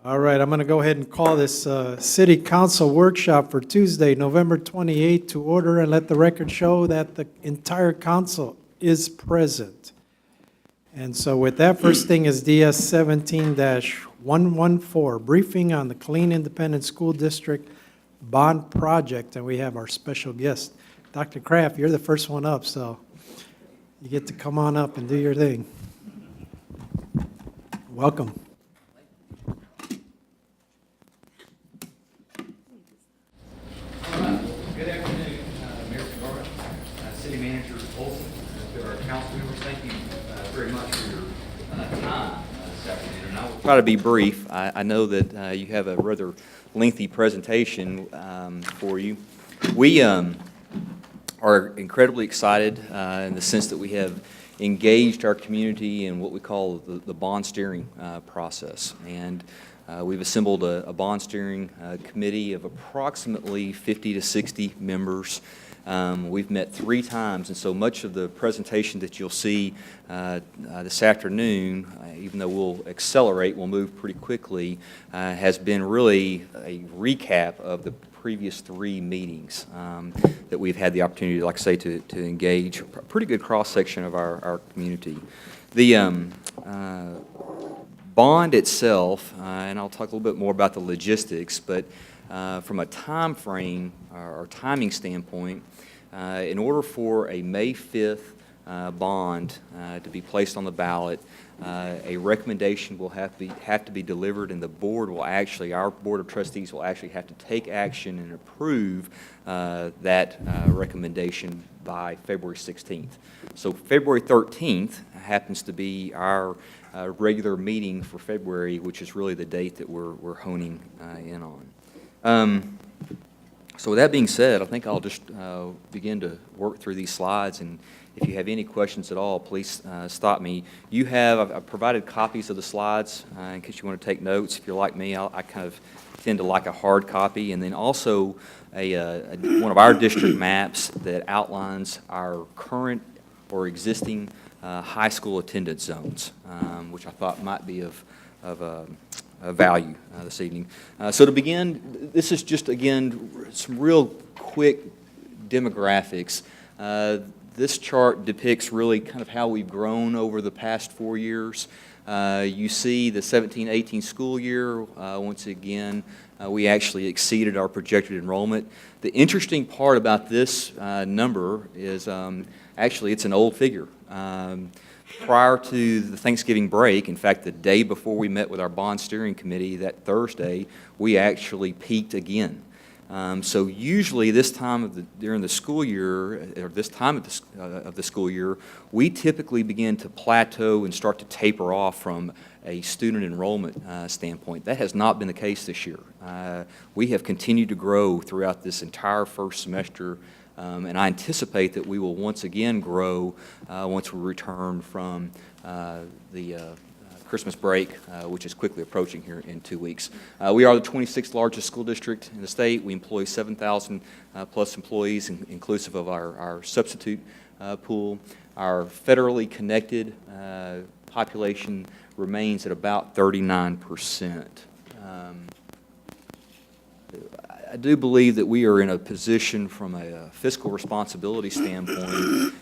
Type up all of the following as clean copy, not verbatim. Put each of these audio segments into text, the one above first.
All right, I'm going to go ahead and call this City Council workshop for Tuesday, November 28th to order, and let the record show that the entire council is present. And so with that, first thing is DS 17-114, briefing on the Killeen Independent School District bond project, and we have our special guest. Dr. Kraft, you're the first one up, so you get to come on up and do your thing. Welcome. Good afternoon, Mayor Garrett, City Manager Olson, to our council members. Thank you very much for your time this afternoon. And I will try to be brief. I know that you have a rather lengthy presentation for you. We are incredibly excited in the sense that we have engaged our community in what we call the bond steering process. And we've assembled a bond steering committee of approximately 50 to 60 members. We've met 3 times, and so much of the presentation that you'll see this afternoon, even though we'll accelerate, we'll move pretty quickly, has been really a recap of the previous 3 meetings that we've had the opportunity, like I say, to engage a pretty good cross-section of our community. The bond itself, and I'll talk a little bit more about the logistics, but from a time frame or timing standpoint, in order for a May 5th bond to be placed on the ballot, a recommendation will have to be delivered, and the board will actually, our board of trustees will actually have to take action and approve that recommendation by February 16th. So February 13th happens to be our regular meeting for February, which is really the date that we're honing in on. So with that being said, I think I'll just begin to work through these slides, and if you have any questions at all, please stop me. I've provided copies of the slides in case you want to take notes. If you're like me, I kind of tend to like a hard copy, and then also one of our district maps that outlines our current or existing high school attendance zones, which I thought might be of value this evening. So to begin, this is just, again, some real quick demographics. This chart depicts really kind of how we've grown over the past 4 years. You see the 17-18 school year, once again, we actually exceeded our projected enrollment. The interesting part about this number is actually it's an old figure. Prior to the Thanksgiving break, in fact, the day before we met with our bond steering committee that Thursday, we actually peaked again. So usually this time during the school year, or this time of the school year, we typically begin to plateau and start to taper off from a student enrollment standpoint. That has not been the case this year. We have continued to grow throughout this entire first semester. And I anticipate that we will once again grow once we return from the Christmas break, which is quickly approaching here in 2 weeks. We are the 26th largest school district in the state. We employ 7,000 plus employees, inclusive of our substitute pool. Our federally connected population remains at about 39%. I do believe that we are in a position from a fiscal responsibility standpoint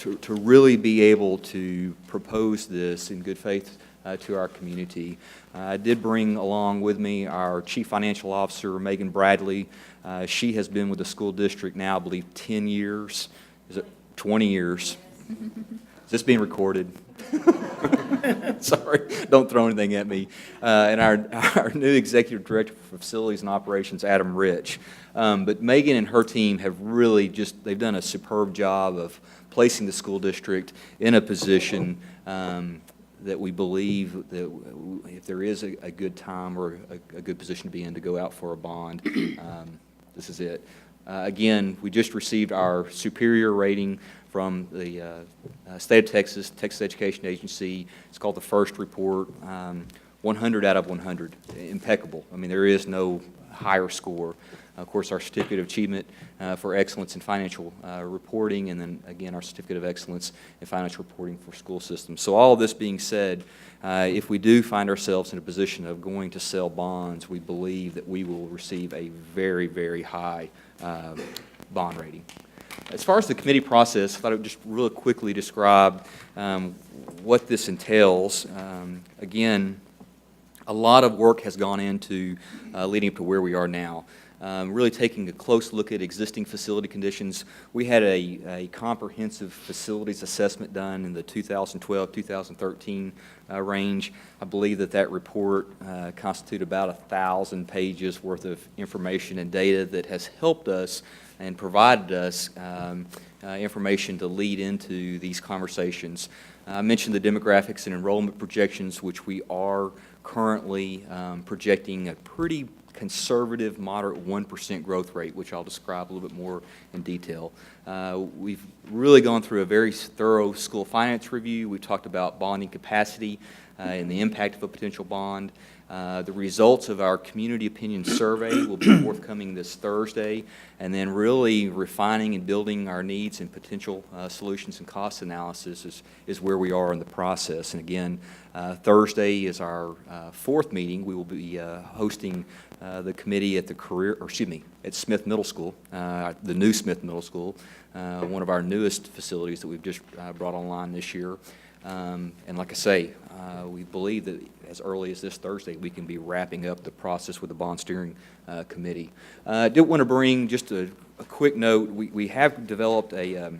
to really be able to propose this in good faith to our community. I did bring along with me our Chief Financial Officer, Megan Bradley. She has been with the school district now, I believe, 10 years. Is it 20 years? Is this being recorded? Sorry, don't throw anything at me. And our new Executive Director for Facilities and Operations, Adam Rich. But Megan and her team have really they've done a superb job of placing the school district in a position that we believe that if there is a good time or a good position to be in to go out for a bond, this is it. Again, we just received our superior rating from the state of Texas, Texas Education Agency. It's called the FIRST report. 100 out of 100, impeccable. I mean, there is no higher score. Of course, our certificate of achievement for excellence in financial reporting, and then again, our certificate of excellence in financial reporting for school systems. So all of this being said, if we do find ourselves in a position of going to sell bonds, we believe that we will receive a very, very high bond rating. As far as the committee process, I thought I would just really quickly describe what this entails. Again, a lot of work has gone into leading up to where we are now. Really taking a close look at existing facility conditions. We had a comprehensive facilities assessment done in the 2012-2013 range. I believe that report constituted about 1,000 pages worth of information and data that has helped us and provided us information to lead into these conversations. I mentioned the demographics and enrollment projections, which we are currently projecting a pretty conservative, moderate 1% growth rate, which I'll describe a little bit more in detail. We've really gone through a very thorough school finance review. We've talked about bonding capacity and the impact of a potential bond. The results of our community opinion survey will be forthcoming this Thursday, and then really refining and building our needs and potential solutions and cost analysis is where we are in the process. And again, Thursday is our fourth meeting. We will be hosting the committee at at Smith Middle School, the new Smith Middle School, one of our newest facilities that we've just brought online this year. And like I say, we believe that as early as this Thursday, we can be wrapping up the process with the bond steering committee. I did want to bring just a quick note. We have developed a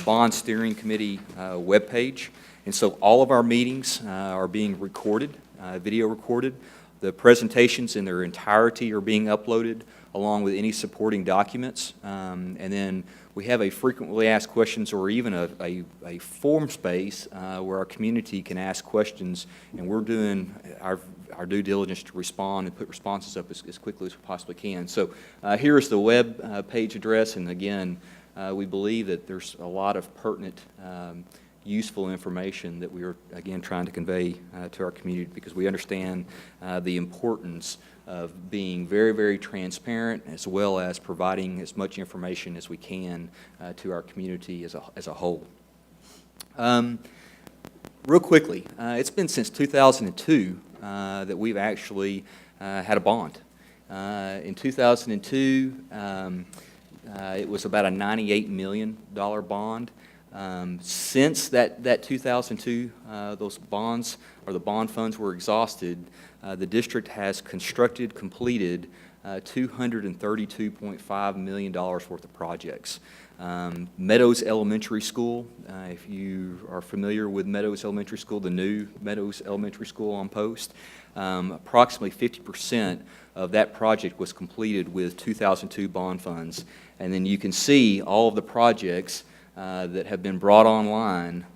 bond steering committee webpage, and so all of our meetings are being recorded, video recorded. The presentations in their entirety are being uploaded, along with any supporting documents. And then we have a frequently asked questions, or even a form space where our community can ask questions, and we're doing our due diligence to respond and put responses up as quickly as we possibly can. So here is the web page address, and again, we believe that there's a lot of pertinent useful information that we are, again, trying to convey to our community, because we understand the importance of being very, very transparent, as well as providing as much information as we can to our community as a whole. Real quickly, it's been since 2002 that we've actually had a bond. In 2002, it was about a $98 million bond. Since that 2002, those bonds, or the bond funds, were exhausted, the district has completed $232.5 million worth of projects. Meadows Elementary School, if you are familiar with Meadows Elementary School, the new Meadows Elementary School on Post, approximately 50% of that project was completed with 2002 bond funds. And then you can see all of the projects that have been brought online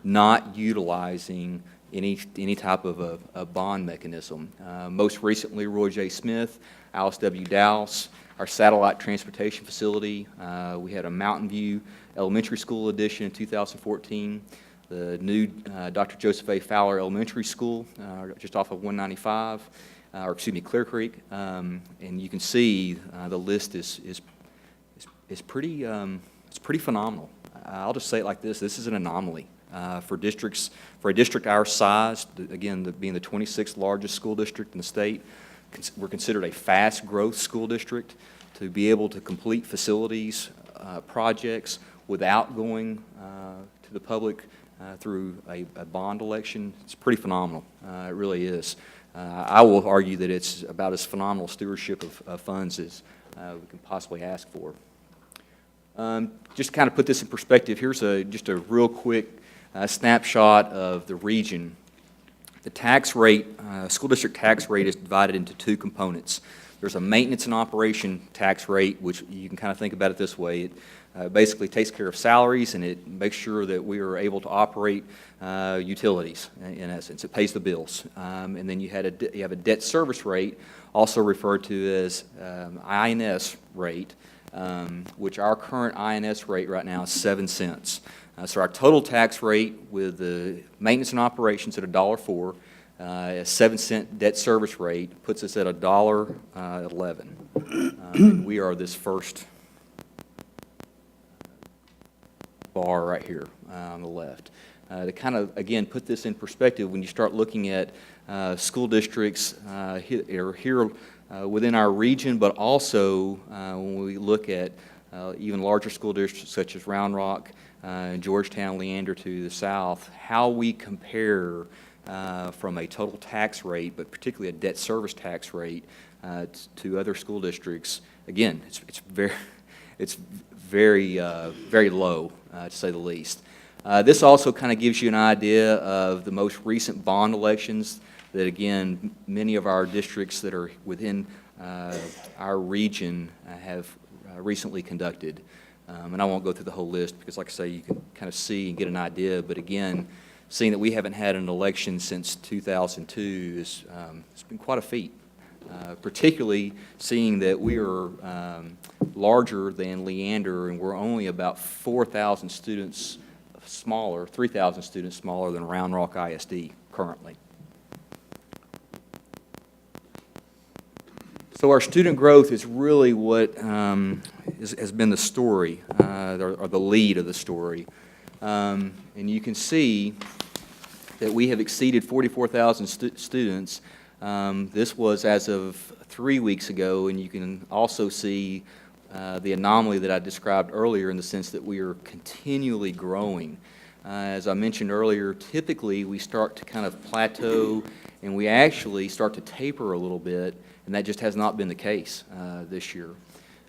not utilizing any type of a bond mechanism. Most recently, Roy J. Smith, Alice W. Dowse, our satellite transportation facility. We had a Mountain View Elementary School addition in 2014. The new Dr. Joseph A. Fowler Elementary School, just off of 195, Clear Creek. And you can see the list is pretty it's pretty phenomenal. I'll just say it like this: this is an anomaly for a district our size. Again, being the 26th largest school district in the state, we're considered a fast growth school district. To be able to complete facilities projects without going to the public through a bond election, it's pretty phenomenal. It really is. I will argue that it's about as phenomenal stewardship of funds as we can possibly ask for. Just to kind of put this in perspective, here's just a real quick snapshot of the region. The tax rate, school district tax rate, is divided into two components. There's a maintenance and operation tax rate, which you can kind of think about it this way. It basically takes care of salaries, and it makes sure that we are able to operate utilities, in essence. It pays the bills. And then you have a debt service rate, also referred to as INS rate, which our current INS rate right now is 7 cents. So our total tax rate with the maintenance and operations at $1.04, A 7-cent debt service rate puts us at $1.11. And we are this first bar right here on the left. To kind of, again, put this in perspective, when you start looking at school districts here within our region, but also when we look at even larger school districts such as Round Rock, Georgetown, Leander to the south, how we compare from a total tax rate, but particularly a debt service tax rate to other school districts. Again, it's very low, to say the least. This also kind of gives you an idea of the most recent bond elections that, again, many of our districts that are within our region have recently conducted. And I won't go through the whole list because, like I say, you can kind of see and get an idea. But again, seeing that we haven't had an election since 2002 it's been quite a feat. Particularly seeing that we are larger than Leander, and we're only about 4,000 students smaller, 3,000 students smaller than Round Rock ISD currently. So our student growth is really what has been the story, or the lead of the story. And you can see that we have exceeded 44,000 students. This was as of 3 weeks ago, and you can also see the anomaly that I described earlier in the sense that we are continually growing. As I mentioned earlier, typically we start to kind of plateau and we actually start to taper a little bit, and that just has not been the case this year.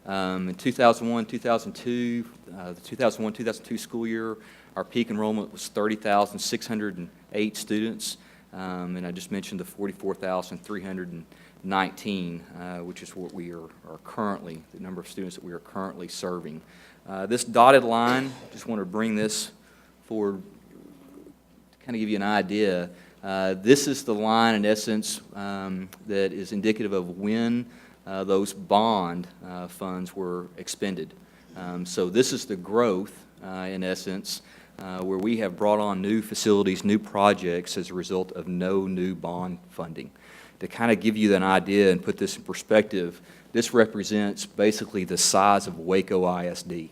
In 2001-2002, the 2001-2002 school year, our peak enrollment was 30,608 students, and I just mentioned the 44,319, which is what we are currently, the number of students that we are currently serving. This dotted line, just want to bring this forward to kind of give you an idea. This is the line, in essence, that is indicative of when those bond funds were expended. So this is the growth, in essence, where we have brought on new facilities, new projects as a result of no new bond funding. To kind of give you an idea and put this in perspective, this represents basically the size of Waco ISD.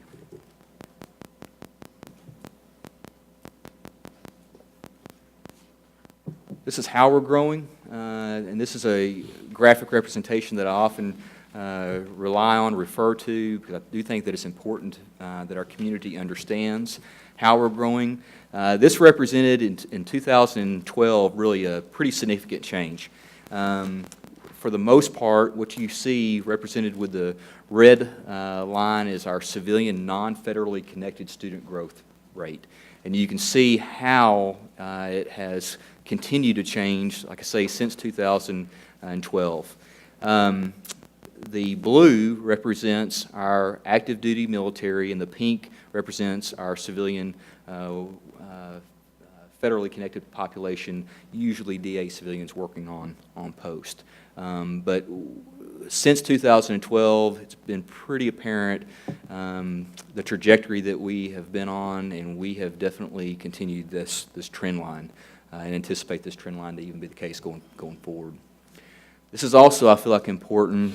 This is how we're growing, and this is a graphic representation that I often rely on, refer to, because I do think that it's important that our community understands how we're growing. This represented in 2012 really a pretty significant change. For the most part, what you see represented with the red line is our civilian non-federally connected student growth rate. And you can see how it has continued to change, like I say, since 2012. The blue represents our active duty military, and the pink represents our civilian federally connected population, usually DA civilians working on post. But since 2012, it's been pretty apparent the trajectory that we have been on, and we have definitely continued this trend line and anticipate this trend line to even be the case going forward. This is also, I feel like, important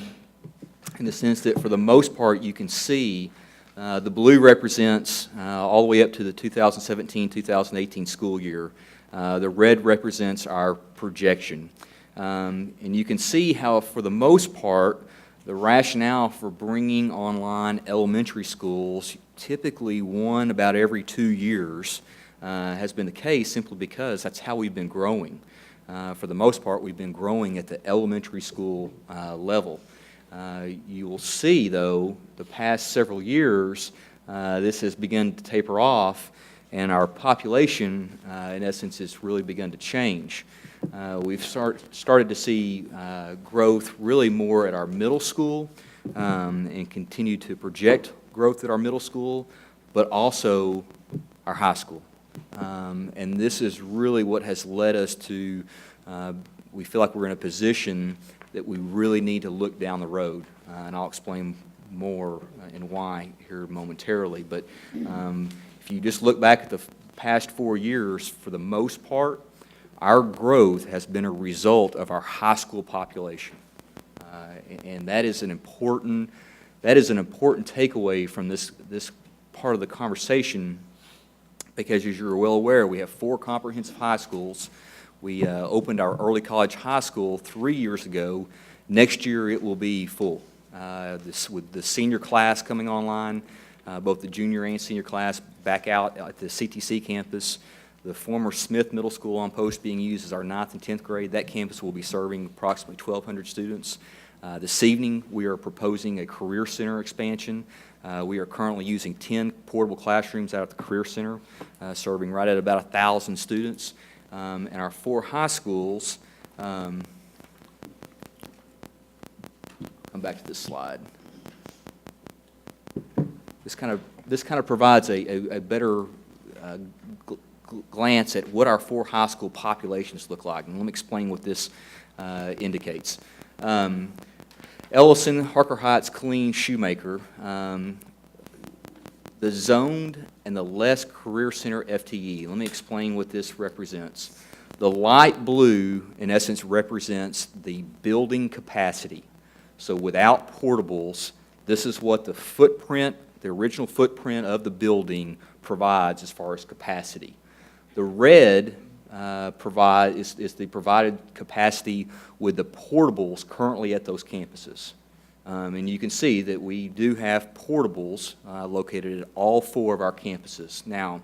in the sense that for the most part you can see the blue represents all the way up to the 2017-2018 school year. The red represents our projection. And you can see how, for the most part, the rationale for bringing online elementary schools, typically one about every 2 years, has been the case simply because that's how we've been growing. For the most part, we've been growing at the elementary school level. You will see, though, the past several years, this has begun to taper off, and our population, in essence, has really begun to change. We've started to see growth really more at our middle school and continue to project growth at our middle school, but also our high school. And this is really what has led us to, we feel like we're in a position that we really need to look down the road. And I'll explain more and why here momentarily. But if you just look back at the past 4 years, for the most part, our growth has been a result of our high school population. And that is an important takeaway from this part of the conversation, because as you're well aware, we have 4 comprehensive high schools. We opened our early college high school 3 years ago. Next year it will be full. With the senior class coming online, both the junior and senior class back out at the CTC campus. The former Smith Middle School on Post being used as our 9th and 10th grade. That campus will be serving approximately 1,200 students. This evening, we are proposing a Career Center expansion. We are currently using 10 portable classrooms out at the Career Center, serving right at about 1,000 students. And our 4 high schools, come back to this slide. This kind of provides a better glance at what our 4 high school populations look like. And let me explain what this indicates. Ellison, Harker Heights, Killeen, Shoemaker, the zoned and the less Career Center FTE. Let me explain what this represents. The light blue, in essence, represents the building capacity. So without portables, this is what the footprint, the original footprint of the building provides as far as capacity. The red is the provided capacity with the portables currently at those campuses. And you can see that we do have portables located at all 4 of our campuses. Now,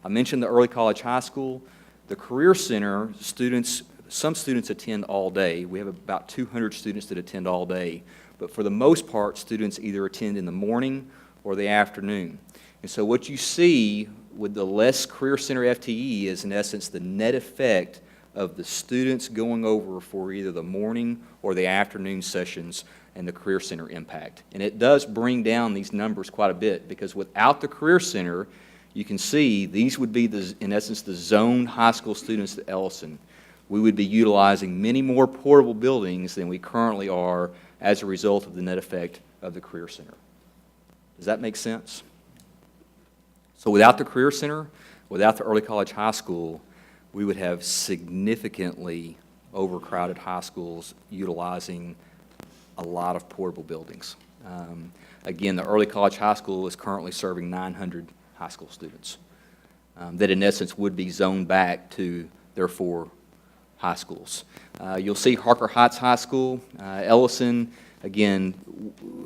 I mentioned the early college high school. The Career Center students, some students attend all day. We have about 200 students that attend all day. But for the most part, students either attend in the morning or the afternoon. And so what you see with the less Career Center FTE is, in essence, the net effect of the students going over for either the morning or the afternoon sessions and the Career Center impact. And it does bring down these numbers quite a bit, because without the Career Center, you can see these would be, in essence, the zoned high school students at Ellison. We would be utilizing many more portable buildings than we currently are as a result of the net effect of the Career Center. Does that make sense? So without the Career Center, without the early college high school, we would have significantly overcrowded high schools utilizing a lot of portable buildings. Again, the early college high school is currently serving 900 high school students that in essence would be zoned back to their 4 high schools. You'll see Harker Heights High School, Ellison. Again,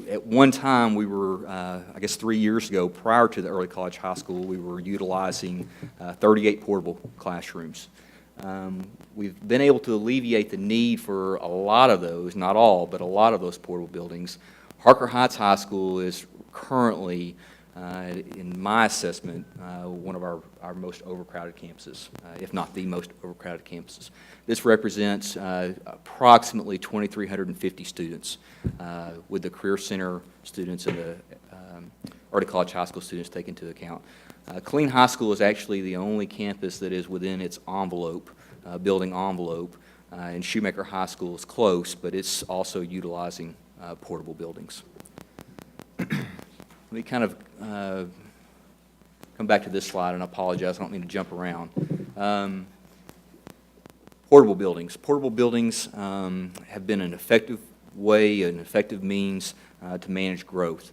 at one time we were, I guess 3 years ago, prior to the early college high school, we were utilizing 38 portable classrooms. We've been able to alleviate the need for a lot of those, not all, but a lot of those portable buildings. Harker Heights High School is currently, in my assessment, one of our most overcrowded campuses, if not the most overcrowded campuses. This represents approximately 2,350 students, with the Career Center students and the early college high school students taken into account. Killeen High School is actually the only campus that is within its envelope, building envelope, and Shoemaker High School is close, but it's also utilizing portable buildings. Let me kind of come back to this slide, and I apologize, I don't mean to jump around. Portable buildings. Portable buildings have been an effective way, an effective means to manage growth.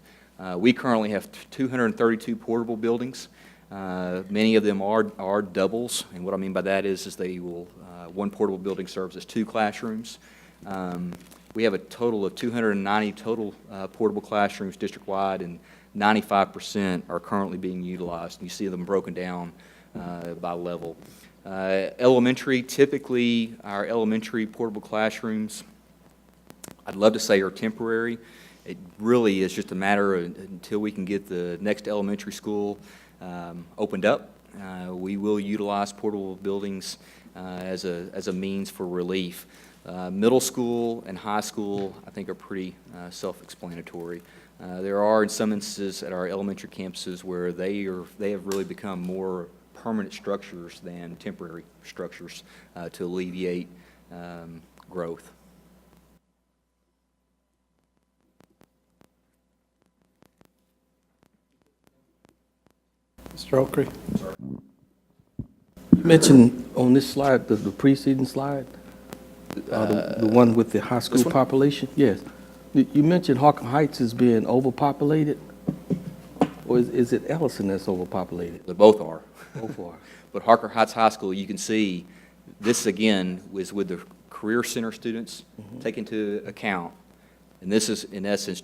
We currently have 232 portable buildings. Many of them are doubles, and what I mean by that is they will, one portable building serves as 2 classrooms. We have a total of 290 total portable classrooms district-wide, and 95% are currently being utilized. You see them broken down by level. Elementary, typically our elementary portable classrooms, I'd love to say are temporary. It really is just a matter of until we can get the next elementary school opened up. We will utilize portable buildings as a means for relief. Middle school and high school, I think, are pretty self-explanatory. There are, in some instances, at our elementary campuses where they have really become more permanent structures than temporary structures to alleviate growth. Mr. Okry. You mentioned on this slide, the preceding slide, the one with the high school one? population? Yes. You mentioned Harker Heights as being overpopulated, or is it Ellison that's overpopulated? They both are. Both are. But Harker Heights High School, you can see, this again was with the Career Center students taken into account. And this is, in essence,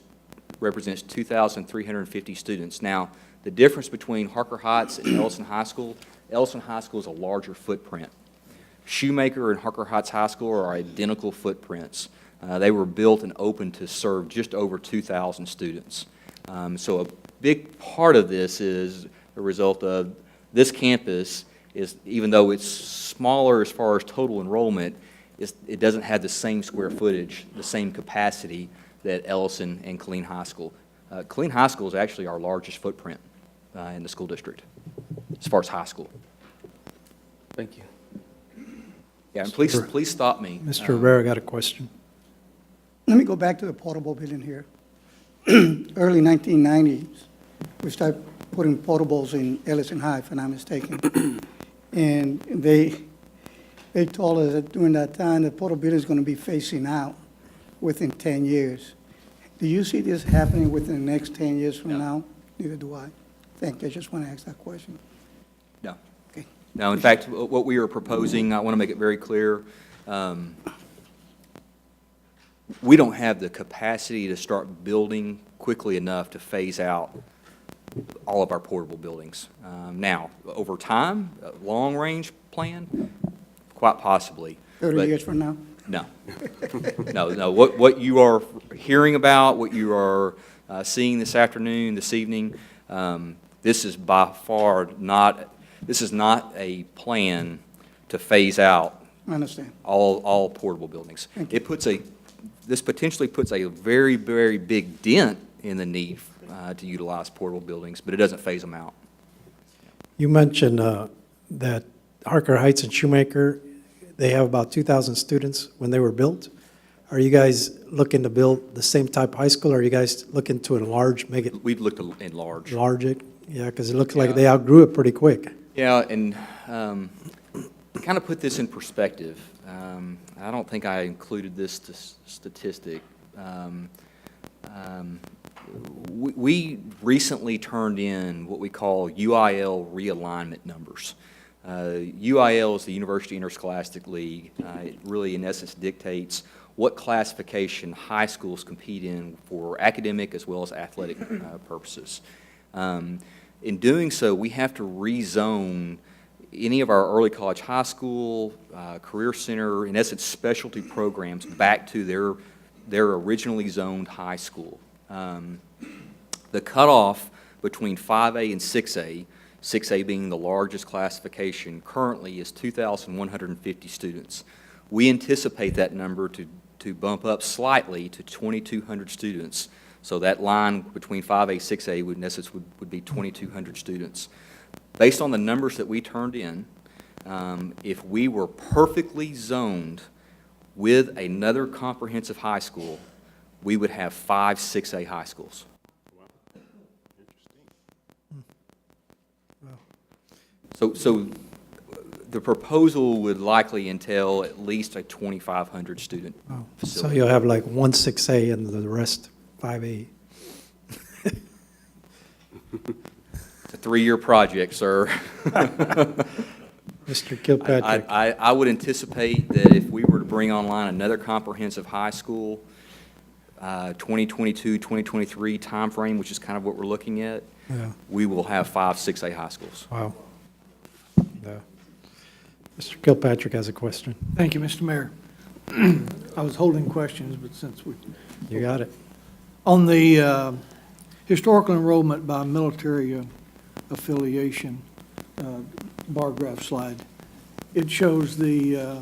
represents 2,350 students. Now, the difference between Harker Heights and Ellison High School is a larger footprint. Shoemaker and Harker Heights High School are identical footprints. They were built and opened to serve just over 2,000 students. So a big part of this is a result of this campus is, even though it's smaller as far as total enrollment, it doesn't have the same square footage, the same capacity that Ellison and Killeen High School. Killeen High School is actually our largest footprint in the school district, as far as high school. Thank you. Yeah, and please stop me. Mr. Rivera got a question. Let me go back to the portable building here. Early 1990s, we started putting portables in Ellison High, if I'm not mistaken. And they told us that during that time, the portable building is going to be phasing out within 10 years. Do you see this happening within the next 10 years from No. now? Neither do I. Thank you. I just want to ask that question. No. Okay. No, in fact, what we are proposing, I want to make it very clear, we don't have the capacity to start building quickly enough to phase out all of our portable buildings. Now, over time, a long-range plan, quite possibly. 30 but years from now? No. No. What you are hearing about, what you are seeing this afternoon, this evening, this is by far not, this is not a plan to phase out I understand. all portable buildings. Thank you. This potentially puts a very, very big dent in the need to utilize portable buildings, but it doesn't phase them out. You mentioned that Harker Heights and Shoemaker, they have about 2,000 students when they were built. Are you guys looking to build the same type of high school, or are you guys looking to enlarge, make it We'd look to enlarge. large? Yeah, because it looks like Yeah. they outgrew it pretty quick. Yeah, and kind of put this in perspective. I don't think I included this statistic. We recently turned in what we call UIL realignment numbers. UIL is the University Interscholastic League. It really, in essence, dictates what classification high schools compete in for academic as well as athletic purposes. In doing so, we have to rezone any of our early college high school, career center, in essence, specialty programs back to their originally zoned high school. The cutoff between 5A and 6A, 6A being the largest classification, currently is 2,150 students. We anticipate that number to bump up slightly to 2,200 students. So that line between 5A and 6A would, in essence, would be 2,200 students. Based on the numbers that we turned in, if we were perfectly zoned with another comprehensive high school, we would have 5 6A high schools. So the proposal would likely entail at least a 2,500 student Oh, so facility. you'll have like one 6A and the rest 5A. It's a 3-year project, sir. Mr. Kilpatrick. I would anticipate that if we were to bring online another comprehensive high school, 2022, 2023 timeframe, which is kind of what we're looking at, Yeah. we will have 5 6A high schools. Wow. Yeah. Mr. Kilpatrick has a question. Thank you, Mr. Mayor. I was holding questions, but since we, You got it. on the historical enrollment by military affiliation bar graph slide, it shows the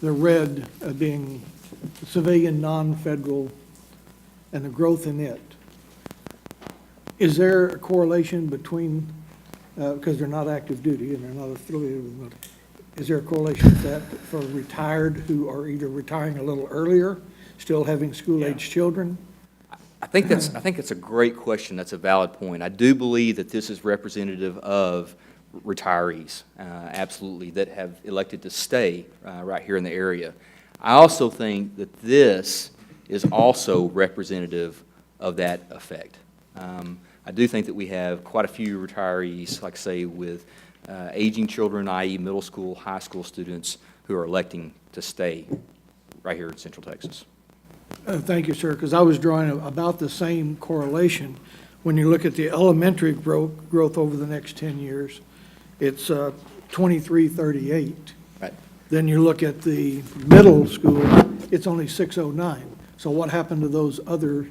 red being civilian, non-federal, and the growth in it. Is there a correlation between, because they're not active duty and they're not affiliated with the military, is there a correlation with that for retired who are either retiring a little earlier, still having school-aged children? I think that's a great question. That's a valid point. I do believe that this is representative of retirees, absolutely, that have elected to stay right here in the area. I also think that this is also representative of that effect. I do think that we have quite a few retirees, like I say, with aging children, i.e. middle school, high school students, who are electing to stay right here in Central Texas. Thank you, sir, because I was drawing about the same correlation. When you look at the elementary growth over the next 10 years, it's 2338. Right. Then you look at the middle school, it's only 609. So what happened to those other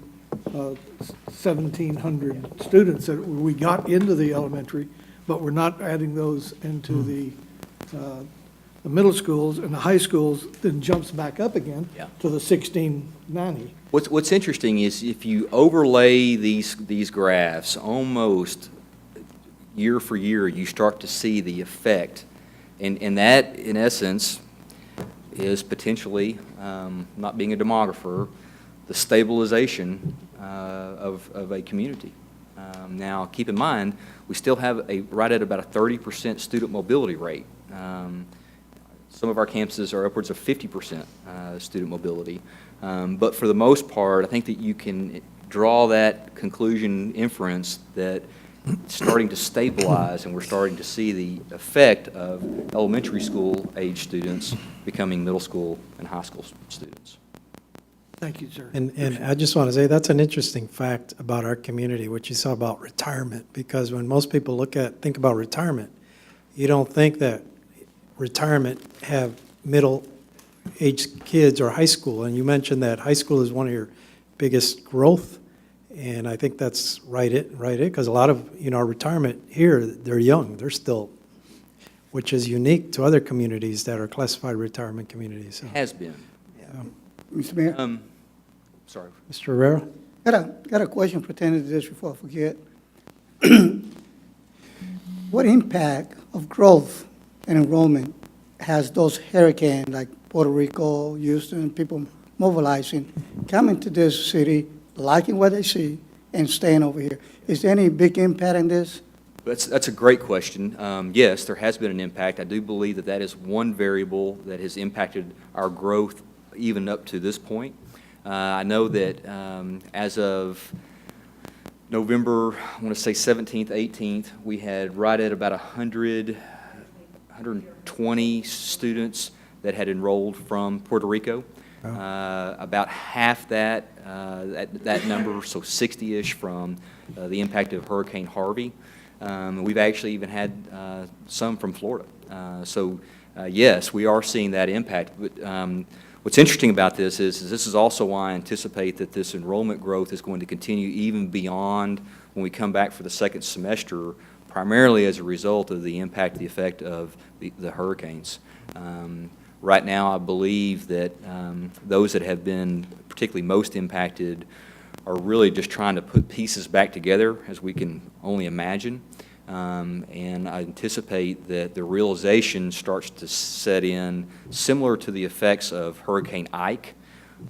1,700 students that we got into the elementary, but we're not adding those into the middle schools, and the high schools then jumps back up again Yeah. to the 1690. What's interesting is if you overlay these graphs almost year for year, you start to see the effect. And that, in essence, is potentially, not being a demographer, the stabilization of a community. Now, keep in mind, we still have right at about a 30% student mobility rate. Some of our campuses are upwards of 50% student mobility. But for the most part, I think that you can draw that conclusion inference that it's starting to stabilize, and we're starting to see the effect of elementary school age students becoming middle school and high school students. Thank you, sir. And I just want to say, that's an interesting fact about our community, what you saw about retirement, because when most people think about retirement, you don't think that retirement have middle-aged kids or high school, and you mentioned that high school is one of your biggest growth, and I think that's right, because a lot of, our retirement here, they're young, they're still, which is unique to other communities that are classified retirement communities. So, Has been. Mr. Mayor, Sorry. Mr. Rivera? got a question pertaining to this before I forget. What impact of growth and enrollment has those hurricanes like Puerto Rico, Houston, people mobilizing, coming to this city, liking what they see, and staying over here? Is there any big impact in this? That's a great question. Yes, there has been an impact. I do believe that is one variable that has impacted our growth even up to this point. I know that as of November, I want to say 17th, 18th, we had right at about 120 students that had enrolled from Puerto Rico. About half that number, so 60-ish, from the impact of Hurricane Harvey. We've actually even had some from Florida. Yes, we are seeing that impact. But what's interesting about this is this is also why I anticipate that this enrollment growth is going to continue even beyond when we come back for the second semester, primarily as a result of the impact, the effect of the hurricanes. Right now, I believe that those that have been particularly most impacted are really just trying to put pieces back together, as we can only imagine. And I anticipate that the realization starts to set in similar to the effects of Hurricane Ike,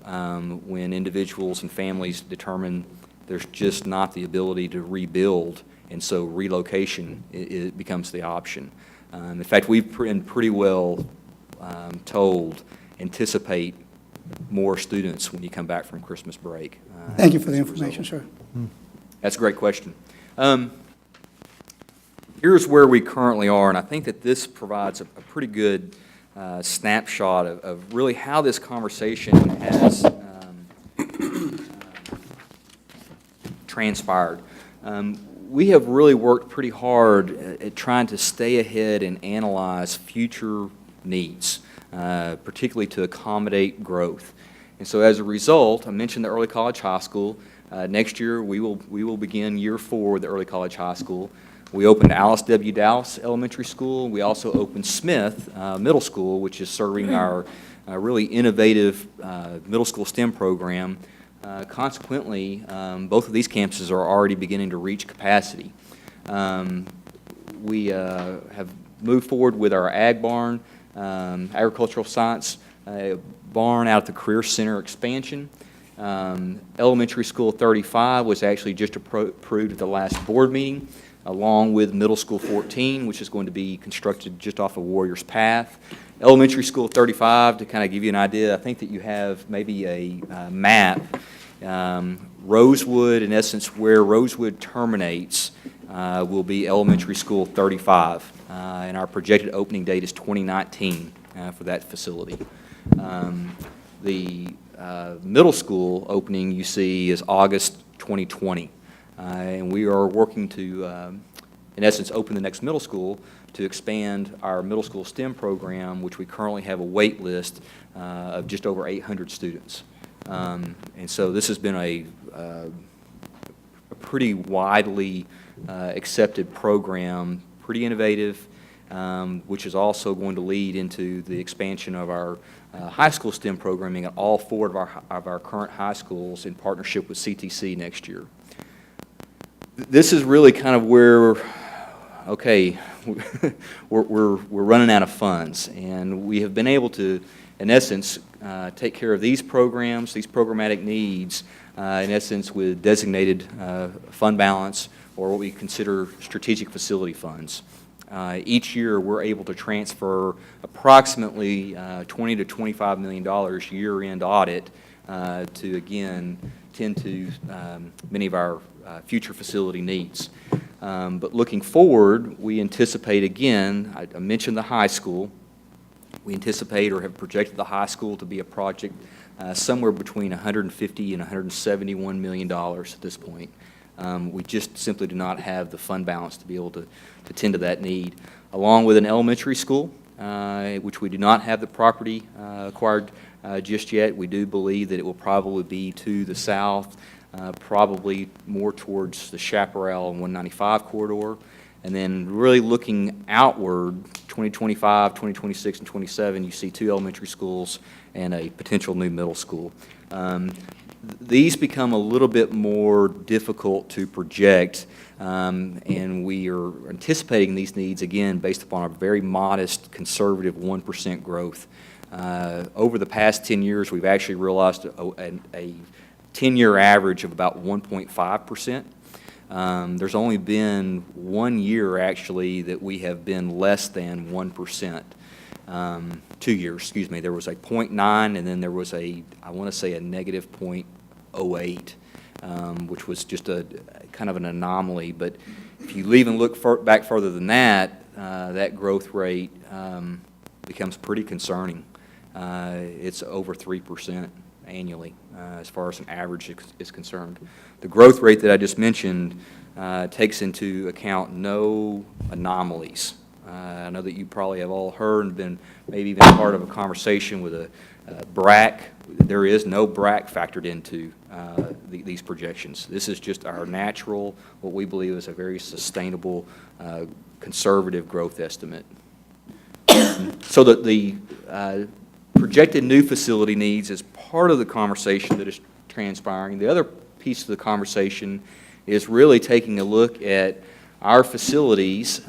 when individuals and families determine there's just not the ability to rebuild, and so relocation it becomes the option. In fact, we've been pretty well told, anticipate more students when you come back from Christmas break. Thank you for the information, sir. That's a great question. Here's where we currently are, and I think that this provides a pretty good snapshot of really how this conversation has transpired. We have really worked pretty hard at trying to stay ahead and analyze future needs, particularly to accommodate growth. And so as a result, I mentioned the Early College High School. Next year, we will begin year 4 with the Early College High School. We opened Alice W. Dallas Elementary School. We also opened Smith Middle School, which is serving our really innovative middle school STEM program. Consequently, both of these campuses are already beginning to reach capacity. We have moved forward with our Ag Barn, agricultural science barn out at the Career Center expansion. Elementary School 35 was actually just approved at the last board meeting. along with Middle School 14, which is going to be constructed just off of Warriors Path. Elementary School 35, to kind of give you an idea, I think that you have maybe a map. Rosewood, in essence, where Rosewood terminates, will be Elementary School 35, and our projected opening date is 2019 for that facility. The middle school opening you see is August 2020, and we are working to, in essence, open the next middle school to expand our middle school STEM program, which we currently have a wait list of just over 800 students. And so this has been a pretty widely accepted program, pretty innovative, which is also going to lead into the expansion of our high school STEM programming at all four of our current high schools in partnership with CTC next year. This is really kind of where, okay, we're running out of funds, and we have been able to, in essence, take care of these programs, these programmatic needs, in essence, with designated fund balance or what we consider strategic facility funds. Each year, we're able to transfer approximately $20 to $25 million year-end audit to, again, tend to many of our future facility needs. But looking forward, we anticipate, again, I mentioned the high school. We anticipate or have projected the high school to be a project somewhere between $150 and $171 million at this point. We just simply do not have the fund balance to be able to tend to that need. Along with an elementary school, which we do not have the property acquired just yet. We do believe that it will probably be to the south, probably more towards the Chaparral and 195 corridor. And then really looking outward, 2025, 2026, and 27, you see 2 elementary schools and a potential new middle school. These become a little bit more difficult to project, and we are anticipating these needs, again, based upon a very modest, conservative 1% growth. Over the past 10 years, we've actually realized a 10-year average of about 1.5%. There's only been 1 year, actually, that we have been less than 1%. 2 years, excuse me. There was a 0.9, and then there was I want to say a negative 0.08, which was just a kind of an anomaly. But if you even look back further than that, that growth rate becomes pretty concerning. It's over 3% annually, as far as an average is concerned. The growth rate that I just mentioned takes into account no anomalies. I know that you probably have all heard and been maybe even part of a conversation with a BRAC. There is no BRAC factored into these projections. This is just our natural, what we believe is a very sustainable, conservative growth estimate. So that the projected new facility needs is part of the conversation that is transpiring. The other piece of the conversation is really taking a look at our facilities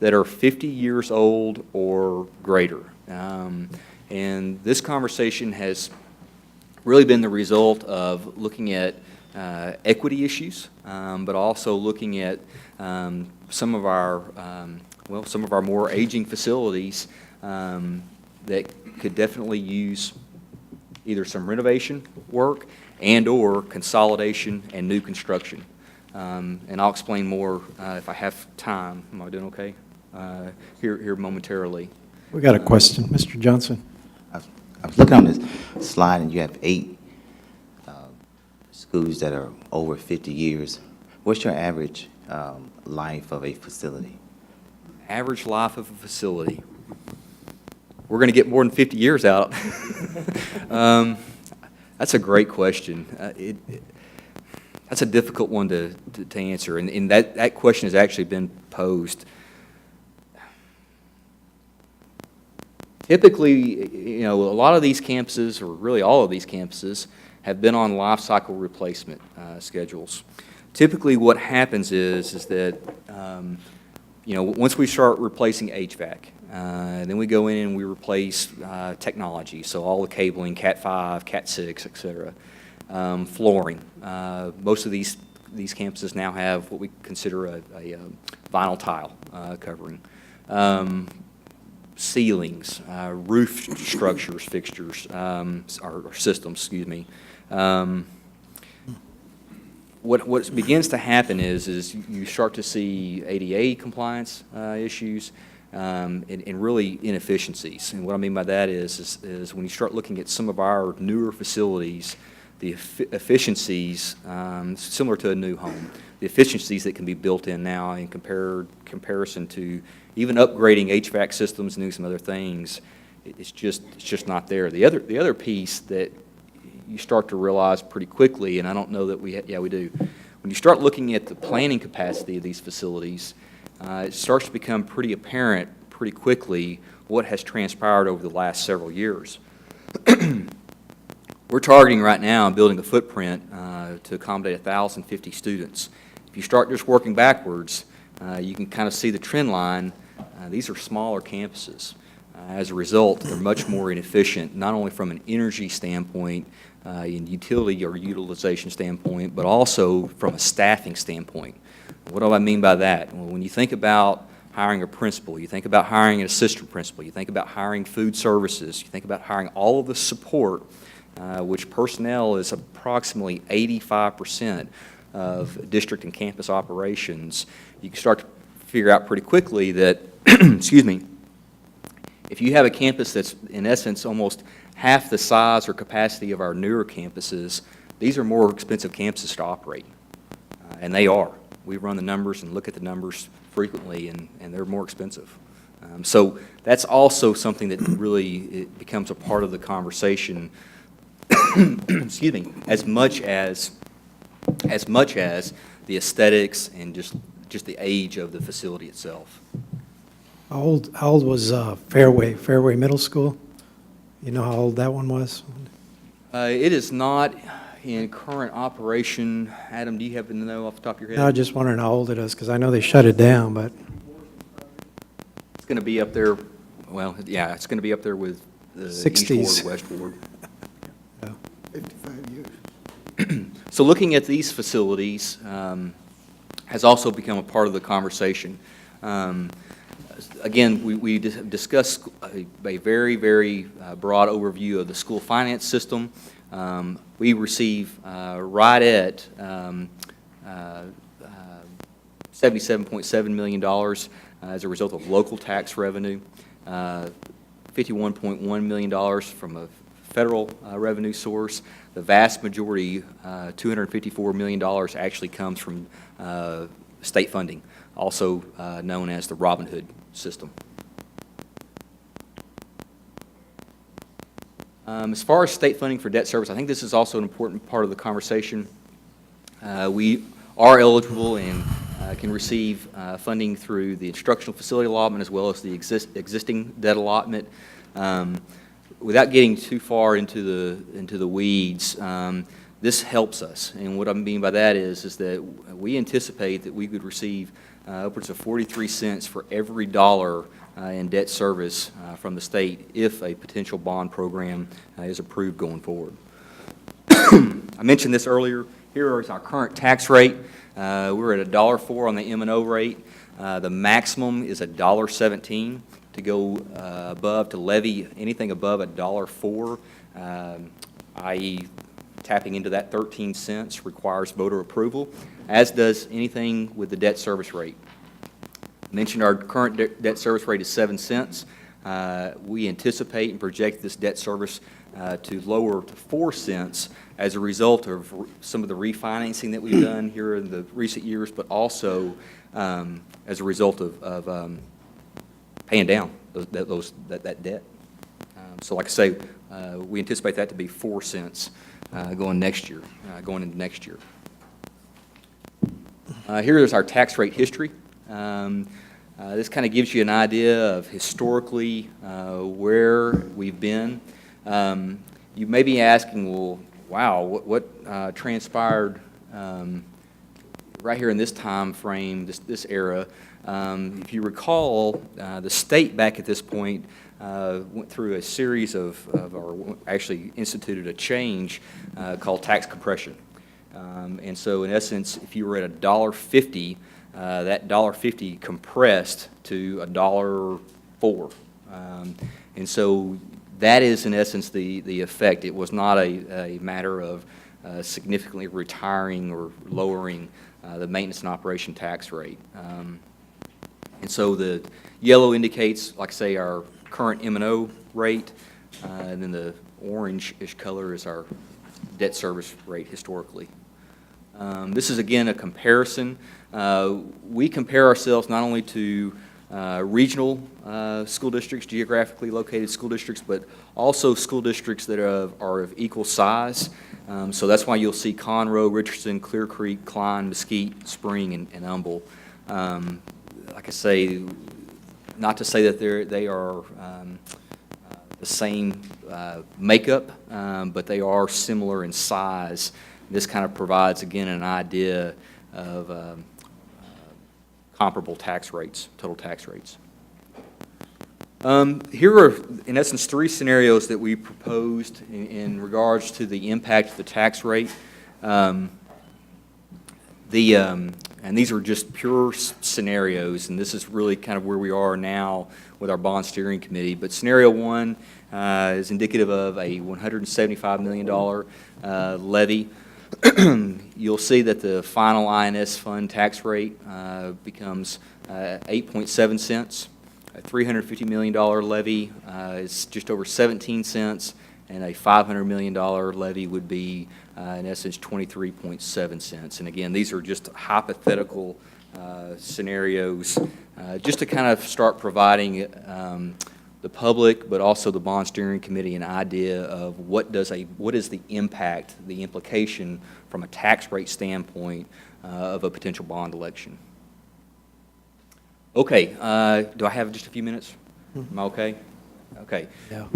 that are 50 years old or greater. And this conversation has really been the result of looking at equity issues, but also looking at some of our more aging facilities that could definitely use either some renovation work and or consolidation and new construction. And I'll explain more if I have time. Am I doing okay? Here momentarily. We got a question, Mr. Johnson. I was looking on this slide, and you have 8 schools that are over 50 years. What's your average life of a facility? Average life of a facility. We're going to get more than 50 years out. That's a great question. That's a difficult one to answer, and that question has actually been posed. Typically, a lot of these campuses, or really all of these campuses, have been on life cycle replacement schedules. Typically, what happens is that once we start replacing HVAC, then we go in and we replace technology, so all the cabling, Cat 5, Cat 6, et cetera. Flooring. Most of these these campuses now have what we consider a vinyl tile covering. Ceilings, roof structures, fixtures, or systems, excuse me. What begins to happen is you start to see ADA compliance issues and really inefficiencies. And what I mean by that is when you start looking at some of our newer facilities, the efficiencies, similar to a new home, the efficiencies that can be built in now in comparison to even upgrading HVAC systems and doing some other things, it's just not there. The other piece that you start to realize pretty quickly, and I don't know that we do. When you start looking at the planning capacity of these facilities, it starts to become pretty apparent pretty quickly what has transpired over the last several years. We're targeting right now and building a footprint to accommodate 1,050 students. If you start just working backwards, you can kind of see the trend line. These are smaller campuses. As a result, they're much more inefficient, not only from an energy standpoint, and utility or utilization standpoint, but also from a staffing standpoint. What do I mean by that? Well, when you think about hiring a principal, you think about hiring an assistant principal, you think about hiring food services, you think about hiring all of the support, which personnel is approximately 85% of district and campus operations, you can start to figure out pretty quickly that, excuse me, if you have a campus that's in essence almost half the size or capacity of our newer campuses, these are more expensive campuses to operate, and they are. We run the numbers and look at the numbers frequently, and they're more expensive. So that's also something that really it becomes a part of the conversation, excuse me, as much as the aesthetics and just the age of the facility itself. How old was Fairway Middle School? You know how old that one was? It is not in current operation. Adam, do you happen to know off the top of your head? No, I was just wondering how old it is, because I know they shut it down, but It's going to be up there, well, yeah, it's going to be up there with the 60s. East Ward, West Ward. 55 years. So looking at these facilities has also become a part of the conversation. Again, we discussed a very, very broad overview of the school finance system. We receive right at $77.7 million as a result of local tax revenue, $51.1 million from a federal revenue source. The vast majority, $254 million, actually comes from state funding, also known as the Robin Hood system. As far as state funding for debt service, I think this is also an important part of the conversation. We are eligible and can receive funding through the instructional facility allotment as well as the existing debt allotment. Without getting too far into the weeds, this helps us, and what I mean by that is that we anticipate that we could receive upwards of 43 cents for every dollar in debt service from the state if a potential bond program is approved going forward. I mentioned this earlier. Here is our current tax rate. We're at $1.04 on the M&O rate. The maximum is $1.17. To go above, to levy anything above $1.04, i.e. tapping into that 13 cents requires voter approval, as does anything with the debt service rate. I mentioned our current debt service rate is 7 cents. We anticipate and project this debt service to lower to 4 cents as a result of some of the refinancing that we've done here in the recent years, but also as a result of paying down that debt. So like I say, we anticipate that to be 4 cents going into next year. Here is our tax rate history. This kind of gives you an idea of historically where we've been. You may be asking, well, wow, what transpired right here in this time frame, this era? If you recall, the state back at this point went through a series or actually instituted a change called tax compression. And so in essence, if you were at $1.50, that $1.50 compressed to $1.04. And so that is in essence the effect. It was not a matter of significantly retiring or lowering the maintenance and operation tax rate. And so the yellow indicates, like I say, our current M&O rate, and then the orange-ish color is our debt service rate historically. This is, again, a comparison. We compare ourselves not only to regional school districts, geographically located school districts, but also school districts that are of equal size. So that's why you'll see Conroe, Richardson, Clear Creek, Klein, Mesquite, Spring, and Humble. Like I say, not to say that they are the same makeup, but they are similar in size. This kind of provides, again, an idea of comparable tax rates, total tax rates. Here are, in essence, 3 scenarios that we proposed in regards to the impact of the tax rate. And these are just pure scenarios, and this is really kind of where we are now with our bond steering committee. But scenario 1 is indicative of a $175 million levy. You'll see that the final INS fund tax rate becomes 8.7 cents. A $350 million levy is just over 17 cents, and a $500 million levy would be, in essence, 23.7 cents. And again, these are just hypothetical scenarios, just to kind of start providing the public, but also the bond steering committee, an idea of what is the impact, the implication from a tax rate standpoint of a potential bond election. Okay, do I have just a few minutes? Am I okay? Okay. Yeah.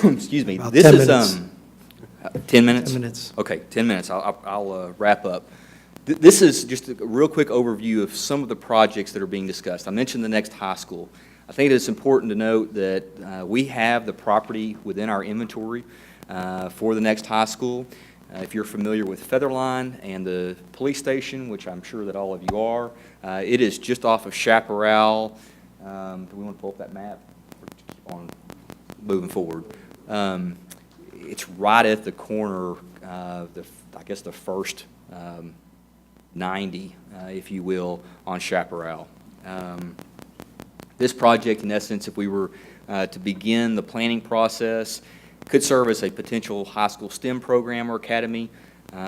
Excuse me. About This 10 is minutes. 10 minutes. 10 minutes. Okay, 10 minutes. I'll wrap up. This is just a real quick overview of some of the projects that are being discussed. I mentioned the next high school. I think it's important to note that we have the property within our inventory for the next high school. If you're familiar with Featherline and the police station, which I'm sure that all of you are, it is just off of Chaparral. Do we want to pull up that map? Or keep on moving forward. It's right at the corner, I guess the first 90, if you will, on Chaparral. This project, in essence, if we were to begin the planning process, could serve as a potential high school STEM program or academy.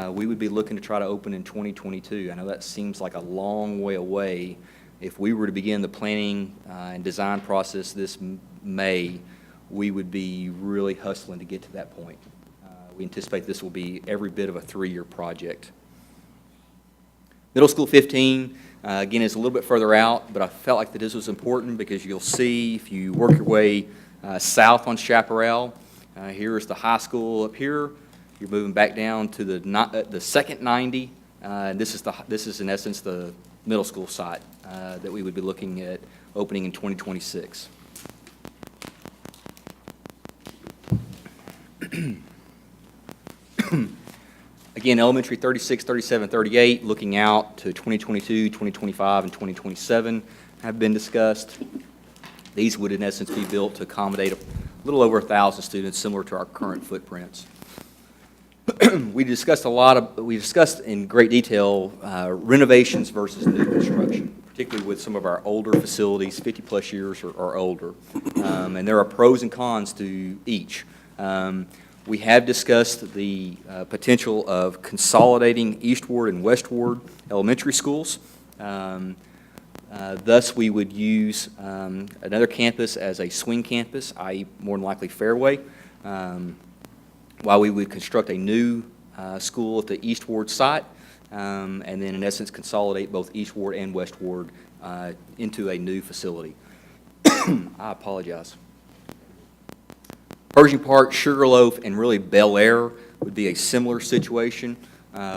We would be looking to try to open in 2022. I know that seems like a long way away. If we were to begin the planning and design process this May, we would be really hustling to get to that point. We anticipate this will be every bit of a 3-year project. Middle School 15, again, is a little bit further out, but I felt like that this was important because you'll see if you work your way south on Chaparral, here is the high school up here. You're moving back down to the second 90. This is in essence the middle school site that we would be looking at opening in 2026. Again, elementary 36, 37, 38, looking out to 2022, 2025, and 2027 have been discussed. These would in essence be built to accommodate a little over 1,000 students, similar to our current footprints. We discussed in great detail renovations versus new construction, particularly with some of our older facilities, 50-plus years or older. And there are pros and cons to each. We have discussed the potential of consolidating Eastward and Westward elementary schools. Thus, we would use another campus as a swing campus, i.e. more than likely Fairway, while we would construct a new school at the Eastward site, and then in essence consolidate both Eastward and Westward into a new facility. I apologize. Pershing Park, Sugarloaf, and really Bel Air would be a similar situation.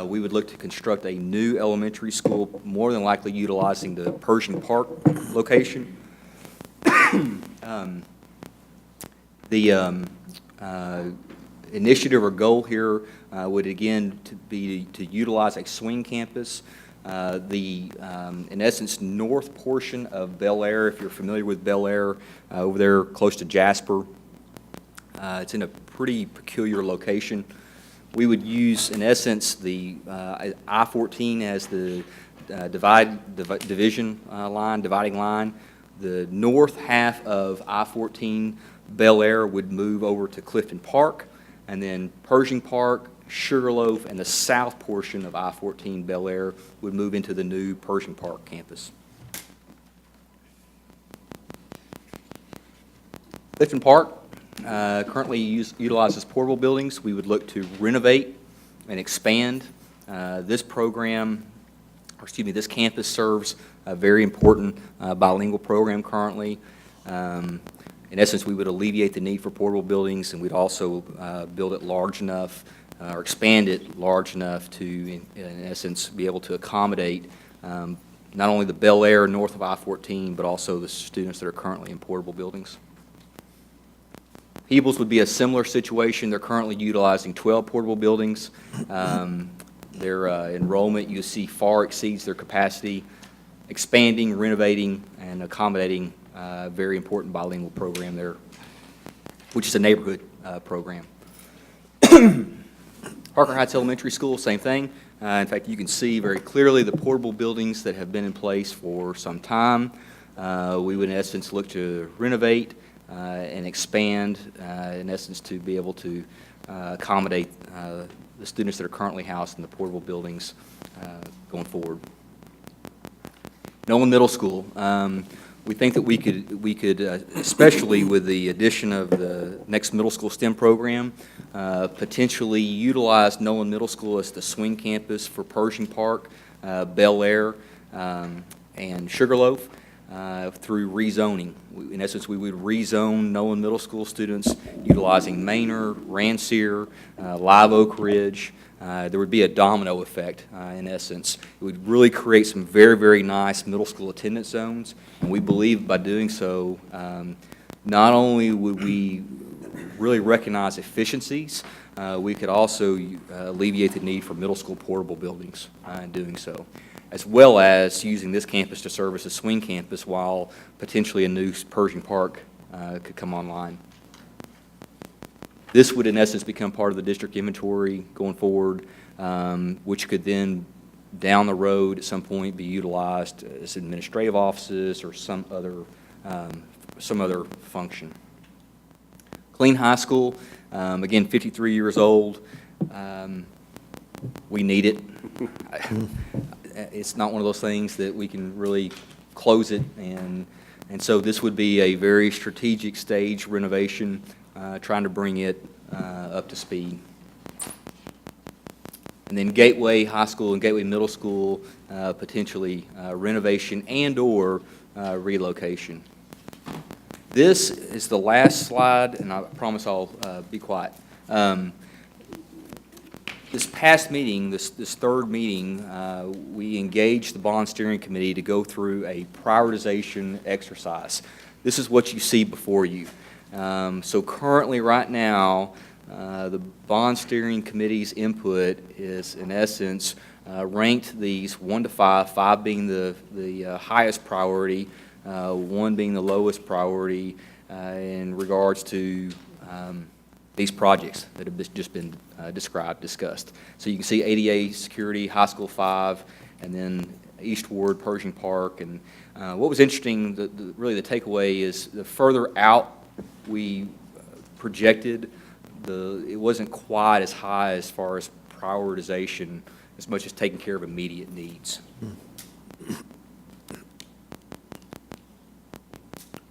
We would look to construct a new elementary school, more than likely utilizing the Pershing Park location. initiative or goal here would again be to utilize a swing campus. In essence, north portion of Bel Air, if you're familiar with Bel Air, over there close to Jasper, it's in a pretty peculiar location. We would use, in essence, the I-14 as the dividing line. The north half of I-14 Bel Air would move over to Clifton Park, and then Pershing Park, Sugarloaf, and the south portion of I-14 Bel Air would move into the new Pershing Park campus. Clifton Park currently utilizes portable buildings. We would look to renovate and expand. This campus serves a very important bilingual program currently. In essence, we would alleviate the need for portable buildings, and we'd also build it large enough or expand it large enough to, in essence, be able to accommodate not only the Bel Air north of I-14, but also the students that are currently in portable buildings. Peebles would be a similar situation. They're currently utilizing 12 portable buildings. Their enrollment, you see, far exceeds their capacity. Expanding, renovating, and accommodating a very important bilingual program there, which is a neighborhood program. Parker Heights Elementary School, same thing. In fact, you can see very clearly the portable buildings that have been in place for some time. We would, in essence, look to renovate and expand, in essence, to be able to accommodate the students that are currently housed in the portable buildings going forward. Nolan Middle School. We think that we could, especially with the addition of the next middle school STEM program, potentially utilize Nolan Middle School as the swing campus for Pershing Park, Bel Air, and Sugarloaf through rezoning. In essence, we would rezone Nolan Middle School students utilizing Manor, Rancier, Live Oak Ridge. There would be a domino effect, in essence. It would really create some very, very nice middle school attendance zones, and we believe by doing so, not only would we really recognize efficiencies, we could also alleviate the need for middle school portable buildings in doing so, as well as using this campus to serve as a swing campus while potentially a new Pershing Park could come online. This would, in essence, become part of the district inventory going forward, which could then, down the road, at some point, be utilized as administrative offices or some other function. Killeen High School, again, 53 years old. We need it. It's not one of those things that we can really close it, and so this would be a very strategic stage renovation, trying to bring it up to speed. And then Gateway High School and Gateway Middle School, potentially renovation and/or relocation. This is the last slide, and I promise I'll be quiet. This past meeting, this third meeting, we engaged the Bond Steering Committee to go through a prioritization exercise. This is what you see before you. So currently, right now, the Bond Steering Committee's input is, in essence, ranked these 1 to 5, 5 being the highest priority, 1 being the lowest priority in regards to these projects that have just been discussed. So you can see ADA security, high school 5, and then East Ward, Pershing Park. And what was interesting, really the takeaway is the further out we projected, it wasn't quite as high as far as prioritization as much as taking care of immediate needs.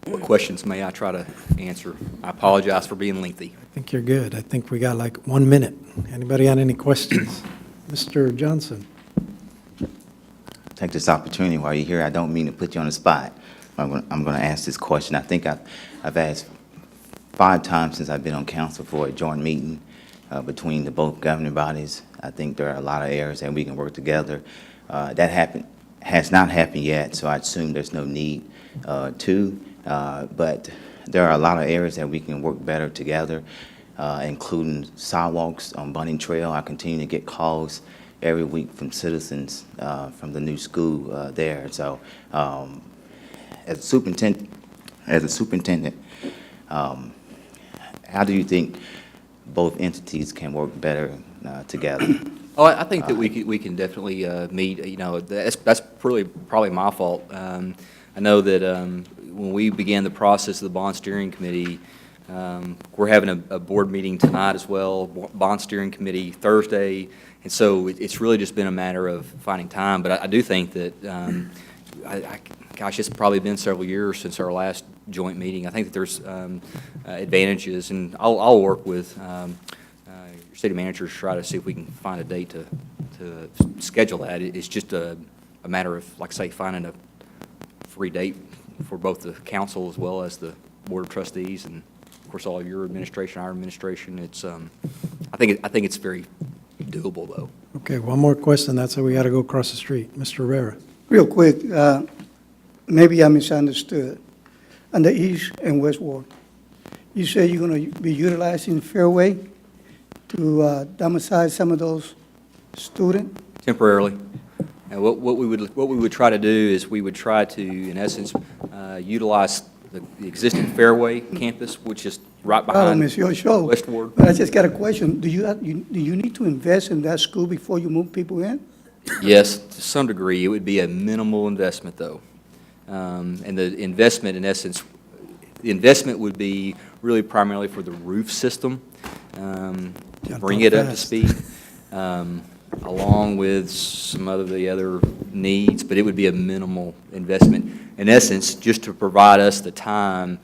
What questions may I try to answer? I apologize for being lengthy. I think you're good. I think we got like 1 minute. Anybody got any questions? Mr. Johnson. Take this opportunity while you're here. I don't mean to put you on the spot. I'm going to ask this question. I think I've asked 5 times since I've been on council for a joint meeting between the both governing bodies. I think there are a lot of areas that we can work together. That has not happened yet, so I assume there's no need to. But there are a lot of areas that we can work better together. including sidewalks on Bunning Trail. I continue to get calls every week from citizens from the new school there. So as a superintendent, how do you think both entities can work better together? Oh, I think that we can definitely meet, you know, that's probably my fault. I know that when we began the process of the bond steering committee, we're having a board meeting tonight as well, bond steering committee Thursday, and so it's really just been a matter of finding time. But I do think that, gosh, it's probably been several years since our last joint meeting. I think that there's advantages, and I'll work with your city managers to try to see if we can find a date to schedule that. It's just a matter of, like I say, finding a free date for both the council as well as the board of trustees, and of course all of your administration, our administration. It's I think it's very doable, though. Okay, one more question, that's how we got to go across the street. Mr. Rivera. Real quick, maybe I misunderstood. On the east and west ward, you said you're going to be utilizing Fairway to domicile some of those students? Temporarily. And what we would try to do is we would try to, in essence, utilize the existing Fairway campus, which is right behind It's your show. West Ward. But I just got a question. Do you need to invest in that school before you move people in? Yes, to some degree. It would be a minimal investment, though. And the investment, in essence, the investment would be really primarily for the roof system, bring it up to speed, along with some of the other needs, but it would be a minimal investment. In essence, just to provide us the time,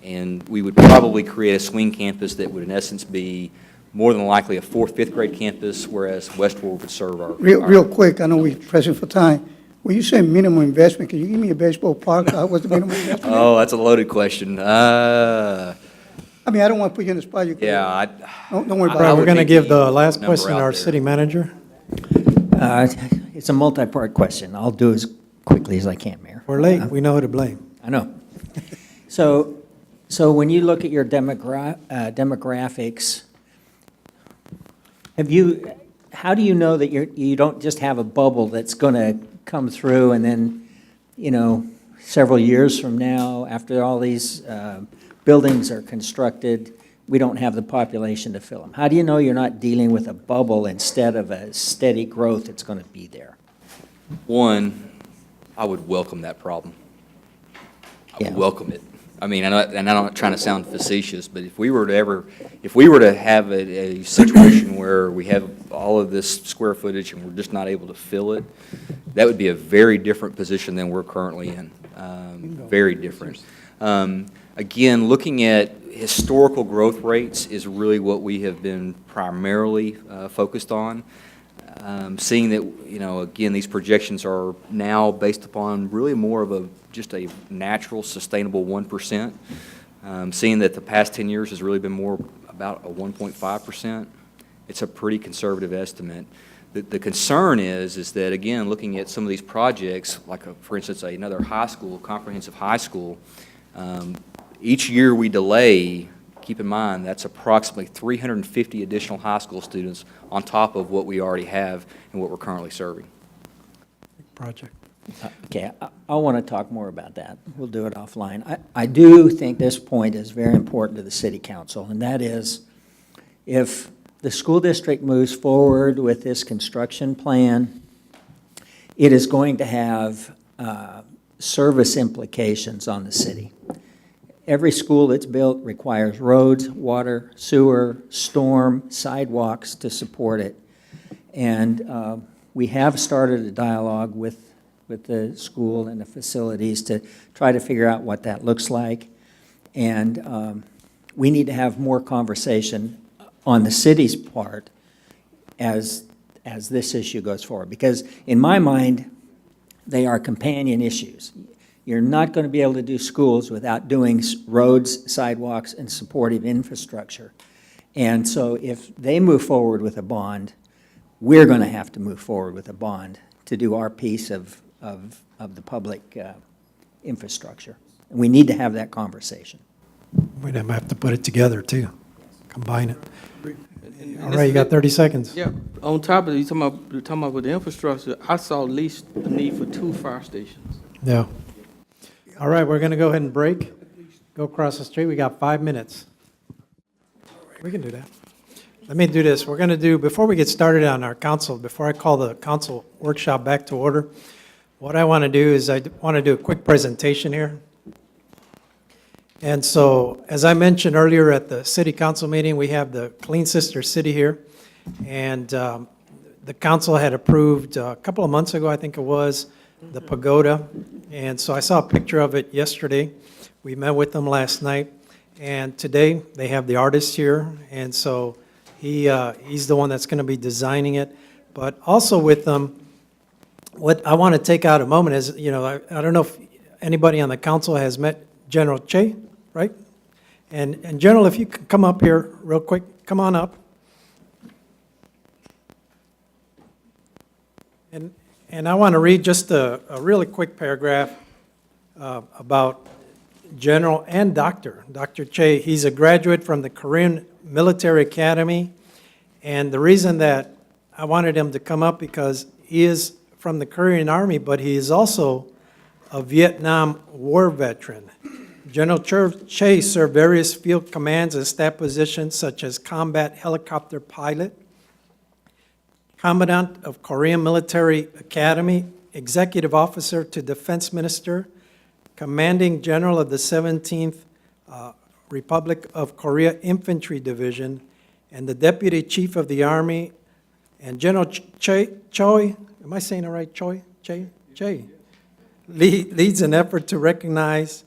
and we would probably create a swing campus that would, in essence, be more than likely a 4th, 5th grade campus, whereas Westward would serve our... Real quick, I know we're pressing for time. When you say minimum investment, can you give me a baseball park? What's the minimum investment? Oh, that's a loaded question. I mean, I don't want to put you in the spot. You can- Yeah, Don't worry I about it. We're would going to hate give to the put last a number question to out our there. city manager. It's a multi-part question. I'll do as quickly as I can, Mayor. We're late, we know who to blame. I know. So when you look at your demographics, how do you know that you don't just have a bubble that's going to come through and then, several years from now, after all these buildings are constructed, we don't have the population to fill them? How do you know you're not dealing with a bubble instead of a steady growth that's going to be there? One, I would welcome that problem. I Yeah. would welcome it. I mean, I'm not trying to sound facetious, but if we were to have a situation where we have all of this square footage and we're just not able to fill it, that would be a very different position than we're currently in. Very different. Again, looking at historical growth rates is really what we have been primarily focused on. Seeing that, again, these projections are now based upon really more of just a natural, sustainable 1%. Seeing that the past 10 years has really been more about a 1.5%, it's a pretty conservative estimate. The concern is that, again, looking at some of these projects, like, for instance, another high school, comprehensive high school, each year we delay, keep in mind, that's approximately 350 additional high school students on top of what we already have and what we're currently serving. Project. Okay, I want to talk more about that. We'll do it offline. I do think this point is very important to the city council, and that is, if the school district moves forward with this construction plan, it is going to have service implications on the city. Every school that's built requires roads, water, sewer, storm, sidewalks to support it. And we have started a dialogue with the school and the facilities to try to figure out what that looks like. And we need to have more conversation on the city's part as this issue goes forward. Because in my mind, they are companion issues. You're not going to be able to do schools without doing roads, sidewalks, and supportive infrastructure. And so if they move forward with a bond, we're going to have to move forward with a bond to do our piece of the public infrastructure. And we need to have that conversation. We'd have to put it together, too. combine it. And All this right, you is got it. 30 seconds. Yeah, on top of it, you're talking about with the infrastructure, I saw at least a need for 2 fire stations. Yeah. All right, we're going to go ahead and break. Go across the street. We got 5 minutes. We can do that. Let me do this. We're going to do, before we get started on our council, before I call the council workshop back to order, what I want to do is I want to do a quick presentation here. And so, as I mentioned earlier at the city council meeting, we have the Killeen Sister City here. And the council had approved a couple of months ago, I think it was, the pagoda. And so I saw a picture of it yesterday. We met with them last night. And today, they have the artist here. And so he's the one that's going to be designing it. But also with them, what I want to take out a moment is, I don't know if anybody on the council has met General Che, right? And General, if you could come up here real quick, come on up. And I want to read just a really quick paragraph about General and Dr. Che. He's a graduate from the Korean Military Academy. And the reason that I wanted him to come up because he is from the Korean Army, but he is also a Vietnam War veteran. General Che served various field commands and staff positions such as combat helicopter pilot, Commandant of Korean Military Academy, Executive Officer to Defense Minister, Commanding General of the 17th Republic of Korea Infantry Division, and the Deputy Chief of the Army. And General Choi, am I saying it right, Choi? Che? Leads an effort to recognize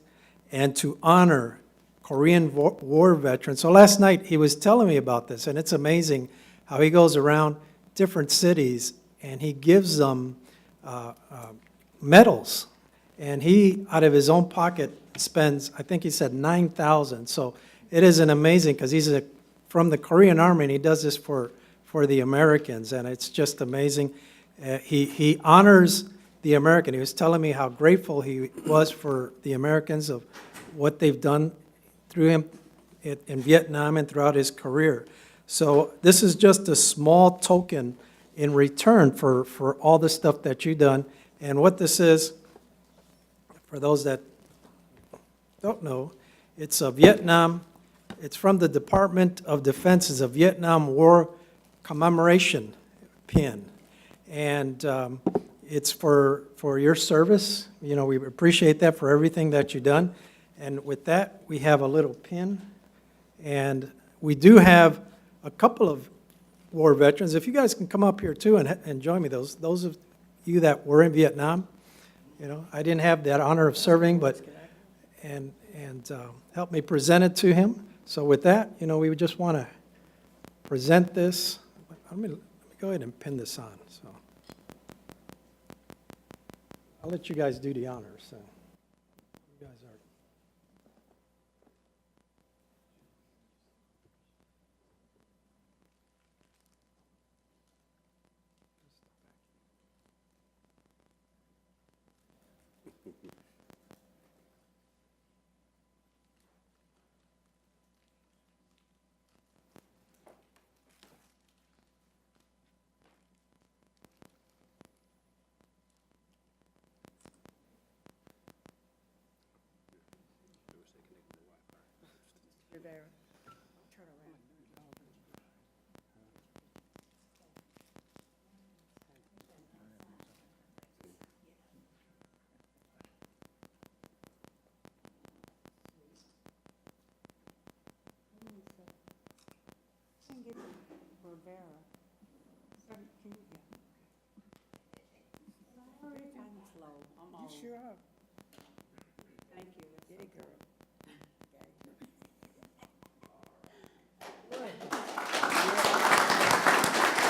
and to honor Korean War veterans. So last night, he was telling me about this, and it's amazing how he goes around different cities, and he gives them medals. And he, out of his own pocket, spends, I think he said, $9,000. So it is an amazing, because he's from the Korean Army, and he does this for the Americans, and it's just amazing. He honors the American. He was telling me how grateful he was for the Americans of what they've done through him in Vietnam and throughout his career. So this is just a small token in return for all the stuff that you've done. And what this is, for those that don't know, it's a Vietnam, it's from the Department of Defense, it's a Vietnam War commemoration pin. And it's for your service. We appreciate that for everything that you've done. And with that, we have a little pin. And we do have a couple of war veterans. If you guys can come up here too and join me, those of you that were in Vietnam, I didn't have that honor of serving, but and help me present it to him. So with that, we would just want to present this. Let me go ahead and pin this on. So I'll let you guys do the honors. So you guys are. Sure are. Thank you. Yeah, girl.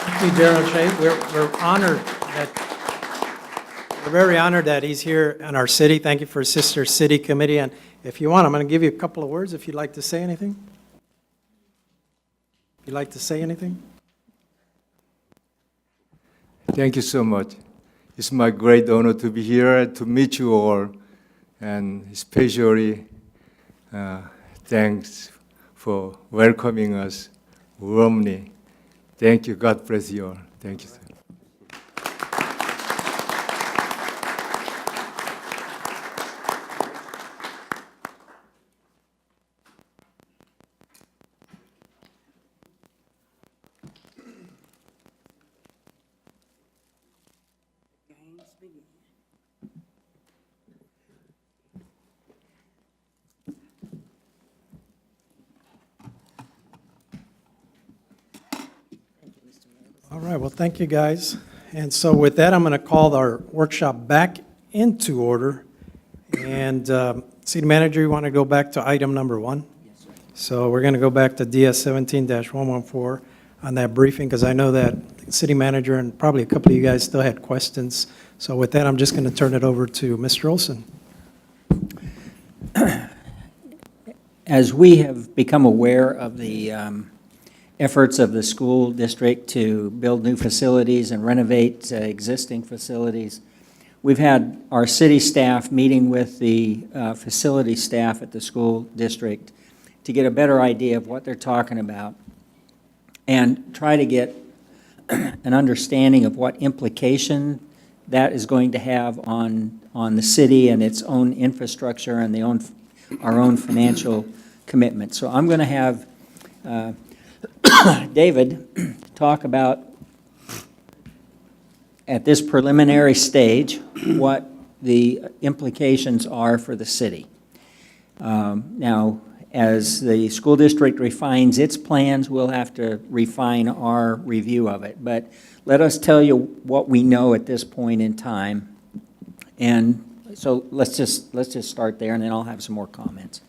Thank you, General Che. We're honored we're very honored that he's here in our city. Thank you for Sister City Committee. And if you want, I'm going to give you a couple of words if you'd like to say anything. You'd like to say anything? Thank you so much. It's my great honor to be here to meet you all, and especially thanks for welcoming us warmly. Thank you. God bless you all. Thank you, sir. Games begin. All right, well, thank you, guys. And so with that, I'm going to call our workshop back into order. And City Manager, you want to go back to item number 1? Yes, sir. So we're going to go back to DS 17-114 on that briefing, because I know that City Manager and probably a couple of you guys still had questions. So with that, I'm just going to turn it over to Mr. Olson. As we have become aware of the efforts of the school district to build new facilities and renovate existing facilities, we've had our city staff meeting with the facility staff at the school district to get a better idea of what they're talking about and try to get an understanding of what implication that is going to have on the city and its own infrastructure and our own financial commitment. So I'm going to have David talk about, at this preliminary stage, what the implications are for the city. Now, as the school district refines its plans, we'll have to refine our review of it. But let us tell you what we know at this point in time. And so let's just start there, and then I'll have some more comments.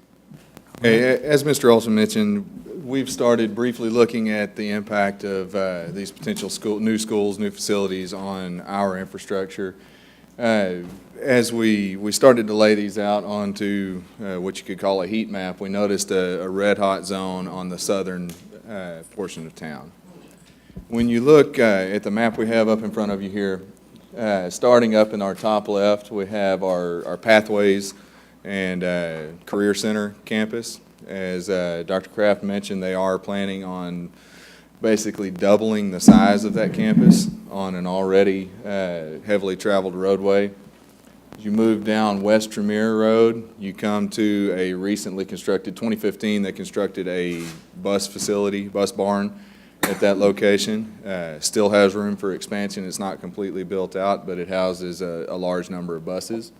Hey, as Mr. Olson mentioned, we've started briefly looking at the impact of these potential new schools, new facilities on our infrastructure. As we started to lay these out onto what you could call a heat map, we noticed a red-hot zone on the southern portion of town. When you look at the map we have up in front of you here, starting up in our top left, we have our pathways and Career Center campus. As Dr. Kraft mentioned, they are planning on basically doubling the size of that campus on an already heavily traveled roadway. As you move down West Tremere Road, you come to a recently constructed, 2015, they constructed a bus facility, bus barn at that location. Still has room for expansion. It's not completely built out, but it houses a large number of buses.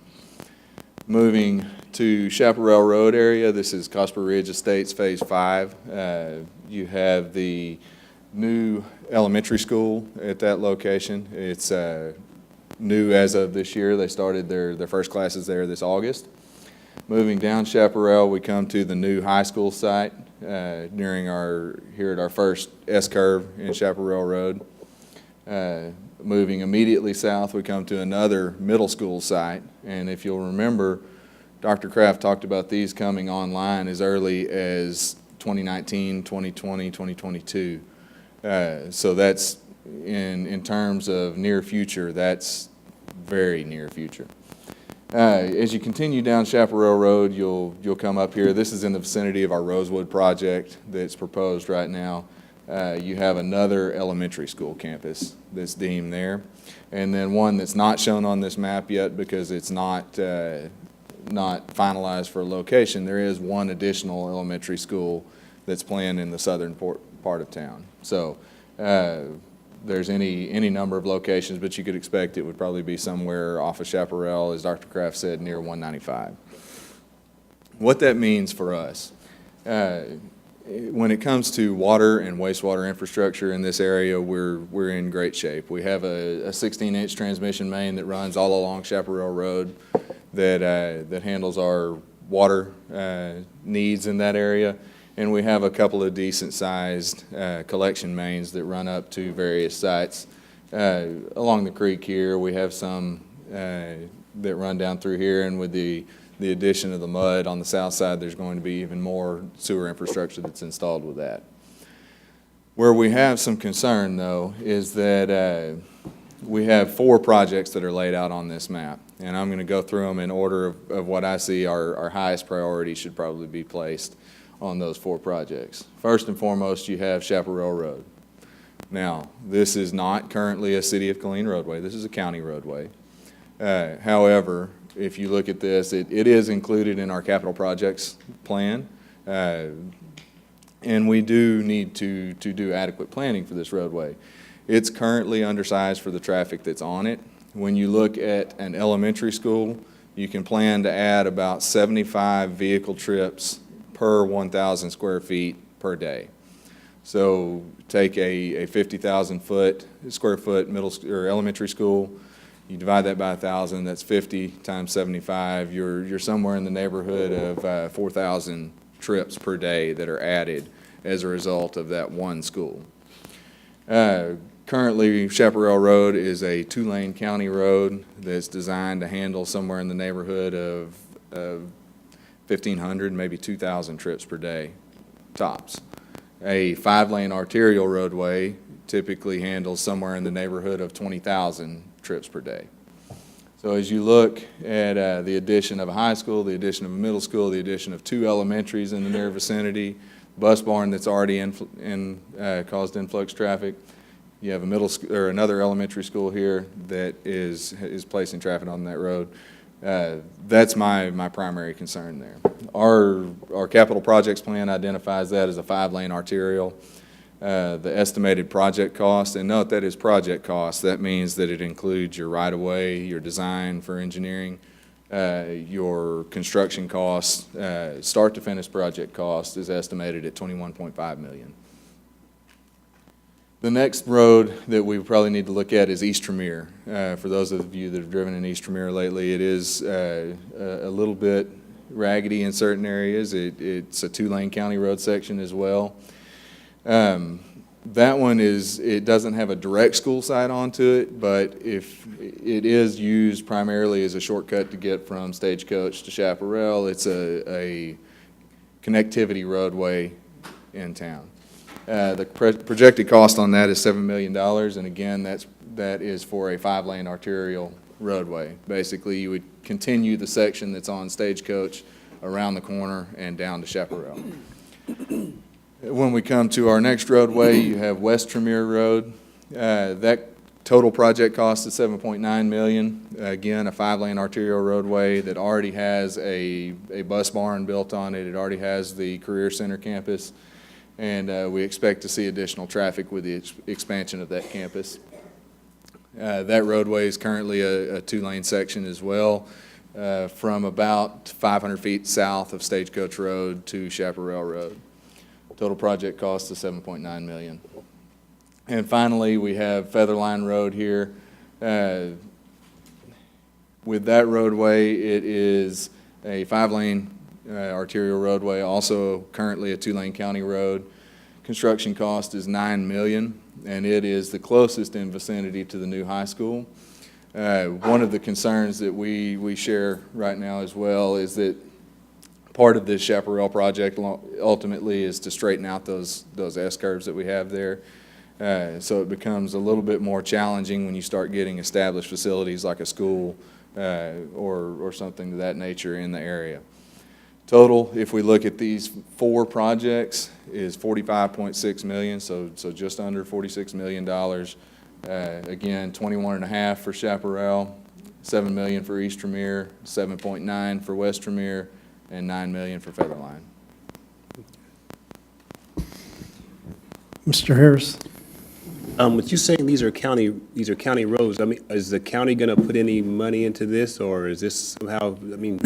Moving to Chaparral Road area, this is Cosper Ridge Estates Phase 5. You have the new elementary school at that location. It's new as of this year. They started their first classes there this August. Moving down Chaparral, we come to the new high school site here at our first S-curve in Chaparral Road. Moving immediately south, we come to another middle school site. And if you'll remember, Dr. Kraft talked about these coming online as early as 2019, 2020, 2022. So that's, in terms of near future, that's very near future. As you continue down Chaparral Road, you'll come up here. This is in the vicinity of our Rosewood project that's proposed right now. You have another elementary school campus that's deemed there, and then one that's not shown on this map yet because it's not finalized for location. There is one additional elementary school that's planned in the southern part of town. So there's any number of locations, but you could expect it would probably be somewhere off of Chaparral, as Dr. Kraft said, near 195. What that means for us, when it comes to water and wastewater infrastructure in this area, we're in great shape. We have a 16-inch transmission main that runs all along Chaparral Road that handles our water needs in that area. And we have a couple of decent-sized collection mains that run up to various sites. Along the creek here, we have some that run down through here, and with the addition of the mud on the south side, there's going to be even more sewer infrastructure that's installed with that. Where we have some concern, though, is that we have 4 projects that are laid out on this map, and I'm going to go through them in order of what I see our highest priority should probably be placed on those 4 projects. First and foremost, you have Chaparral Road. Now, this is not currently a City of Killeen roadway. This is a county roadway. However, if you look at this, it is included in our capital projects plan. And we do need to do adequate planning for this roadway. It's currently undersized for the traffic that's on it. When you look at an elementary school, you can plan to add about 75 vehicle trips per 1,000 square feet per day. So take a 50,000 square foot middle or elementary school, you divide that by 1,000, that's 50 times 75. You're somewhere in the neighborhood of 4,000 trips per day that are added as a result of that one school. Currently, Chaparral Road is a 2-lane county road that's designed to handle somewhere in the neighborhood of 1,500, maybe 2,000 trips per day, tops. A 5-lane arterial roadway typically handles somewhere in the neighborhood of 20,000 trips per day. So as you look at the addition of a high school, the addition of a middle school, the addition of 2 elementaries in the near vicinity, bus barn that's already caused influx traffic, you have a another elementary school here that is placing traffic on that road. That's my primary concern there. Our capital projects plan identifies that as a 5-lane arterial. The estimated project cost, and note that is project cost. That means that it includes your right-of-way, your design for engineering, your construction costs, start to finish project cost is estimated at $21.5 million. The next road that we probably need to look at is East Tremere. For those of you that have driven in East Tremere lately, it is a little bit raggedy in certain areas. It's a 2-lane county road section as well. That one it doesn't have a direct school site onto it, but if it is used primarily as a shortcut to get from Stagecoach to Chaparral, it's a connectivity roadway in town. The projected cost on that is $7 million, and again, that is for a 5-lane arterial roadway. Basically, you would continue the section that's on Stagecoach around the corner and down to Chaparral. When we come to our next roadway, you have West Tremere Road. That total project cost is $7.9 million. Again, a 5-lane arterial roadway that already has a bus barn built on it. It already has the Career Center campus, and we expect to see additional traffic with the expansion of that campus. That roadway is currently a 2-lane section as well, from about 500 feet south of Stagecoach Road to Chaparral Road. Total project cost is $7.9 million. And finally, we have Featherline Road here. With that roadway, it is a 5-lane arterial roadway, also currently a 2-lane county road. Construction cost is $9 million, and it is the closest in vicinity to the new high school. One of the concerns that we share right now as well is that part of this Chaparral project ultimately is to straighten out those S-curves that we have there. So it becomes a little bit more challenging when you start getting established facilities like a school or something of that nature in the area. Total, if we look at these 4 projects, is $45.6 million, so just under $46 million. Again, 21.5 for Chaparral, $7 million for East Tremere, 7.9 for West Tremere, and $9 million for Featherline. Mr. Harris? With you saying these are county roads, I mean, is the county going to put any money into this, or is this somehow, I mean,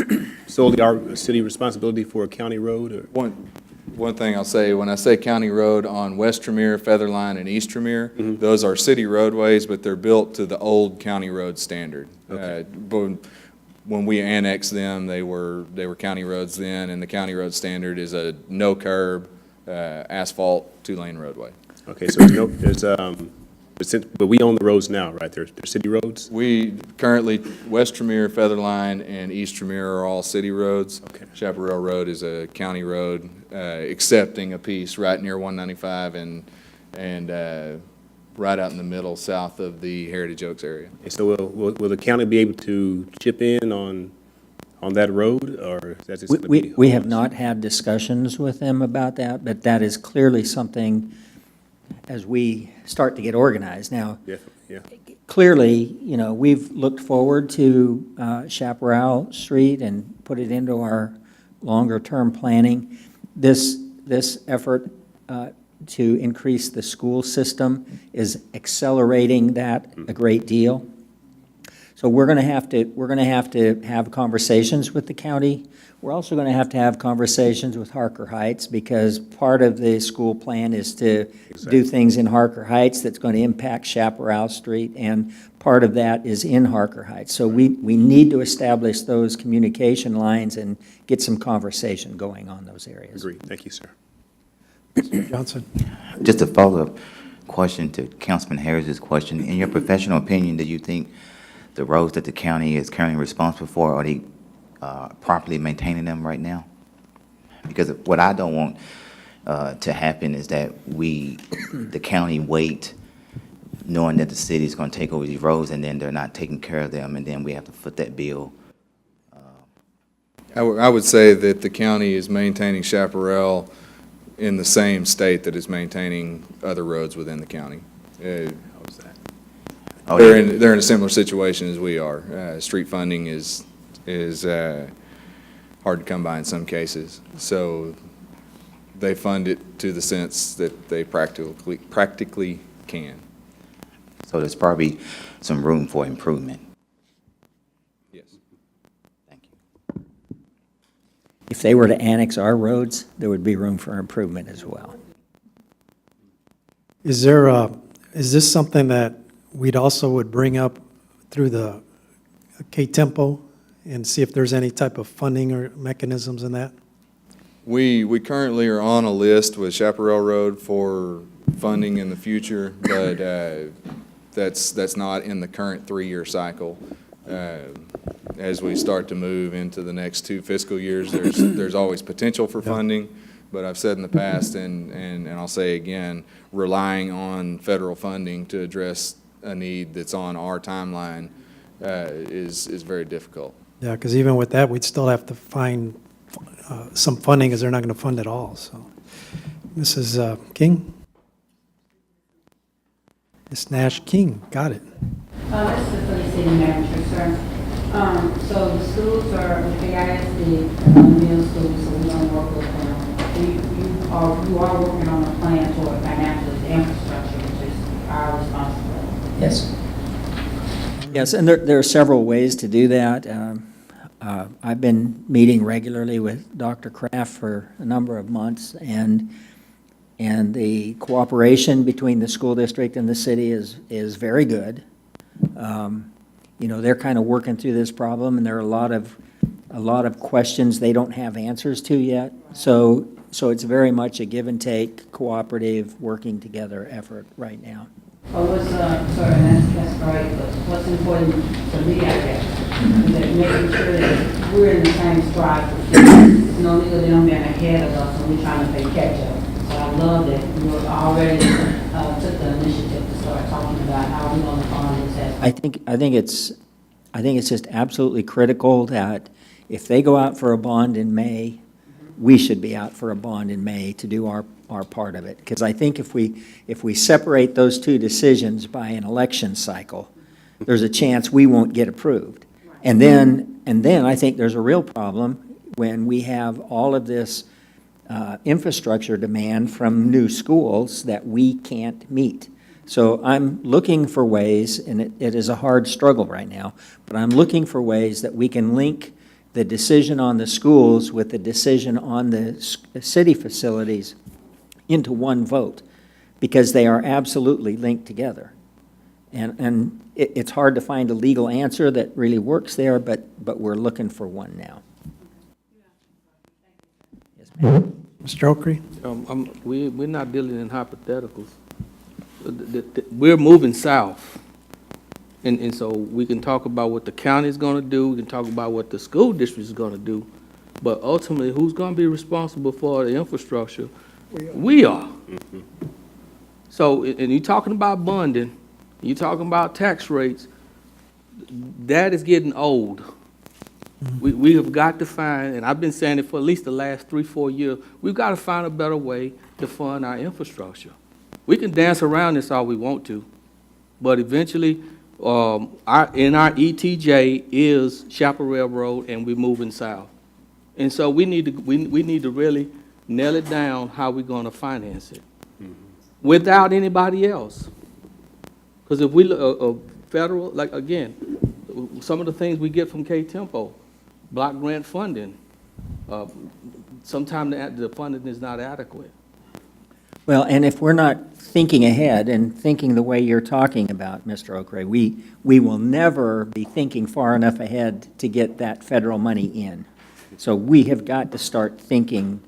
solely our city responsibility for a county road? Or? One thing I'll say, when I say county road on West Tremere, Featherline, and East Tremere, those are city roadways, but they're built to the old county road standard. Okay. When we annexed them, they were county roads then, and the county road standard is a no curb, asphalt 2-lane roadway. Okay, so but we own the roads now, right? They're city roads? We currently, West Tremere, Featherline, and East Tremere are all city roads. Okay. Chaparral Road is a county road, excepting a piece right near 195 and right out in the middle, south of the Heritage Oaks area. And so will the county be able to chip in on on that road, or is that just going to be? We have not had discussions with them about that, but that is clearly something as we start to get organized. Now, Definitely, yeah. clearly, you know, we've looked forward to Chaparral Street and put it into our longer-term planning. This effort to increase the school system is accelerating that a great deal. So we're going to have to have conversations with the county. We're also going to have conversations with Harker Heights, because part of the school plan is to do things in Harker Heights that's going to impact Chaparral Street, and part of that is in Harker Heights. So we need to establish those communication lines and get some conversation going on those areas. Agreed. Thank you, sir. Johnson? Just a follow-up question to Councilman Harris's question. In your professional opinion, do you think the roads that the county is currently responsible for, are they properly maintaining them right now? Because what I don't want to happen is that the county wait, knowing that the city is going to take over these roads, and then they're not taking care of them, and then we have to foot that bill. I would say that the county is maintaining Chaparral in the same state that is maintaining other roads within the county. Oh, They're yeah. in a similar situation as we are. Street funding is hard to come by in some cases, so they fund it to the sense that they practically can. So there's probably some room for improvement. Yes. Thank you. If they were to annex our roads, there would be room for improvement as well. Is this something that we'd also would bring up through the K-Tempo and see if there's any type of funding or mechanisms in that? We currently are on a list with Chaparral Road for funding in the future, but that's not in the current 3-year cycle. As we start to move into the next 2 fiscal years, there's always potential for funding, but I've said in the past, and I'll say again, relying on federal funding to address a need that's on our timeline is very difficult. Yeah, because even with that, we'd still have to find some funding, because they're not going to fund it all, so. Mrs. King? Ms. Nash King, got it. This is for the city manager, sir. So the schools are, the KISD, middle schools, so we don't work with them. You are working on a plan toward financial infrastructure, which is our responsibility. Yes. Yes, and there are several ways to do that. I've been meeting regularly with Dr. Kraft for a number of months, and the cooperation between the school district and the city is very good. You know, they're kind of working through this problem, and there are a lot of questions they don't have answers to yet. So it's very much a give and take, cooperative, working together effort right now. Well, sorry, that's great, but what's important to me, I guess, is that making sure that we're in the same stride for kids. There's no need of them being ahead of us when we're trying to play catch up. So I love that you already took the initiative to start talking about how we're going to fund this. I think it's just absolutely critical that if they go out for a bond in May, we should be out for a bond in May to do our part of it. Because I think if we separate those two decisions by an election cycle, there's a chance we won't get approved. And then I think there's a real problem when we have all of this infrastructure demand from new schools that we can't meet. So I'm looking for ways, and it is a hard struggle right now, but I'm looking for ways that we can link the decision on the schools with the decision on the city facilities into one vote, because they are absolutely linked together. And it's hard to find a legal answer that really works there, but we're looking for one now. Yes, ma'am. Mr. Okry? We're not dealing in hypotheticals. We're moving south. And so we can talk about what the county is going to do, we can talk about what the school district is going to do, but ultimately, who's going to be responsible for the infrastructure? We are. Mm-hmm. So, and you're talking about bonding, you're talking about tax rates, that is getting old. We have got to find, and I've been saying it for at least the last 3, 4 years, we've got to find a better way to fund our infrastructure. We can dance around this all we want to, but eventually, our ETJ is Chaparral Road, and we're moving south. And so we need to really nail it down how we're going to finance it without anybody else. Because if we look, federal, like, again, some of the things we get from K-Tempo, block grant funding, sometimes the funding is not adequate. Well, and if we're not thinking ahead and thinking the way you're talking about, Mr. Okray, we will never be thinking far enough ahead to get that federal money in. So we have got to start thinking,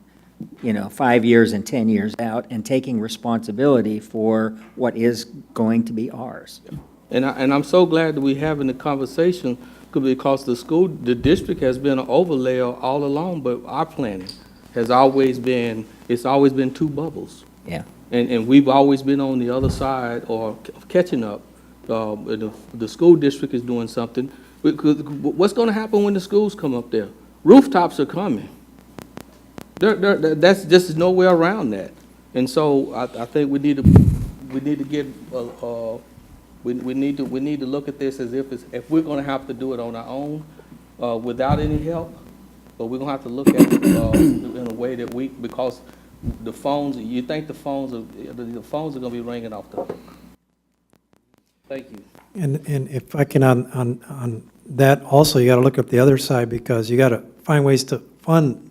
5 years and 10 years out and taking responsibility for what is going to be ours. And I'm so glad that we're having the conversation because the district has been an overlayer all along, but our planning has always been, it's always been two bubbles. Yeah. And we've always been on the other side or catching up. The school district is doing something. What's going to happen when the schools come up there? Rooftops are coming. That's just no way around that. And so I think we need to look at this as if we're going to have to do it on our own without any help, but we're going to have to look at it in a way that because the phones, you think the phones are going to be ringing off the hook. Thank you. And if I can, on that also, you got to look at the other side, because you got to find ways to fund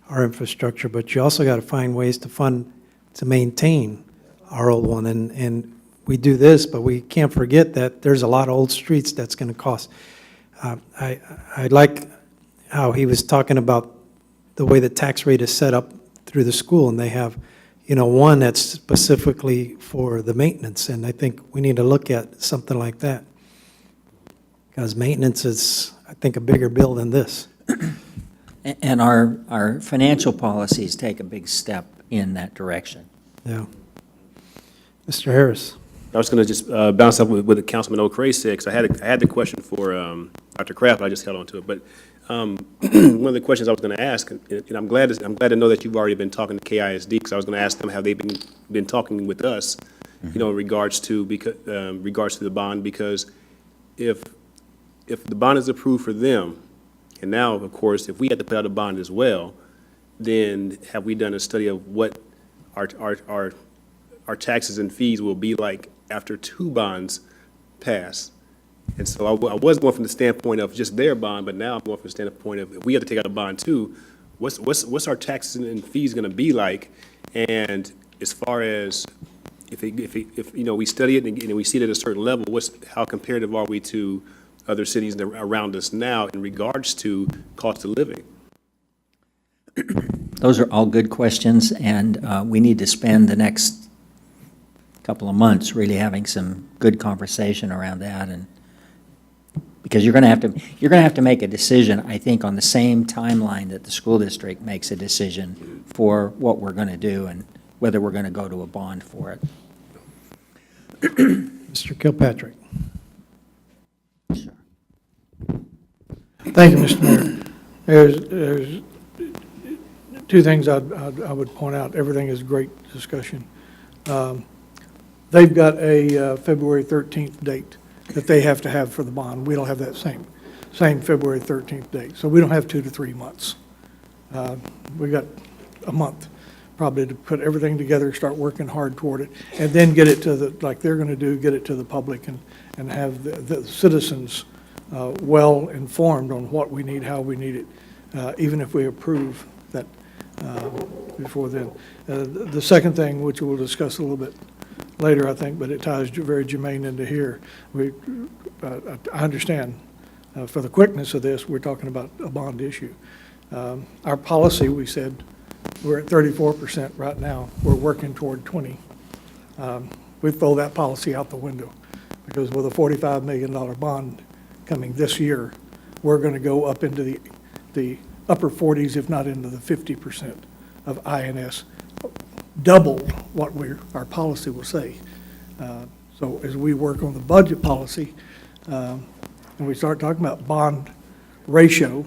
our infrastructure, but you also got to find ways to maintain our old one. And we do this, but we can't forget that there's a lot of old streets that's going to cost. I like how he was talking about the way the tax rate is set up through the school, and they have, one that's specifically for the maintenance, and I think we need to look at something like that, because maintenance is, I think, a bigger bill than this. And our financial policies take a big step in that direction. Yeah. Mr. Harris. I was going to just bounce up with what Councilman O'Cray said, because I had the question for Dr. Kraft, but I just held on to it. But one of the questions I was going to ask, and I'm glad to know that you've already been talking to KISD, because I was going to ask them, have they been talking with us, in regards to the bond, because if the bond is approved for them, and now, of course, if we had to put out a bond as well, then have we done a study of what our taxes and fees will be like after 2 bonds pass? And so I was going from the standpoint of just their bond, but now I'm going from the standpoint of if we have to take out a bond too, what's our taxes and fees going to be like? And as far as if we study it and we see it at a certain level, how comparative are we to other cities around us now in regards to cost of living? Those are all good questions, and we need to spend the next couple of months really having some good conversation around that, and because you're going to have to make a decision, I think, on the same timeline that the school district makes a decision for what we're going to do and whether we're going to go to a bond for it. Mr. Kilpatrick. Sure. Thank you, Mr. Mayor. There's 2 things I would point out. Everything is great discussion. They've got a February 13th date that they have to have for the bond. We don't have that same February 13th date. So we don't have 2 to 3 months. We got a month probably to put everything together, start working hard toward it, and then get it to like they're going to do, get it to the public and have the citizens well informed on what we need, how we need it, even if we approve that before then. The second thing, which we'll discuss a little bit later, I think, but it ties very germane into here. I understand for the quickness of this, we're talking about a bond issue. Our policy, we said, we're at 34% right now. We're working toward 20. We throw that policy out the window, because with a $45 million bond coming this year, we're going to go up into the upper 40s, if not into the 50% of INS, double what our policy will say. So as we work on the budget policy, and we start talking about bond ratio,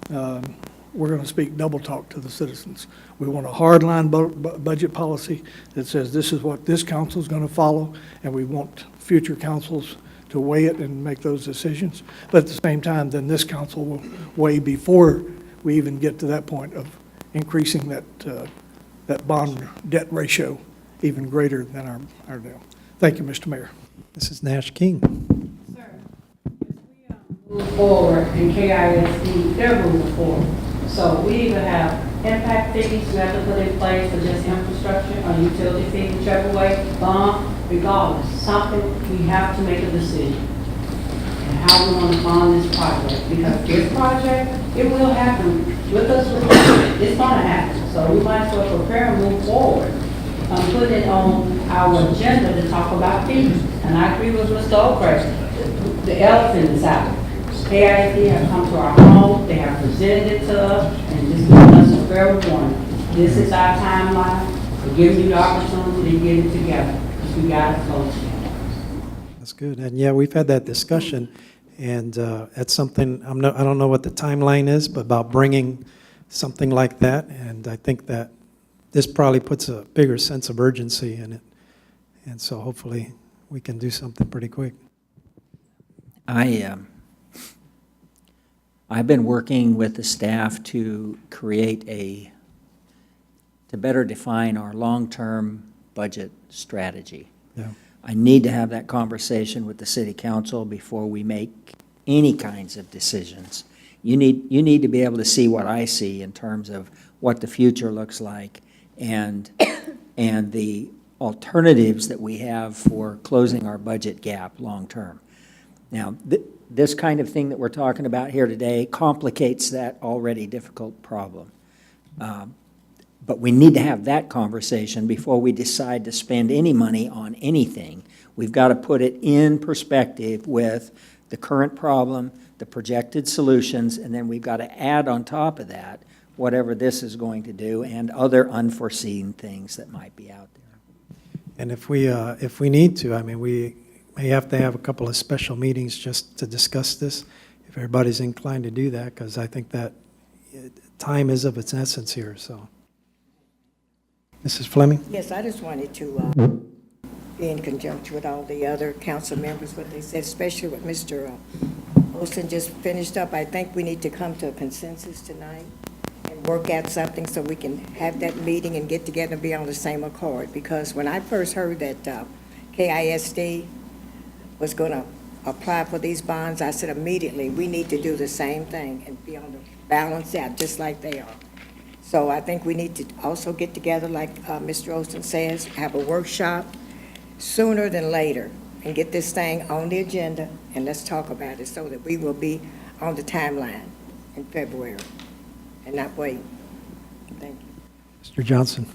we're going to speak double talk to the citizens. We want a hardline budget policy that says this is what this council is going to follow, and we want future councils to weigh it and make those decisions. But at the same time, then this council will weigh before we even get to that point of increasing that bond debt ratio even greater than our deal. Thank you, Mr. Mayor. Mrs. Nash King. Sir, move forward in KISD, they're moving forward. So we either have impact fees we have to put in place for just infrastructure or utility fee, whichever way, bond, regardless, something, we have to make a decision. And how we want to fund this project, because this project, it will happen with us, it's going to happen. So we might as well prepare and move forward. Put it on our agenda to talk about fees. And I agree with Mr. Oakrey, the elephant is out. KISD have come to our home, they have presented it to us, and just given us a fair warning. This is our timeline, we're giving you the opportunity to get it together, because we got to close together. That's good. And yeah, we've had that discussion, and that's something, I don't know what the timeline is, but about bringing something like that, and I think that this probably puts a bigger sense of urgency in it. And so hopefully we can do something pretty quick. I've been working with the staff to to better define our long-term budget strategy. Yeah. I need to have that conversation with the city council before we make any kinds of decisions. You need to be able to see what I see in terms of what the future looks like and the alternatives that we have for closing our budget gap long-term. Now, this kind of thing that we're talking about here today complicates that already difficult problem. But we need to have that conversation before we decide to spend any money on anything. We've got to put it in perspective with the current problem, the projected solutions, and then we've got to add on top of that whatever this is going to do and other unforeseen things that might be out there. And if we need to, I mean, we may have to have a couple of special meetings just to discuss this, if everybody's inclined to do that, because I think that time is of its essence here, so. Mrs. Fleming? Yes, I just wanted to be in conjunction with all the other council members, what they said, especially what Mr. Olson just finished up. I think we need to come to a consensus tonight and work out something so we can have that meeting and get together and be on the same accord. Because when I first heard that KISD was going to apply for these bonds, I said immediately, we need to do the same thing and be on the balance out just like they are. So I think we need to also get together, like Mr. Olson says, have a workshop sooner than later and get this thing on the agenda and let's talk about it so that we will be on the timeline in February and not wait. Thank you. Mr. Johnson?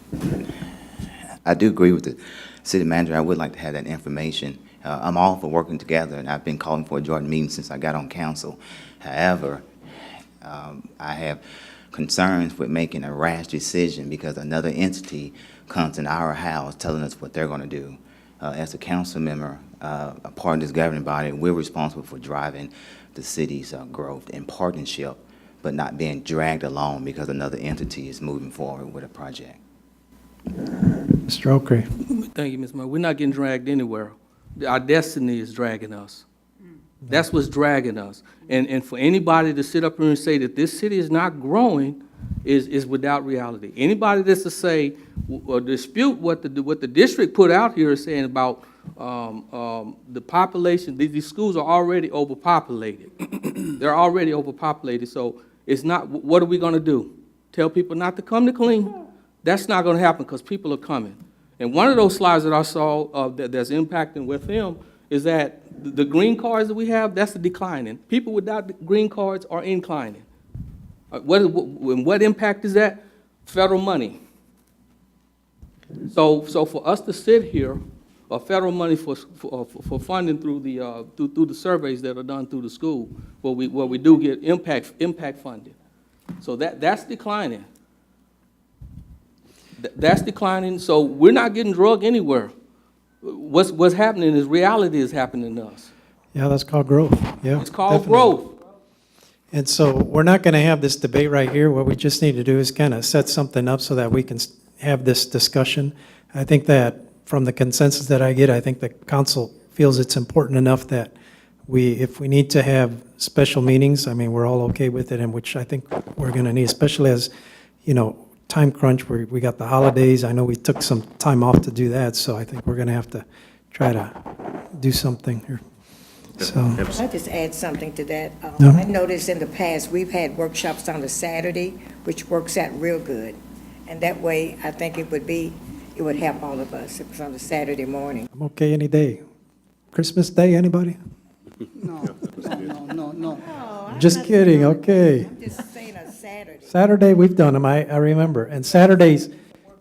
I do agree with the city manager. I would like to have that information. I'm all for working together, and I've been calling for a joint meeting since I got on council. However, I have concerns with making a rash decision because another entity comes in our house telling us what they're going to do. As a council member, a part of this governing body, we're responsible for driving the city's growth and partnership, but not being dragged along because another entity is moving forward with a project. Mr. Oakrey? Thank you, Ms. Mayor. We're not getting dragged anywhere. Our destiny is dragging us. That's what's dragging us. And for anybody to sit up here and say that this city is not growing is without reality. Anybody that's to say or dispute what the district put out here is saying about the population, these schools are already overpopulated. They're already overpopulated, so it's not, what are we going to do? Tell people not to come to Killeen? That's not going to happen because people are coming. And one of those slides that I saw that's impacting with them is that the green cards that we have, that's declining. People without green cards are inclining. What impact is that? Federal money. So for us to sit here, federal money for funding through the surveys that are done through the school, where we do get impact funding. So that's declining. That's declining. So we're not getting drugged anywhere. What's happening is reality is happening to us. Yeah, that's called growth. Yeah, It's called definitely. growth. And so we're not going to have this debate right here. What we just need to do is kind of set something up so that we can have this discussion. I think that from the consensus that I get, I think the council feels it's important enough that if we need to have special meetings, I mean, we're all okay with it, and which I think we're going to need, especially as, time crunch, where we got the holidays. I know we took some time off to do that, so I think we're going to have to try to do something here. So, I'll just add something to that. No. I noticed in the past, we've had workshops on a Saturday, which works out real good. And that way, I think it would help all of us. It was on a Saturday morning. I'm okay any day. Christmas Day, anybody? No. Just kidding, okay. I'm just saying a Saturday. Saturday, we've done them, I remember. And Saturdays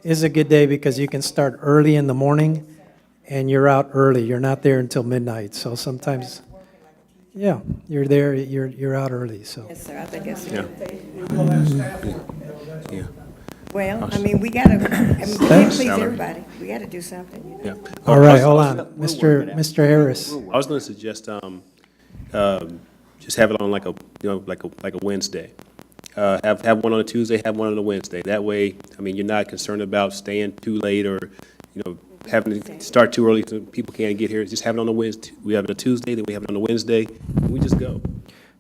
is a good day because you can start early in the morning and you're out early. You're not there until midnight, so sometimes, yeah, you're there, you're out early, so. Yes, sir, I think it's a Yeah. good thing. Yeah. Well, I mean, we gotta, we can't please everybody. We gotta do something. Yeah. All right, hold on. Mr. Harris. I was going to suggest, just have it on like a Wednesday. Have one on a Tuesday, have one on a Wednesday. That way, I mean, you're not concerned about staying too late or, having to start too early so people can't get here. Just have it on a Wednesday. We have it on a Tuesday, then we have it on a Wednesday, and we just go.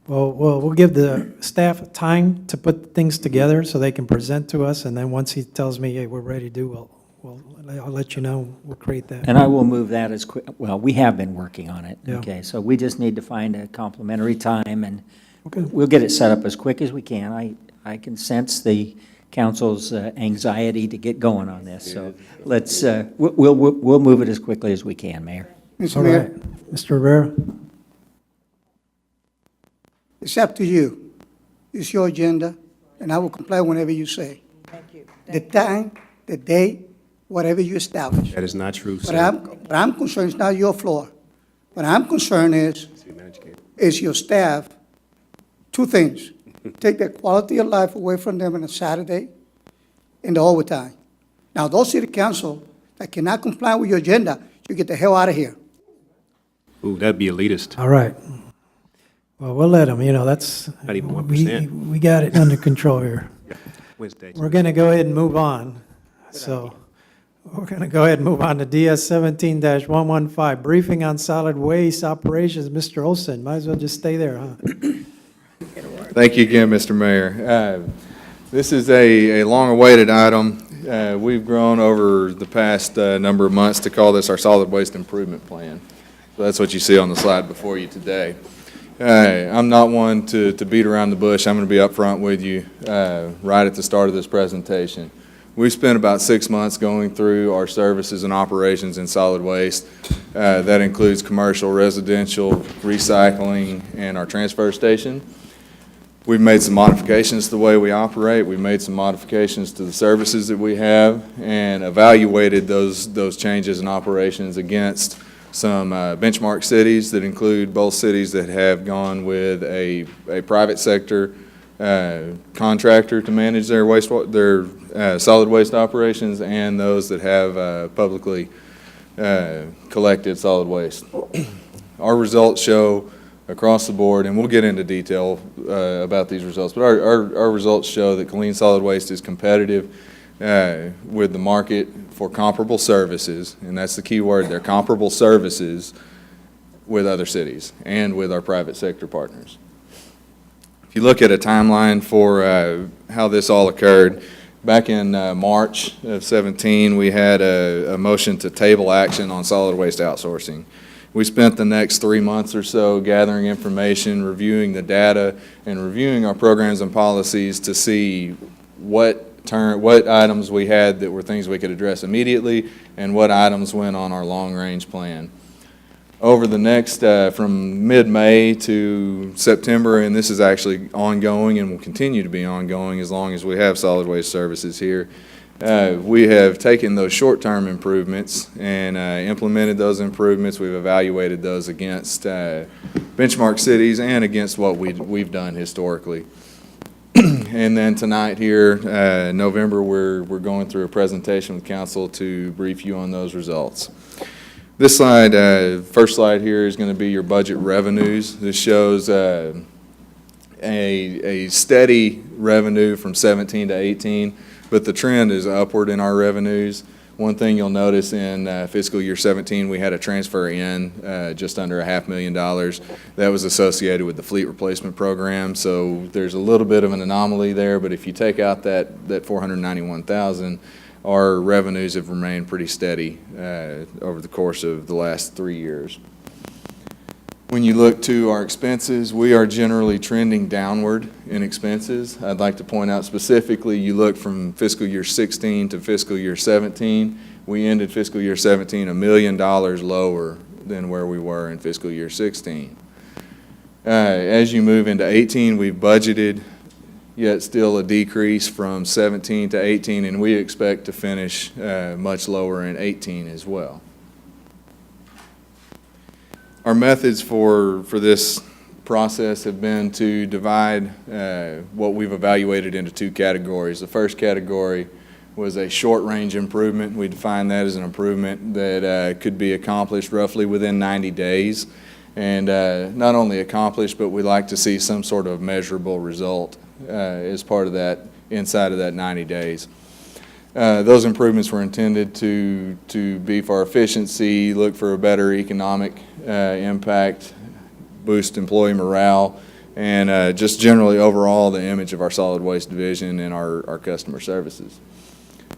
Well, we'll give the staff time to put things together so they can present to us, and then once he tells me, hey, we're ready to do, I'll let you know. We'll create that. And I will move that as quick, well, we have been working on it. Yeah. Okay, so we just need to find a complimentary time, and Okay. we'll get it set up as quick as we can. I can sense the council's anxiety to get going on this, so let's, we'll move it as quickly as we can, Mayor. Mr. All Mayor, right. Mr. Rivera? it's up to you. It's your agenda, and I will comply whenever you say. Thank you. The time, the date, whatever you establish. That is not true, But sir. I'm concerned, it's not your floor. What I'm concerned is your staff, two things. Take the quality of life away from them on a Saturday and the overtime. Now, those city council that cannot comply with your agenda, you get the hell out of here. Ooh, that'd be elitist. All right. Well, we'll let them, that's. Not even 1%. We got it under control here. Wednesday. We're going to go ahead and move on. So we're going to go ahead and move on to DS 17-115, briefing on solid waste operations. Mr. Olson, might as well just stay there, huh? Thank you again, Mr. Mayor. This is a long-awaited item. We've grown over the past number of months to call this our solid waste improvement plan. So that's what you see on the slide before you today. I'm not one to beat around the bush. I'm going to be upfront with you right at the start of this presentation. We've spent about 6 months going through our services and operations in solid waste. That includes commercial, residential, recycling, and our transfer station. We've made some modifications to the way we operate. We've made some modifications to the services that we have and evaluated those changes in operations against some benchmark cities that include both cities that have gone with a private sector contractor to manage their solid waste operations and those that have publicly collected solid waste. Our results show across the board, and we'll get into detail about these results, but our results show that Killeen Solid Waste is competitive with the market for comparable services, and that's the key word, they're comparable services with other cities and with our private sector partners. If you look at a timeline for how this all occurred, back in March of 17, we had a motion to table action on solid waste outsourcing. We spent the next 3 months or so gathering information, reviewing the data, and reviewing our programs and policies to see what items we had that were things we could address immediately and what items went on our long-range plan. Over the next, from mid-May to September, and this is actually ongoing and will continue to be ongoing as long as we have solid waste services here, we have taken those short-term improvements and implemented those improvements. We've evaluated those against benchmark cities and against what we've done historically. And then tonight here, November, we're going through a presentation with council to brief you on those results. This slide, first slide here is going to be your budget revenues. This shows a steady revenue from 17 to 18, but the trend is upward in our revenues. One thing you'll notice in fiscal year 17, we had a transfer in just under $500,000. That was associated with the fleet replacement program, so there's a little bit of an anomaly there, but if you take out that 491,000, our revenues have remained pretty steady over the course of the last 3 years. When you look to our expenses, we are generally trending downward in expenses. I'd like to point out specifically, you look from fiscal year 16 to fiscal year 17, we ended fiscal year 17 $1 million lower than where we were in fiscal year 16. As you move into 18, we've budgeted, yet still a decrease from 17 to 18, and we expect to finish much lower in 18 as well. Our methods for this process have been to divide what we've evaluated into 2 categories. The first category was a short-range improvement. We define that as an improvement that could be accomplished roughly within 90 days. And not only accomplished, but we like to see some sort of measurable result as part of that, inside of that 90 days. Those improvements were intended to be for efficiency, look for a better economic impact, boost employee morale, and just generally overall the image of our solid waste division and our customer services.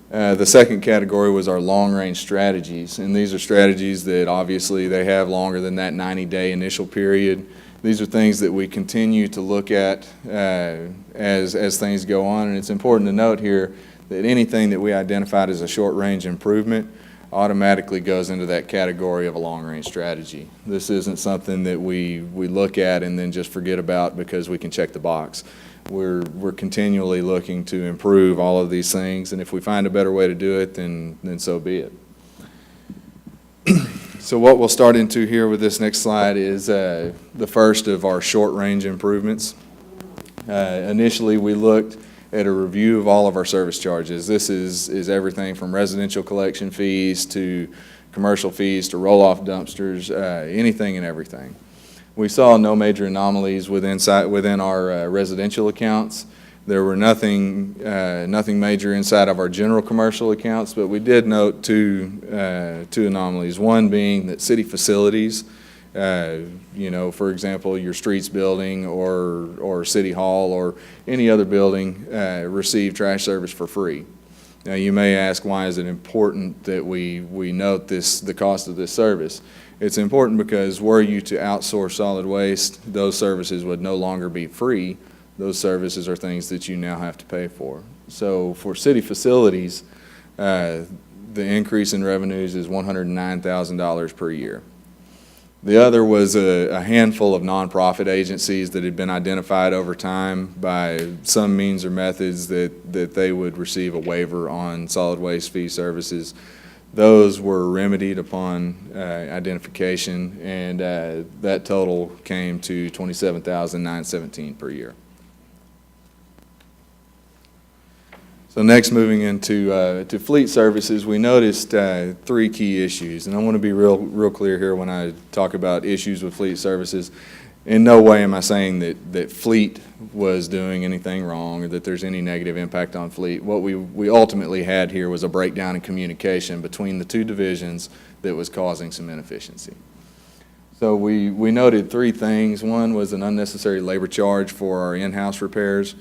The second category was our long-range strategies, and these are strategies that obviously they have longer than that 90-day initial period. These are things that we continue to look at as things go on, and it's important to note here that anything that we identified as a short-range improvement automatically goes into that category of a long-range strategy. This isn't something that we look at and then just forget about because we can check the box. We're continually looking to improve all of these things, and if we find a better way to do it, then so be it. So what we'll start into here with this next slide is the first of our short-range improvements. Initially, we looked at a review of all of our service charges. This is everything from residential collection fees to commercial fees to roll-off dumpsters, anything and everything. We saw no major anomalies within our residential accounts. There were nothing major inside of our general commercial accounts, but we did note two anomalies. One being that city facilities, for example, your streets building or city hall or any other building receive trash service for free. Now, you may ask, why is it important that we note the cost of this service? It's important because were you to outsource solid waste, those services would no longer be free. Those services are things that you now have to pay for. So for city facilities, the increase in revenues is $109,000 per year. The other was a handful of nonprofit agencies that had been identified over time by some means or methods that they would receive a waiver on solid waste fee services. Those were remedied upon identification, and that total came to $27,917 per year. So next, moving into to fleet services, we noticed 3 key issues, and I want to be real clear here when I talk about issues with fleet services. In no way am I saying that fleet was doing anything wrong or that there's any negative impact on fleet. What we ultimately had here was a breakdown in communication between the 2 divisions that was causing some inefficiency. So we noted 3 things. One was an unnecessary labor charge for our in-house repairs.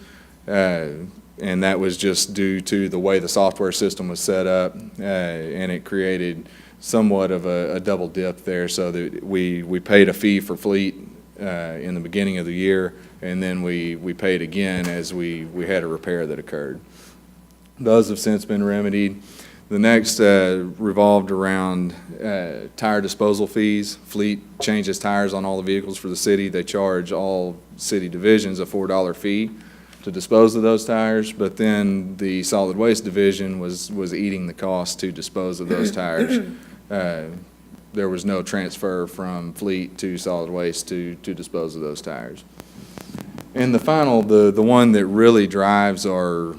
And that was just due to the way the software system was set up, and it created somewhat of a double dip there, so that we paid a fee for fleet in the beginning of the year, and then we paid again as we had a repair that occurred. Those have since been remedied. The next revolved around tire disposal fees. Fleet changes tires on all the vehicles for the city. They charge all city divisions a $4 fee to dispose of those tires, but then the solid waste division was eating the cost to dispose of those tires. There was no transfer from fleet to solid waste to dispose of those tires. And the final, the one that really drives our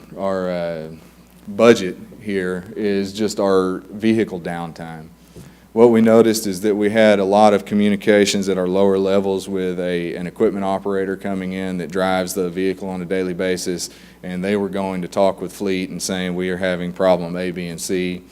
budget here is just our vehicle downtime. what we noticed is that we had a lot of communications at our lower levels with an equipment operator coming in that drives the vehicle on a daily basis, and they were going to talk with fleet and saying, we are having problem A, B, and C.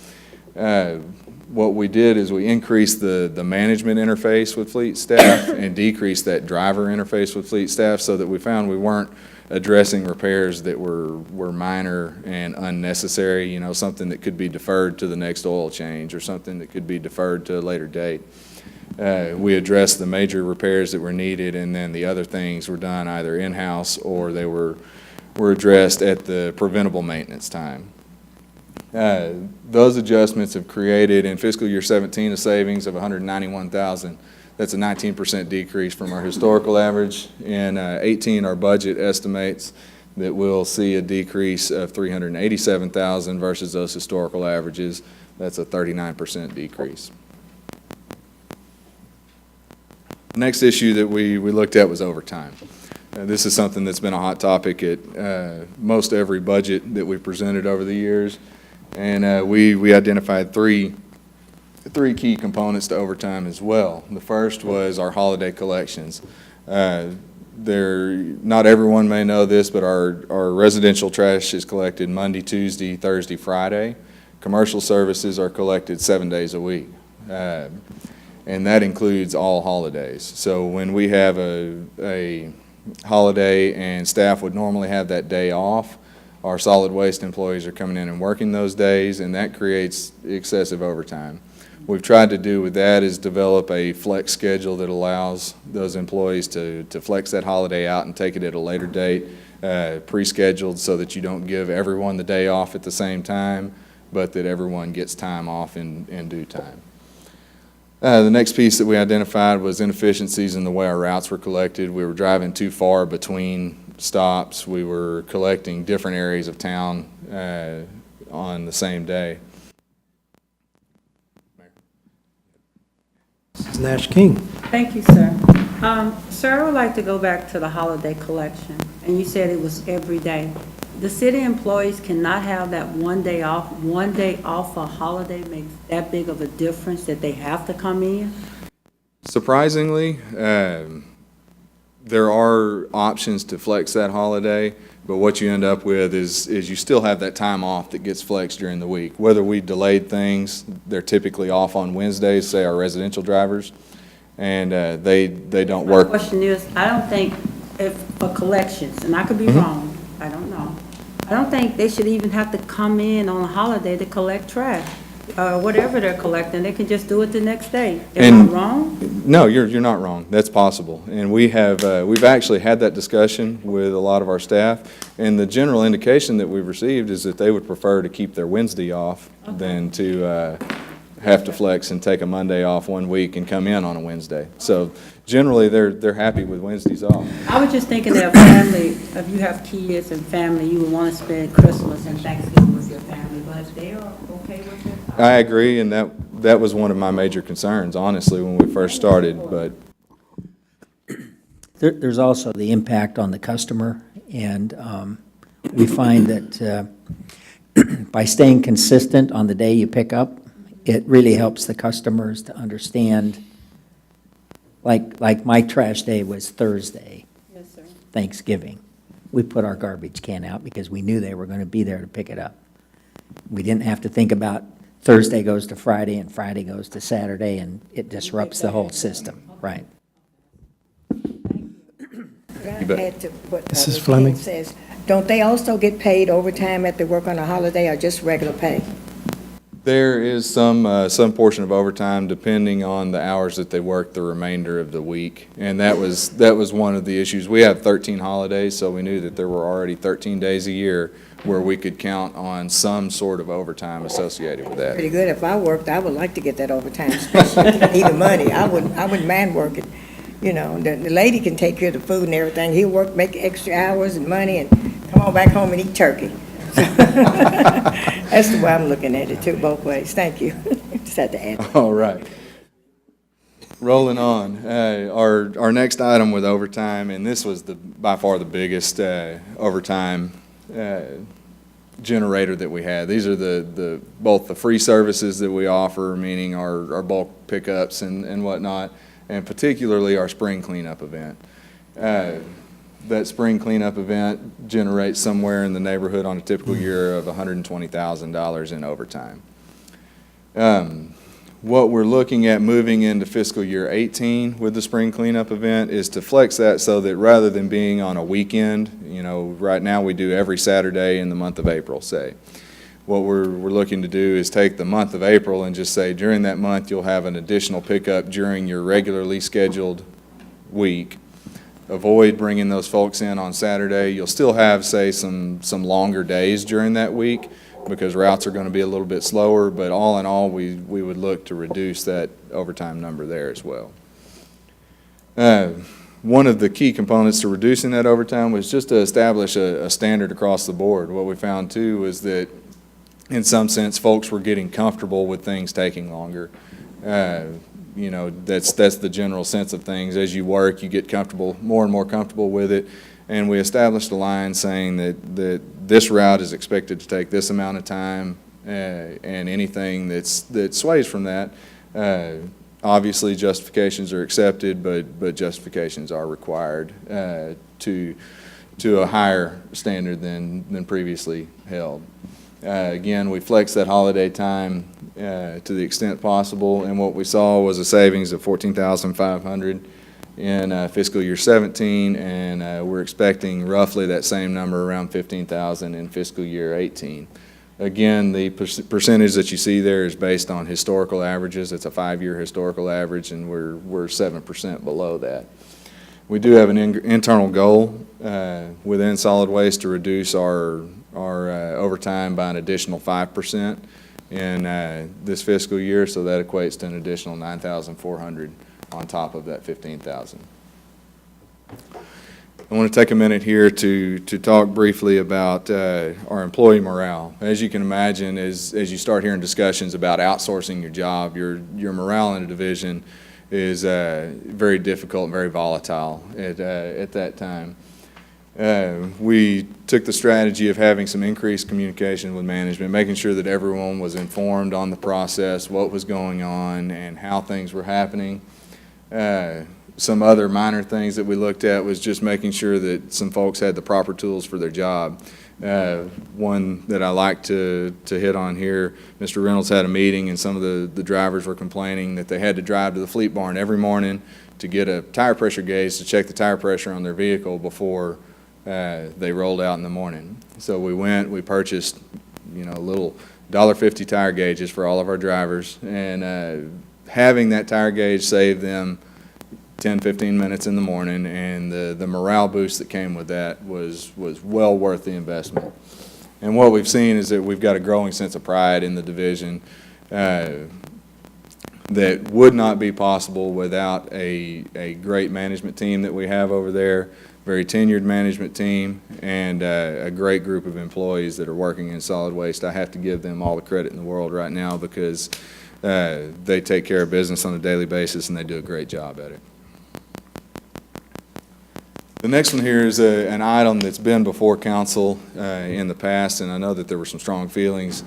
What we did is we increased the management interface with fleet staff and decreased that driver interface with fleet staff, so that we found we weren't addressing repairs that were minor and unnecessary, you know, something that could be deferred to the next oil change or something that could be deferred to a later date. We addressed the major repairs that were needed, and then the other things were done either in-house or they were addressed at the preventable maintenance time. Those adjustments have created in fiscal year 17 a savings of $191,000. That's a 19% decrease from our historical average. In 18, our budget estimates that we'll see a decrease of $387,000 versus those historical averages. That's a 39% decrease. The next issue that we looked at was overtime. This is something that's been a hot topic at most every budget that we've presented over the years. And we identified three key components to overtime as well. The first was our holiday collections. Not everyone may know this, but our residential trash is collected Monday, Tuesday, Thursday, Friday. Commercial services are collected 7 days a week. And that includes all holidays. So when we have a holiday and staff would normally have that day off, our solid waste employees are coming in and working those days, and that creates excessive overtime. What we've tried to do with that is develop a flex schedule that allows those employees to flex that holiday out and take it at a later date, pre-scheduled, so that you don't give everyone the day off at the same time, but that everyone gets time off in due time. The next piece that we identified was inefficiencies in the way our routes were collected. We were driving too far between stops. We were collecting different areas of town on the same day. Ms. Nash King. Thank you, sir. Sir, I would like to go back to the holiday collection, and you said it was every day. The city employees cannot have that one day off. One day off for a holiday makes that big of a difference that they have to come in? Surprisingly, there are options to flex that holiday, but what you end up with is you still have that time off that gets flexed during the week. Whether we delayed things, they're typically off on Wednesdays, say our residential drivers, and they don't work. My question is, I don't think if for collections, and I could be wrong, I don't know. I don't think they should even have to come in on a holiday to collect trash. Whatever they're collecting, they can just do it the next day. Am I wrong? No, you're not wrong. That's possible. And we've actually had that discussion with a lot of our staff, and the general indication that we've received is that they would prefer to keep their Wednesday off than to have to flex and take a Monday off 1 week and come in on a Wednesday. So generally, they're happy with Wednesdays off. I was just thinking that family, if you have kids and family, you would want to spend Christmas and Thanksgiving with your family, but if they are okay with it. I agree, and that was one of my major concerns, honestly, when we first started, but. There's also the impact on the customer, and we find that by staying consistent on the day you pick up, it really helps the customers to understand, like my trash day was Thursday, Yes, sir. Thanksgiving. We put our garbage can out because we knew they were going to be there to pick it up. We didn't have to think about Thursday goes to Friday and Friday goes to Saturday, and it disrupts the whole system, right? I bet. had to put, Mrs. Ms. Fleming? King says, don't they also get paid overtime if they work on a holiday or just regular pay? There is some portion of overtime depending on the hours that they work the remainder of the week. And that was one of the issues. We have 13 holidays, so we knew that there were already 13 days a year where we could count on some sort of overtime associated with that. Pretty good. If I worked, I would like to get that overtime, especially if I need the money. I wouldn't mind working. You know, the lady can take care of the food and everything. He'll work, make extra hours and money, and come on back home and eat turkey. That's the way I'm looking at it, too, both ways. Thank you. Just had to add. All right. Rolling on. Our next item with overtime, and this was by far the biggest overtime generator that we had. These are both the free services that we offer, meaning our bulk pickups and whatnot, and particularly our spring cleanup event. That spring cleanup event generates somewhere in the neighborhood on a typical year of $120,000 in overtime. What we're looking at moving into fiscal year 18 with the spring cleanup event is to flex that so that rather than being on a weekend, right now we do every Saturday in the month of April, say. What we're looking to do is take the month of April and just say during that month you'll have an additional pickup during your regularly scheduled week. Avoid bringing those folks in on Saturday. You'll still have, say, some longer days during that week, because routes are going to be a little bit slower, but all in all, we would look to reduce that overtime number there as well. One of the key components to reducing that overtime was just to establish a standard across the board. What we found too was that in some sense, folks were getting comfortable with things taking longer. That's the general sense of things. As you work, you get comfortable, more and more comfortable with it. And we established a line saying that this route is expected to take this amount of time, and anything that sways from that, obviously justifications are accepted, but justifications are required to a higher standard than previously held. Again, we flexed that holiday time to the extent possible, and what we saw was a savings of $14,500 in fiscal year 17, and we're expecting roughly that same number, around $15,000 in fiscal year 18. Again, the percentage that you see there is based on historical averages. It's a 5-year historical average, and we're 7% below that. We do have an internal goal within solid waste to reduce our overtime by an additional 5% in this fiscal year, so that equates to an additional $9,400 on top of that $15,000. I want to take a minute here to talk briefly about our employee morale. As you can imagine, as you start hearing discussions about outsourcing your job, your morale in a division is very difficult and very volatile at that time. We took the strategy of having some increased communication with management, making sure that everyone was informed on the process, what was going on, and how things were happening. Some other minor things that we looked at was just making sure that some folks had the proper tools for their job. One that I like to hit on here, Mr. Reynolds had a meeting and some of the drivers were complaining that they had to drive to the fleet barn every morning to get a tire pressure gauge to check the tire pressure on their vehicle before they rolled out in the morning. So we purchased, little $1.50 tire gauges for all of our drivers, and having that tire gauge saved them 10, 15 minutes in the morning, and the morale boost that came with that was well worth the investment. And what we've seen is that we've got a growing sense of pride in the division that would not be possible without a great management team that we have over there, very tenured management team, and a great group of employees that are working in solid waste. I have to give them all the credit in the world right now, because they take care of business on a daily basis and they do a great job at it. The next one here is an item that's been before council in the past, and I know that there were some strong feelings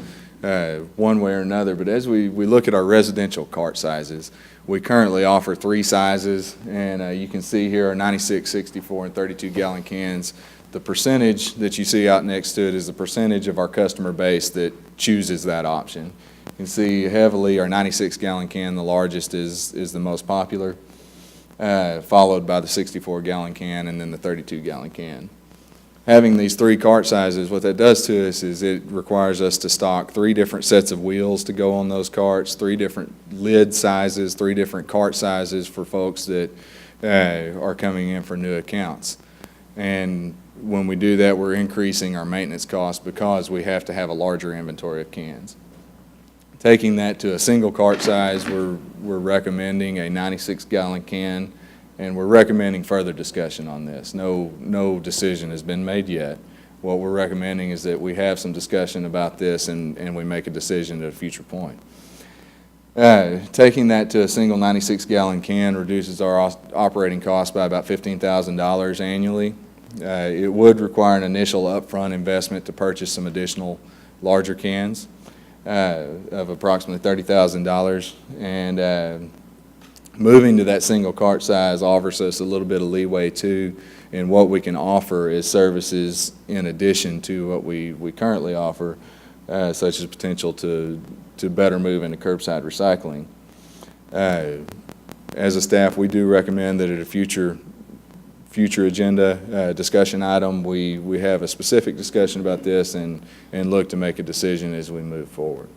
one way or another, but as we look at our residential cart sizes, we currently offer 3 sizes, and you can see here our 96, 64, and 32-gallon cans. The percentage that you see out next to it is the percentage of our customer base that chooses that option. You can see heavily our 96-gallon can, the largest, is the most popular, followed by the 64-gallon can and then the 32-gallon can. Having these 3 cart sizes, what that does to us is it requires us to stock 3 different sets of wheels to go on those carts, 3 different lid sizes, 3 different cart sizes for folks that are coming in for new accounts. And when we do that, we're increasing our maintenance costs because we have to have a larger inventory of cans. Taking that to a single cart size, we're recommending a 96-gallon can, and we're recommending further discussion on this. No decision has been made yet. What we're recommending is that we have some discussion about this and we make a decision at a future point. Taking that to a single 96-gallon can reduces our operating costs by about $15,000 annually. It would require an initial upfront investment to purchase some additional larger cans of approximately $30,000. And moving to that single cart size offers us a little bit of leeway too in what we can offer as services in addition to what we currently offer, such as potential to better move into curbside recycling. As a staff, we do recommend that at a future agenda discussion item, we have a specific discussion about this and look to make a decision as we move forward.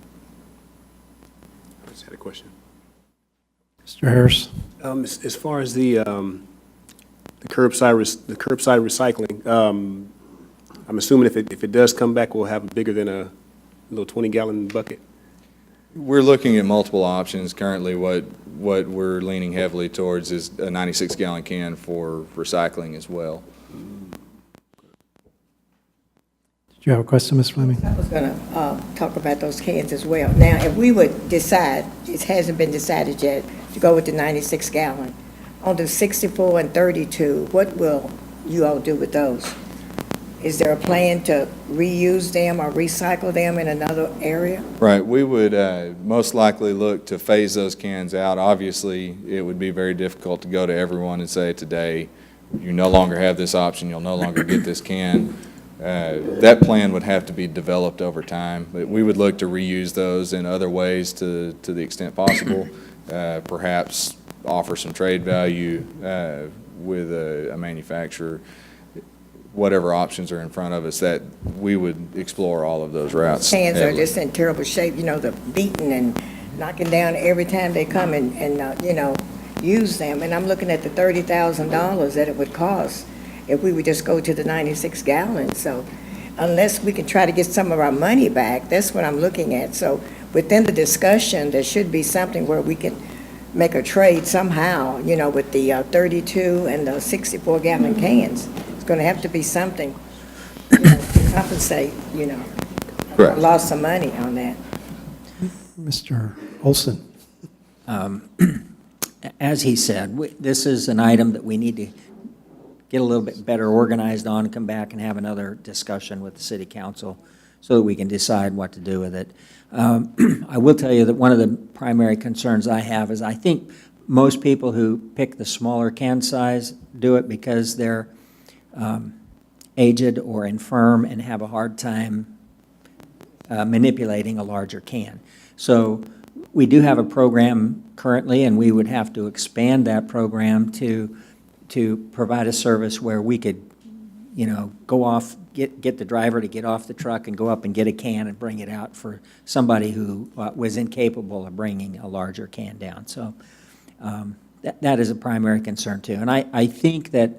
I just had a question. Mr. Harris? As far as the curbside recycling, I'm assuming if it does come back, we'll have bigger than a little 20-gallon bucket? We're looking at multiple options. Currently, what we're leaning heavily towards is a 96-gallon can for recycling as well. Did you have a question, Ms. Fleming? I was going to talk about those cans as well. Now, if we would decide, it hasn't been decided yet, to go with the 96-gallon, on the 64 and 32, what will you all do with those? Is there a plan to reuse them or recycle them in another area? Right. We would most likely look to phase those cans out. Obviously, it would be very difficult to go to everyone and say today, you no longer have this option, you'll no longer get this can. That plan would have to be developed over time, but we would look to reuse those in other ways to the extent possible, perhaps offer some trade value with a manufacturer. Whatever options are in front of us, that we would explore all of those routes. Cans are heavily. just in terrible shape, the beating and knocking down every time they come and use them. And I'm looking at the $30,000 that it would cost if we would just go to the 96 gallons. So unless we can try to get some of our money back, that's what I'm looking at. So within the discussion, there should be something where we can make a trade somehow, with the 32 and the 64-gallon cans. Going to have to be something to compensate, Correct. lost some money on that. Mr. Olson? As he said, this is an item that we need to get a little bit better organized on and come back and have another discussion with the city council so that we can decide what to do with it. I will tell you that one of the primary concerns I have is I think most people who pick the smaller can size do it because they're aged or infirm and have a hard time manipulating a larger can. So we do have a program currently, and we would have to expand that program to provide a service where we could, go off, get the driver to get off the truck and go up and get a can and bring it out for somebody who was incapable of bringing a larger can down. So that is a primary concern too. And I think that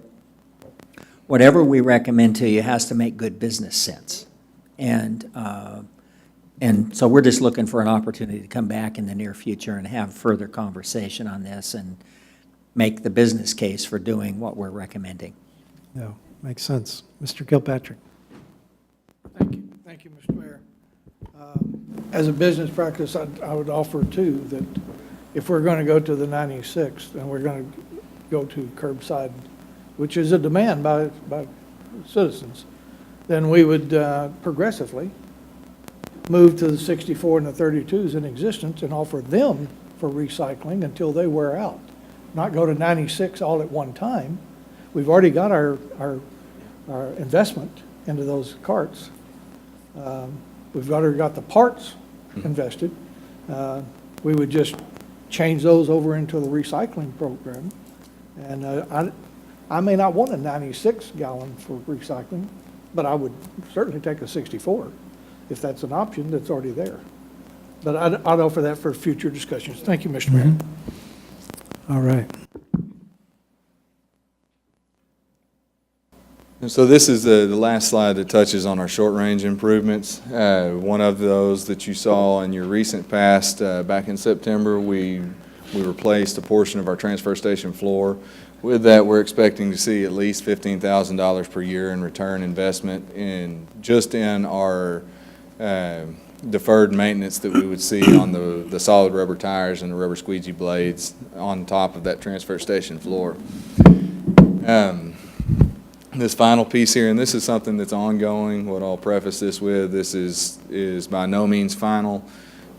whatever we recommend to you has to make good business sense. And so we're just looking for an opportunity to come back in the near future and have further conversation on this and make the business case for doing what we're recommending. Yeah, makes sense. Mr. Kilpatrick? Thank you, Mr. Mayor. As a business practice, I would offer too that if we're going to go to the 96, then we're going to go to curbside, which is a demand by citizens, then we would progressively move to the 64 and the 32s in existence and offer them for recycling until they wear out. Not go to 96 all at one time. We've already got our investment into those carts. We've already got the parts invested. We would just change those over into the recycling program. And I may not want a 96-gallon for recycling, but I would certainly take a 64 if that's an option that's already there. But I'd offer that for future discussions. Thank you, Mr. Mayor. All right. And so this is the last slide that touches on our short-range improvements. One of those that you saw in your recent past, back in September, we replaced a portion of our transfer station floor. With that, we're expecting to see at least $15,000 per year in return investment in our deferred maintenance that we would see on the solid rubber tires and the rubber squeegee blades on top of that transfer station floor. this final piece here, and this is something that's ongoing, what I'll preface this with, this is by no means final,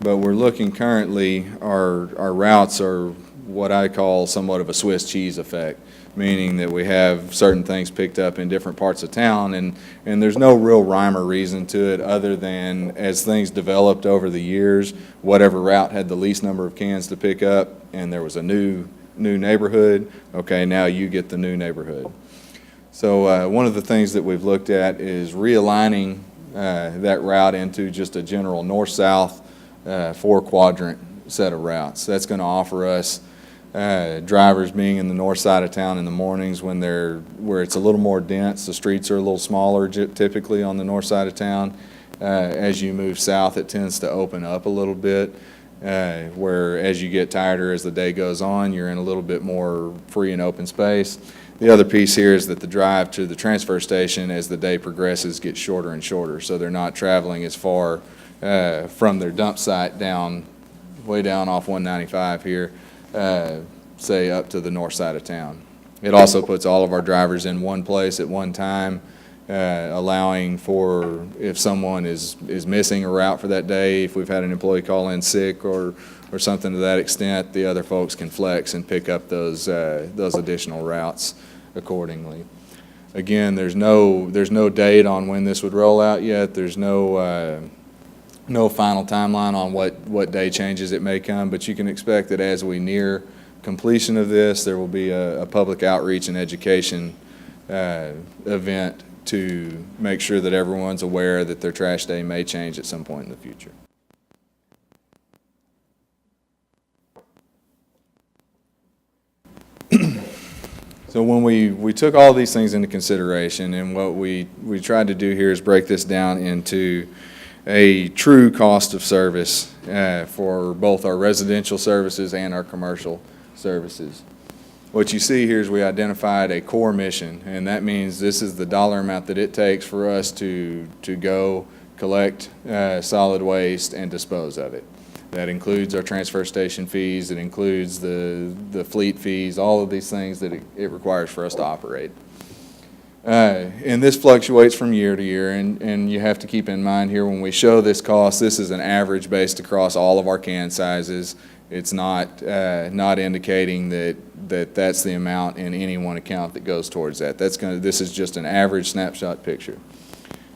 but we're looking currently, our routes are what I call somewhat of a Swiss cheese effect, meaning that we have certain things picked up in different parts of town, and there's no real rhyme or reason to it other than as things developed over the years, whatever route had the least number of cans to pick up, and there was a new neighborhood, okay, now you get the new neighborhood. So one of the things that we've looked at is realigning that route into just a general north-south 4-quadrant set of routes. That's going to offer us drivers being in the north side of town in the mornings where it's a little more dense, the streets are a little smaller typically on the north side of town. As you move south, it tends to open up a little bit, where as you get tireder as the day goes on, you're in a little bit more free and open space. The other piece here is that the drive to the transfer station as the day progresses gets shorter and shorter, so they're not traveling as far from their dump site way down off 195 here, say up to the north side of town. It also puts all of our drivers in one place at one time, allowing for if someone is missing a route for that day, if we've had an employee call in sick or something to that extent, the other folks can flex and pick up those additional routes accordingly. Again, there's no date on when this would roll out yet. There's no final timeline on what day changes it may come, but you can expect that as we near completion of this, there will be a public outreach and education event to make sure that everyone's aware that their trash day may change at some point in the future. So when we took all these things into consideration, and what we tried to do here is break this down into a true cost of service for both our residential services and our commercial services. What you see here is we identified a core mission, and that means this is the dollar amount that it takes for us to go collect solid waste and dispose of it. That includes our transfer station fees, it includes the fleet fees, all of these things that it requires for us to operate. And this fluctuates from year to year, and you have to keep in mind here when we show this cost, this is an average based across all of our can sizes. It's not indicating that that's the amount in any one account that goes towards that. This is just an average snapshot picture.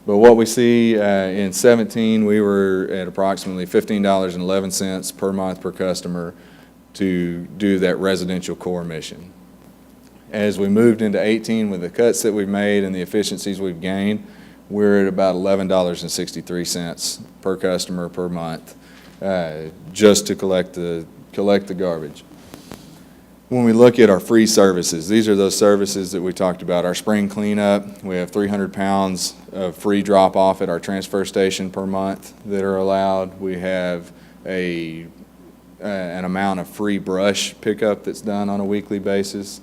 But what we see in 17, we were at approximately $15.11 per month per customer to do that residential core mission. As we moved into 18 with the cuts that we've made and the efficiencies we've gained, we're at about $11.63 per customer per month just to collect the garbage. When we look at our free services, these are those services that we talked about. Our spring cleanup, we have 300 pounds of free drop-off at our transfer station per month that are allowed. We have an amount of free brush pickup that's done on a weekly basis,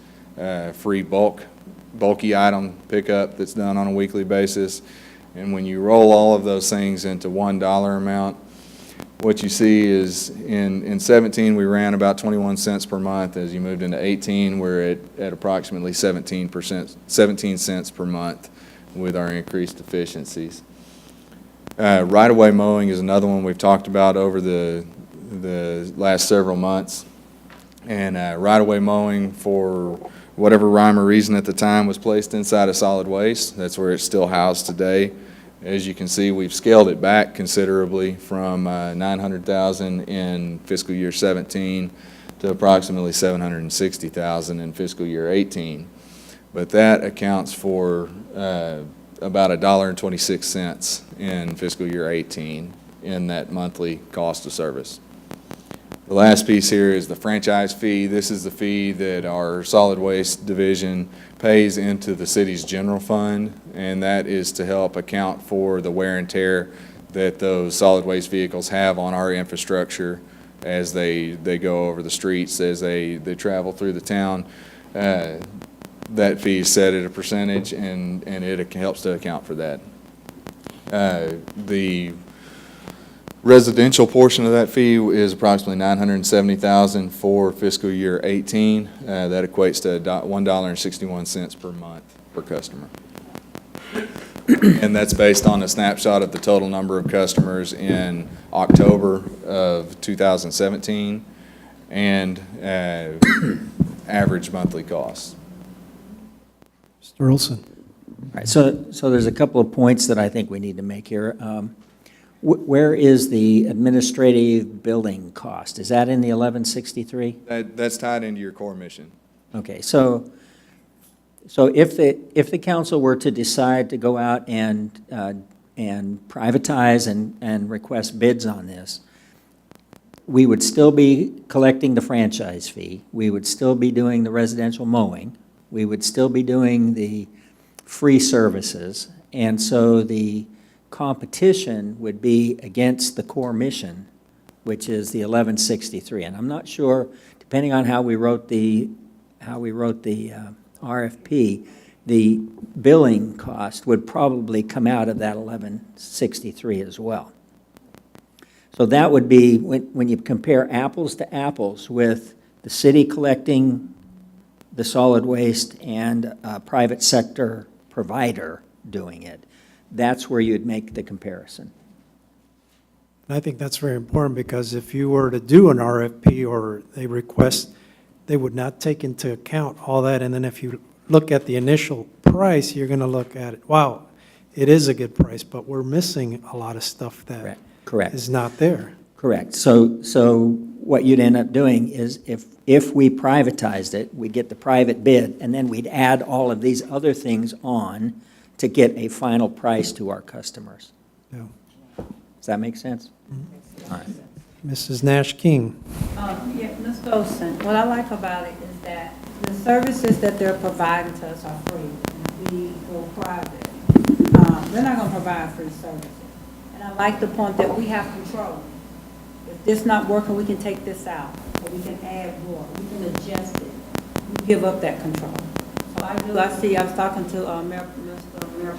free bulky item pickup that's done on a weekly basis. And when you roll all of those things into $1 amount, what you see is in 17 we ran about 21 cents per month. As you moved into 18, we're at approximately 17 cents per month with our increased efficiencies. Right-of-way mowing is another one we've talked about over the last several months. And right-of-way mowing, for whatever rhyme or reason at the time, was placed inside of solid waste. That's where it's still housed today. As you can see, we've scaled it back considerably from $900,000 in fiscal year 17 to approximately $760,000 in fiscal year 18. But that accounts for about $1.26 in fiscal year 18 in that monthly cost of service. The last piece here is the franchise fee. This is the fee that our solid waste division pays into the city's general fund, and that is to help account for the wear and tear that those solid waste vehicles have on our infrastructure as they go over the streets, as they travel through the town. That fee is set at a percentage, and it helps to account for that. The residential portion of that fee is approximately $970,000 for fiscal year 18. That equates to $1.61 per month per customer. And that's based on a snapshot of the total number of customers in October of 2017 and average monthly costs. Mr. Olson? All right, so there's a couple of points that I think we need to make here. Where is the administrative building cost? Is that in the 1163? That's tied into your core mission. Okay, so if the council were to decide to go out and privatize and request bids on this, we would still be collecting the franchise fee. We would still be doing the residential mowing. We would still be doing the free services. And so the competition would be against the core mission, which is the 1163. And I'm not sure, depending on how we wrote the RFP, the billing cost would probably come out of that 1163 as well. So that would be, when you compare apples to apples with the city collecting the solid waste and a private sector provider doing it, that's where you'd make the comparison. And I think that's very important, because if you were to do an RFP or a request, they would not take into account all that. And then if you look at the initial price, you're going to look at it, wow, it is a good price, but we're missing a lot of stuff that Correct. is not there. Correct. So what you'd end up doing is if we privatized it, we'd get the private bid, and then we'd add all of these other things on to get a final price to our customers. Yeah. Does that make sense? All right. Mrs. Nash King? Yeah, Mr. Olson, what I like about it is that the services that they're providing to us are free. And if we go private, they're not going to provide free services. And I like the point that we have control. If this not working, we can take this out, or we can add more, we can adjust it. We give up that control. So I was talking to Mr. Mayor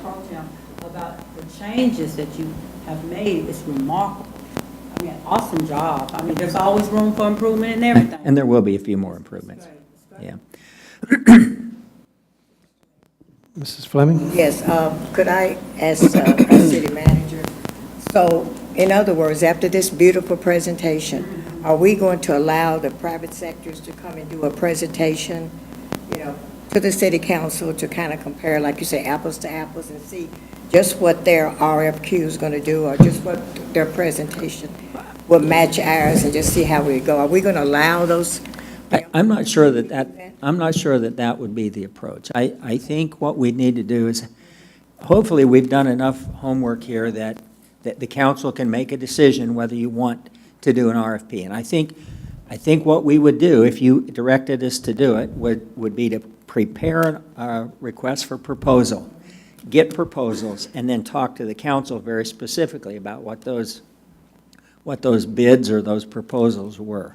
Pro Tem about the changes that you have made. It's remarkable. I mean, awesome job. I mean, there's always room for improvement and everything. And there will be a few more improvements. Yeah. Mrs. Fleming? Yes, could I ask our city manager, so in other words, after this beautiful presentation, are we going to allow the private sectors to come and do a presentation, to the city council to kind of compare, like you say, apples to apples, and see just what their RFQ is going to do, or just what their presentation will match ours, and just see how we go? Are we going to allow those? I'm not sure that would be the approach. I think what we need to do is, hopefully we've done enough homework here that the council can make a decision whether you want to do an RFP. And I think what we would do, if you directed us to do it, would be to prepare a request for proposal, get proposals, and then talk to the council very specifically about what those bids or those proposals were.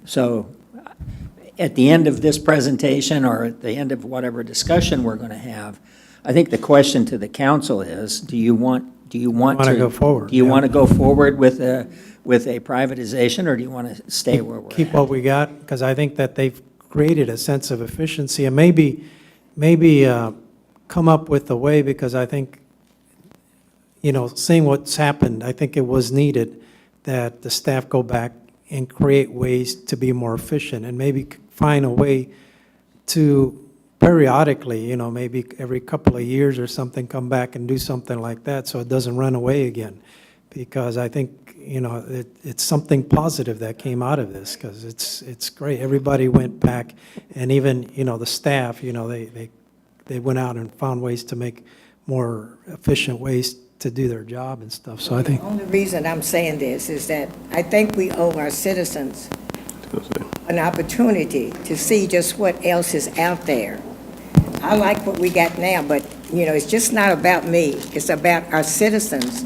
So at the end of this presentation, or at the end of whatever discussion we're going to have, I think the question to the council is, do you want to go forward? Do you Yeah. want to go forward with a privatization, or do you want to stay where we're Keep at? what we got, because I think that they've created a sense of efficiency, and maybe come up with a way, because I think, seeing what's happened, I think it was needed that the staff go back and create ways to be more efficient, and maybe find a way to periodically, maybe every couple of years or something, come back and do something like that so it doesn't run away again. Because I think, it's something positive that came out of this, because it's great. Everybody went back, and even, the staff, they went out and found ways to make more efficient ways to do their job and stuff. So I think. The only reason I'm saying this is that I think we owe our citizens an opportunity to see just what else is out there. I like what we got now, but, it's just not about me. It's about our citizens.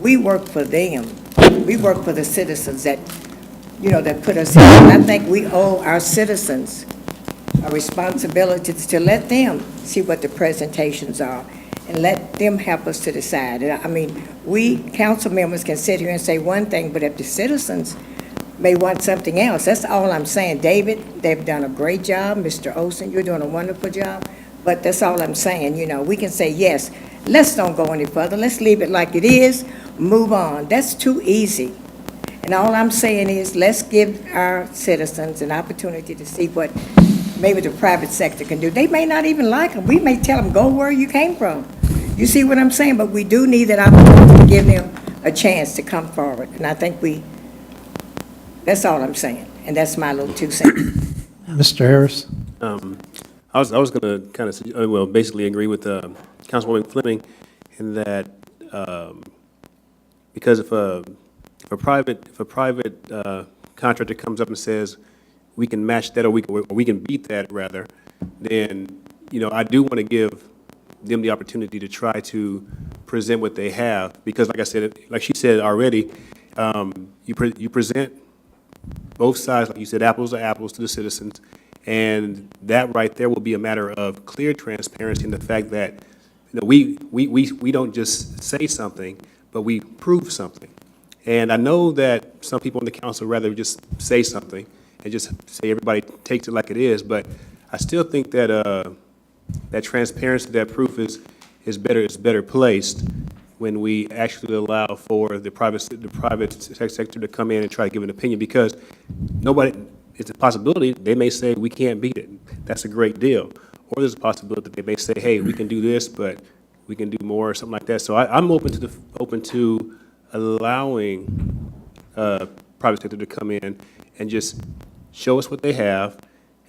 We work for them. We work for the citizens that put us here. And I think we owe our citizens a responsibility to let them see what the presentations are, and let them help us to decide. And I mean, we council members can sit here and say one thing, but if the citizens may want something else, that's all I'm saying. David, they've done a great job. Mr. Olson, you're doing a wonderful job. But that's all I'm saying, you know, we can say, yes, let's don't go any further, let's leave it like it is, move on. That's too easy. And all I'm saying is, let's give our citizens an opportunity to see what maybe the private sector can do. They may not even like them. We may tell them, go where you came from. You see what I'm saying? But we do need that opportunity to give them a chance to come forward. And I think that's all I'm saying. And that's my little 2 cents. Mr. Harris? I was going to kind of, well, basically agree with Councilwoman Fleming in that because if a private contractor comes up and says we can match that or we can beat that rather, then I do want to give them the opportunity to try to present what they have, because like I said, like she said already, you present both sides, like you said, apples to apples to the citizens, and that right there will be a matter of clear transparency in the fact that we don't just say something, but we prove something. And I know that some people in the council rather just say something and just say everybody takes it like it is, but I still think that that transparency, that proof is better placed when we actually allow for the private sector to come in and try to give an opinion, because it's a possibility they may say we can't beat it. That's a great deal. Or there's a possibility that they may say, hey, we can do this, but we can do more or something like that. So I'm open to allowing private sector to come in and just show us what they have,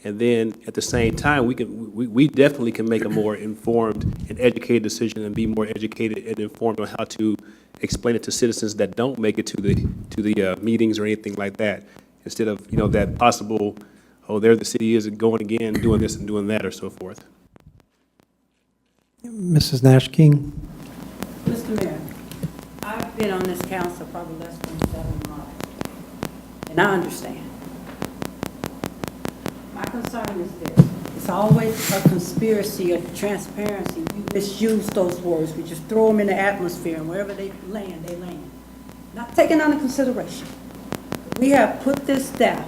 and then at the same time, we definitely can make a more informed and educated decision and be more educated and informed on how to explain it to citizens that don't make it to the meetings or anything like that, instead of that possible, oh, there the city is going again, doing this and doing that, or so forth. Mrs. Nash King? Mr. Mayor, I've been on this council probably less than 7 months, and I understand. My concern is this: it's always a conspiracy of transparency. We misuse those words. We just throw them in the atmosphere, and wherever they land, they land. Not taken under consideration. We have put this staff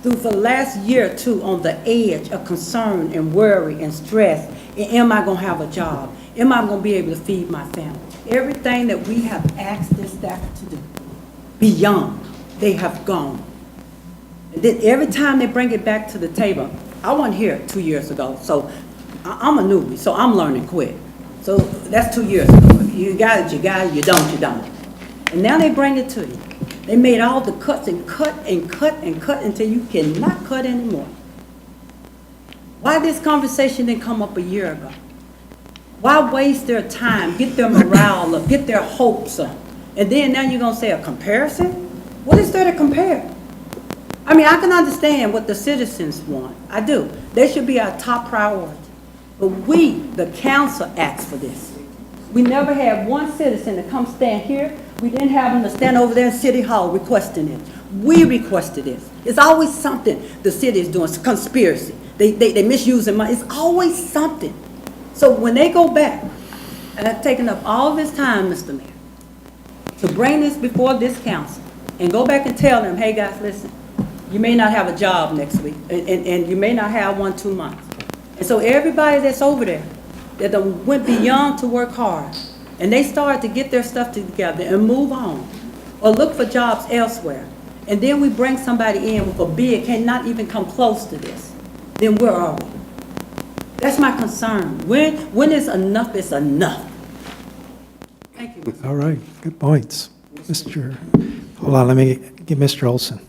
through for the last year or two on the edge of concern and worry and stress. And am I going to have a job? Am I going to be able to feed my family? Everything that we have asked this staff to do, beyond, they have gone. And then every time they bring it back to the table, I wasn't here 2 years ago, so I'm a newbie, so I'm learning quick. So that's 2 years ago. You got it, you don't, you don't. And now they bring it to you. They made all the cuts and cut and cut and cut until you cannot cut anymore. Why this conversation didn't come up a year ago? Why waste their time, get their morale up, get their hopes up, and then now you're going to say a comparison? What is there to compare? I mean, I can understand what the citizens want. I do. They should be our top priority. But we, the council, asked for this. We never had one citizen to come stand here. We didn't have them to stand over there in City Hall requesting it. We requested this. It's always something the city is doing. It's a conspiracy. They misusing money. It's always something. So when they go back, and I've taken up all this time, Mr. Mayor, to bring this before this council and go back and tell them, hey guys, listen, you may not have a job next week, and you may not have one 2 months. And so everybody that's over there that went beyond to work hard, and they started to get their stuff together and move on, or look for jobs elsewhere, and then we bring somebody in with a bid cannot even come close to this, then where are we? That's my concern. When is enough is enough. Thank you. All right, good points. Hold on, let me get Mr. Olson.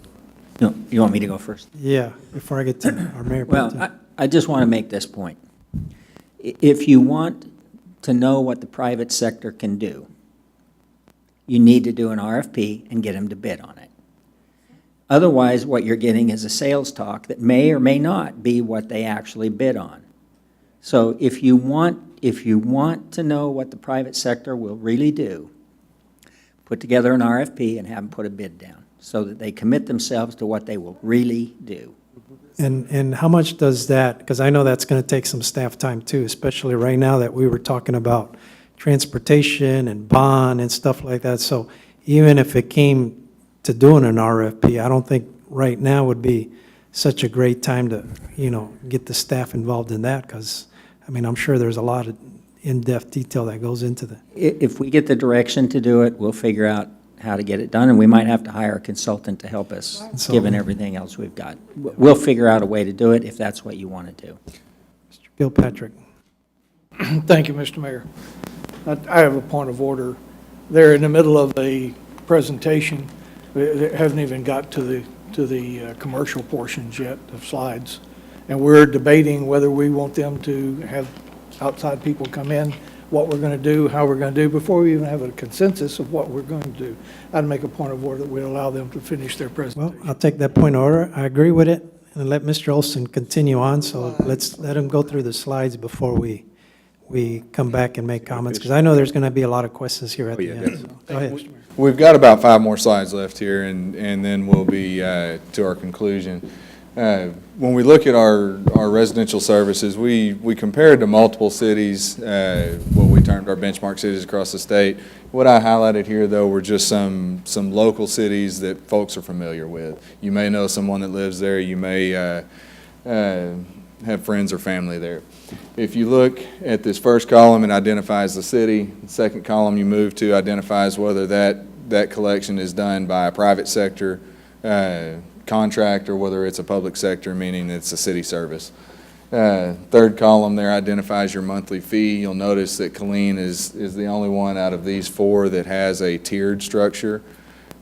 No, you want me to go first? Yeah, before I get to our mayor. pro tem. Well, I just want to make this point. If you want to know what the private sector can do, you need to do an RFP and get them to bid on it. Otherwise, what you're getting is a sales talk that may or may not be what they actually bid on. So if you want to know what the private sector will really do, put together an RFP and have them put a bid down so that they commit themselves to what they will really do. And how much does that, because I know that's going to take some staff time too, especially right now that we were talking about transportation and bond and stuff like that. So even if it came to doing an RFP, I don't think right now would be such a great time to, get the staff involved in that, because I mean, I'm sure there's a lot of in-depth detail that goes into that. If we get the direction to do it, we'll figure out how to get it done, and we might have to hire a consultant to help us, given everything else we've got. We'll figure out a way to do it if that's what you want to do. Mr. Gilpatrick. Thank you, Mr. Mayor. I have a point of order. They're in the middle of a presentation. They haven't even got to the commercial portions yet of slides. And we're debating whether we want them to have outside people come in, what we're going to do, how we're going to do, before we even have a consensus of what we're going to do. I'd make a point of order that we allow them to finish their Well, presentation. I'll take that point of order. I agree with it, and let Mr. Olson continue on, so let's let him go through the slides before we come back and make comments, because I know there's going to be a lot of questions here at the end. So, go ahead. We've got about 5 more slides left here, and then we'll be to our conclusion. When we look at our residential services, we compared to multiple cities, what we termed our benchmark cities across the state. What I highlighted here, though, were just some local cities that folks are familiar with. You may know someone that lives there. You may have friends or family there. If you look at this first column, it identifies the city. The second column you move to identifies whether that collection is done by a private sector contract or whether it's a public sector, meaning it's a city service. Third column there identifies your monthly fee. You'll notice that Killeen is the only one out of these 4 that has a tiered structure.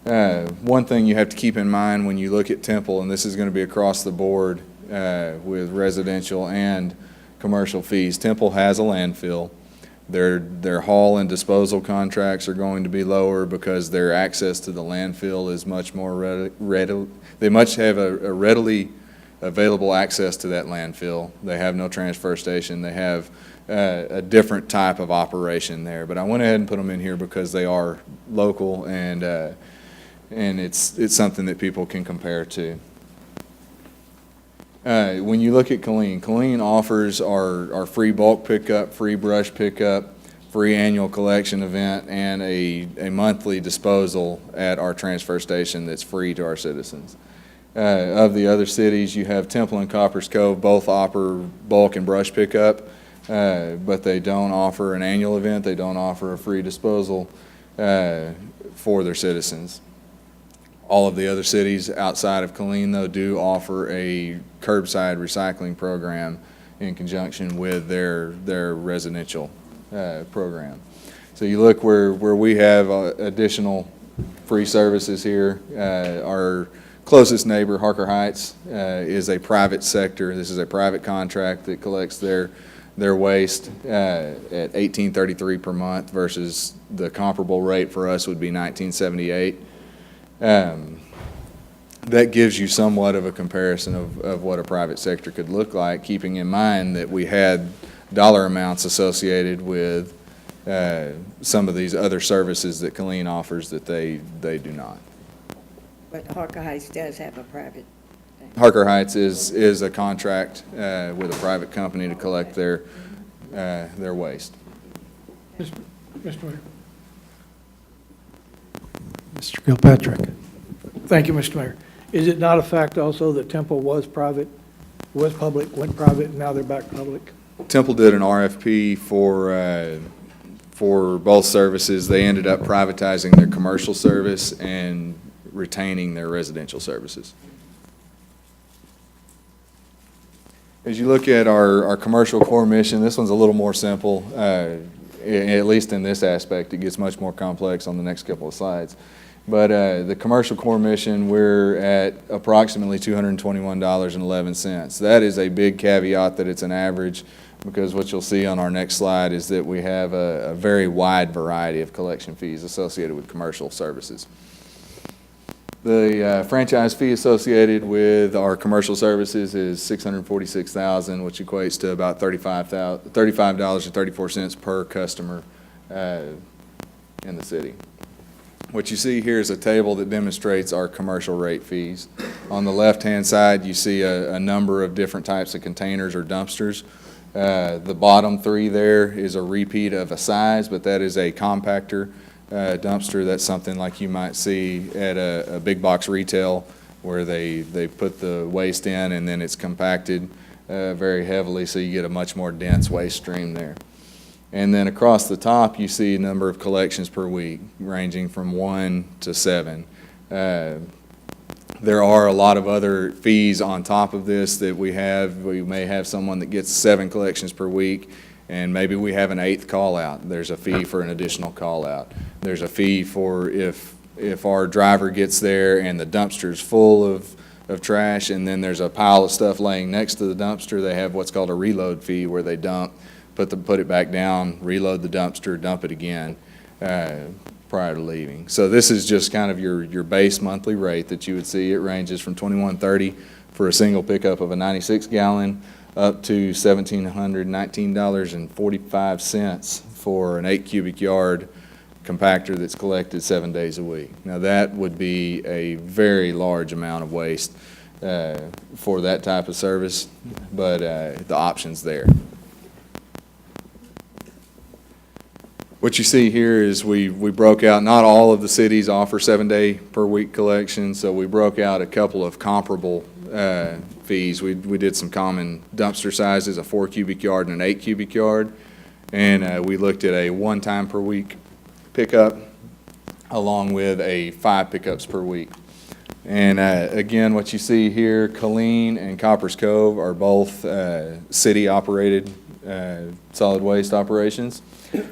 One thing you have to keep in mind when you look at Temple, and this is going to be across the board with residential and commercial fees, Temple has a landfill. Their haul and disposal contracts are going to be lower because their access to the landfill is much more readily. They much have a readily available access to that landfill. They have no transfer station. They have a different type of operation there. But I went ahead and put them in here because they are local, and it's something that people can compare to. When you look at Killeen offers our free bulk pickup, free brush pickup, free annual collection event, and a monthly disposal at our transfer station that's free to our citizens. Of the other cities, you have Temple and Coppers Cove, both offer bulk and brush pickup, but they don't offer an annual event. They don't offer a free disposal for their citizens. All of the other cities outside of Killeen, though, do offer a curbside recycling program in conjunction with their residential program. So you look where we have additional free services here. Our closest neighbor, Harker Heights, is a private sector. This is a private contract that collects their waste at $18.33 per month versus the comparable rate for us would be $19.78. That gives you somewhat of a comparison of what a private sector could look like, keeping in mind that we had dollar amounts associated with some of these other services that Killeen offers that they do not. But Harker Heights does have a private thing. Harker Heights is a contract with a private company to collect their waste. Mr. Mayor. Mr. Gilpatrick. Thank you, Mr. Mayor. Is it not a fact also that Temple was private, was public, went private, and now they're back public? Temple did an RFP for both services. They ended up privatizing their commercial service and retaining their residential services. As you look at our commercial core mission, this one's a little more simple, at least in this aspect. It gets much more complex on the next couple of slides. But the commercial core mission, we're at approximately $221.11. That is a big caveat that it's an average, because what you'll see on our next slide is that we have a very wide variety of collection fees associated with commercial services. The franchise fee associated with our commercial services is $646,000, which equates to about $35.34 per customer in the city. What you see here is a table that demonstrates our commercial rate fees. On the left-hand side, you see a number of different types of containers or dumpsters. The bottom 3 there is a repeat of a size, but that is a compactor dumpster. That's something like you might see at a big box retail where they put the waste in and then it's compacted. very heavily, so you get a much more dense waste stream there. And then across the top, you see number of collections per week, ranging from 1 to 7. There are a lot of other fees on top of this that we have. We may have someone that gets 7 collections per week, and maybe we have an 8th call out. There's a fee for an additional call out. There's a fee for if our driver gets there and the dumpster's full of trash, and then there's a pile of stuff laying next to the dumpster, they have what's called a reload fee, where they dump, put it back down, reload the dumpster, dump it again prior to leaving. So this is just kind of your base monthly rate that you would see. It ranges from $21.30 for a single pickup of a 96-gallon up to $1,719.45 for an 8 cubic yard compactor that's collected 7 days a week. Now that would be a very large amount of waste for that type of service, but the option's there. What you see here is we broke out, not all of the cities offer 7-day per week collection, so we broke out a couple of comparable fees. We did some common dumpster sizes, a 4 cubic yard and an 8 cubic yard, and we looked at a 1 time per week pickup along with a 5 pickups per week. And again, what you see here, Killeen and Coppers Cove are both city-operated solid waste operations.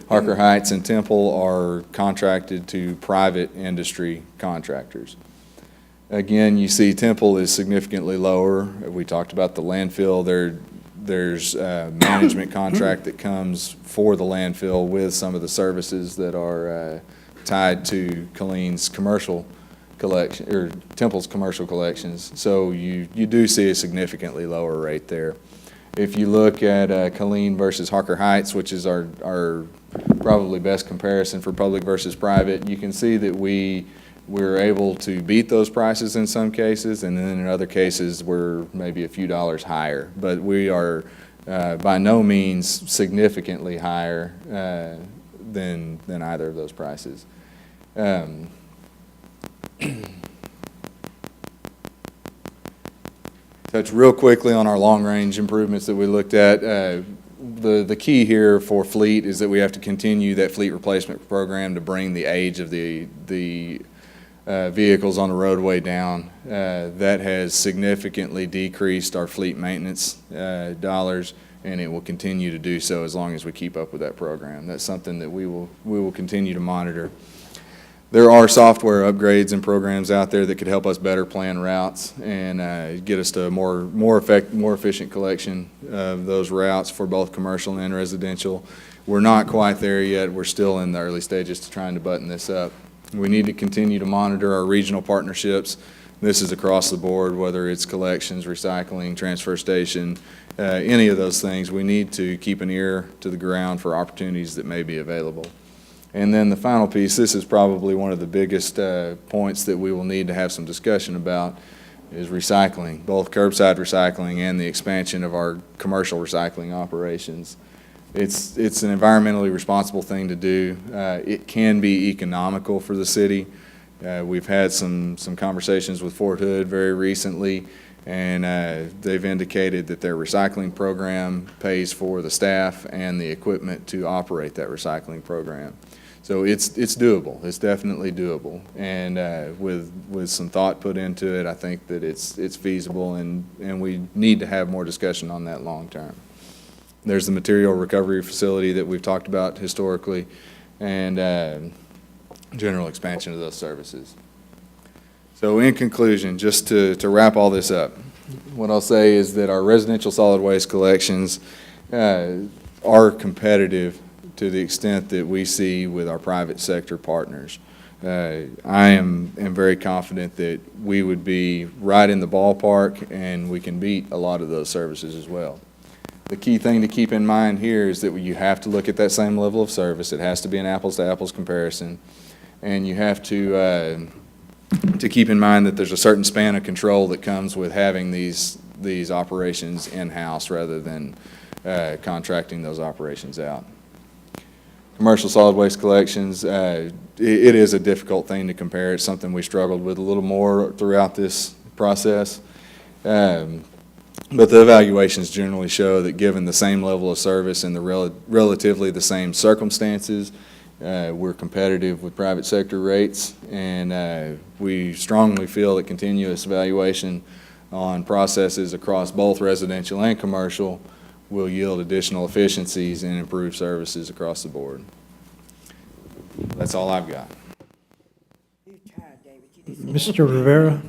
Harker Heights and Temple are contracted to private industry contractors. Again, you see Temple is significantly lower. We talked about the landfill. There's a management contract that comes for the landfill with some of the services that are tied to Killeen's commercial collection, or Temple's commercial collections. So you do see a significantly lower rate there. If you look at Killeen versus Harker Heights, which is our probably best comparison for public versus private, you can see that we're able to beat those prices in some cases, and then in other cases we're maybe a few dollars higher. But we are by no means significantly higher than either of those prices. Touch real quickly on our long-range improvements that we looked at. The key here for fleet is that we have to continue that fleet replacement program to bring the age of the vehicles on the roadway down. That has significantly decreased our fleet maintenance dollars, and it will continue to do so as long as we keep up with that program. That's something that we will continue to monitor. There are software upgrades and programs out there that could help us better plan routes and get us to a more efficient collection of those routes for both commercial and residential. We're not quite there yet. We're still in the early stages to trying to button this up. We need to continue to monitor our regional partnerships. This is across the board, whether it's collections, recycling, transfer station, any of those things. We need to keep an ear to the ground for opportunities that may be available. And then the final piece, this is probably one of the biggest points that we will need to have some discussion about, is recycling, both curbside recycling and the expansion of our commercial recycling operations. It's an environmentally responsible thing to do. It can be economical for the city. We've had some conversations with Fort Hood very recently, and they've indicated that their recycling program pays for the staff and the equipment to operate that recycling program. So it's doable. It's definitely doable, and with some thought put into it, I think that it's feasible, and we need to have more discussion on that long term. There's the material recovery facility that we've talked about historically, and general expansion of those services. So in conclusion, just to wrap all this up, what I'll say is that our residential solid waste collections are competitive to the extent that we see with our private sector partners. I am very confident that we would be right in the ballpark, and we can beat a lot of those services as well. The key thing to keep in mind here is that you have to look at that same level of service. It has to be an apples-to-apples comparison, and you have to keep in mind that there's a certain span of control that comes with having these operations in-house rather than contracting those operations out. Commercial solid waste collections, it is a difficult thing to compare. It's something we struggled with a little more throughout this process. But the evaluations generally show that given the same level of service and the relatively the same circumstances, we're competitive with private sector rates, and we strongly feel that continuous evaluation on processes across both residential and commercial will yield additional efficiencies and improve services across the board. That's all I've got. Mr. Rivera?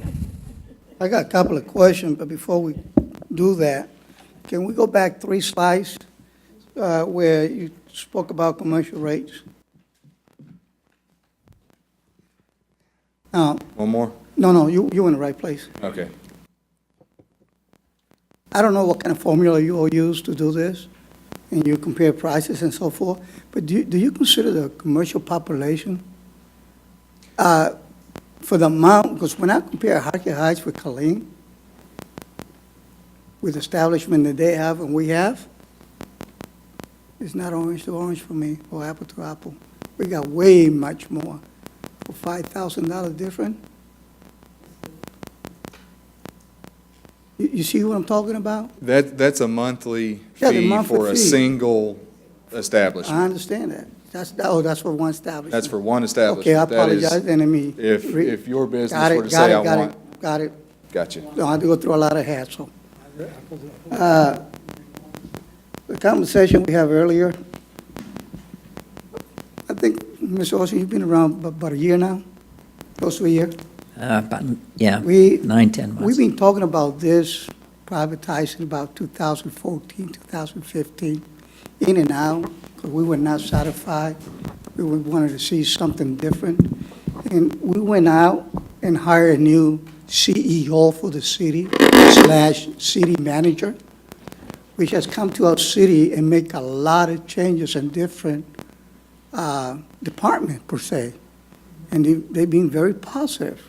I got a couple of questions, but before we do that, can we go back 3 slides where you spoke about commercial rates? Now, One more? no, you're in the right place. Okay. I don't know what kind of formula you all use to do this, and you compare prices and so forth, but do you consider the commercial population for the amount, because when I compare Hartford Heights with Killeen, with establishment that they have and we have, it's not orange to orange for me, or apple to apple. We got way much more for $5,000 different. You see what I'm talking about? That's a monthly Yeah, the fee monthly for a fee. single I establishment. understand that. That's for one establishment. That's for one establishment. Okay, I That is- apologize, then, If your business Got were to it, say, I got want, it. Got it. gotcha. Don't have to go through a lot of hassle. The conversation we have earlier, I think, Mr. Olson, you've been around about a year now, close to a year. About, yeah, We- 9-10 months. We've been talking about this privatizing about 2014, 2015, in and out, because we were not satisfied. We wanted to see something different. And we went out and hired a new CEO for the city / city manager, which has come to our city and make a lot of changes in different department per se. And they've been very positive.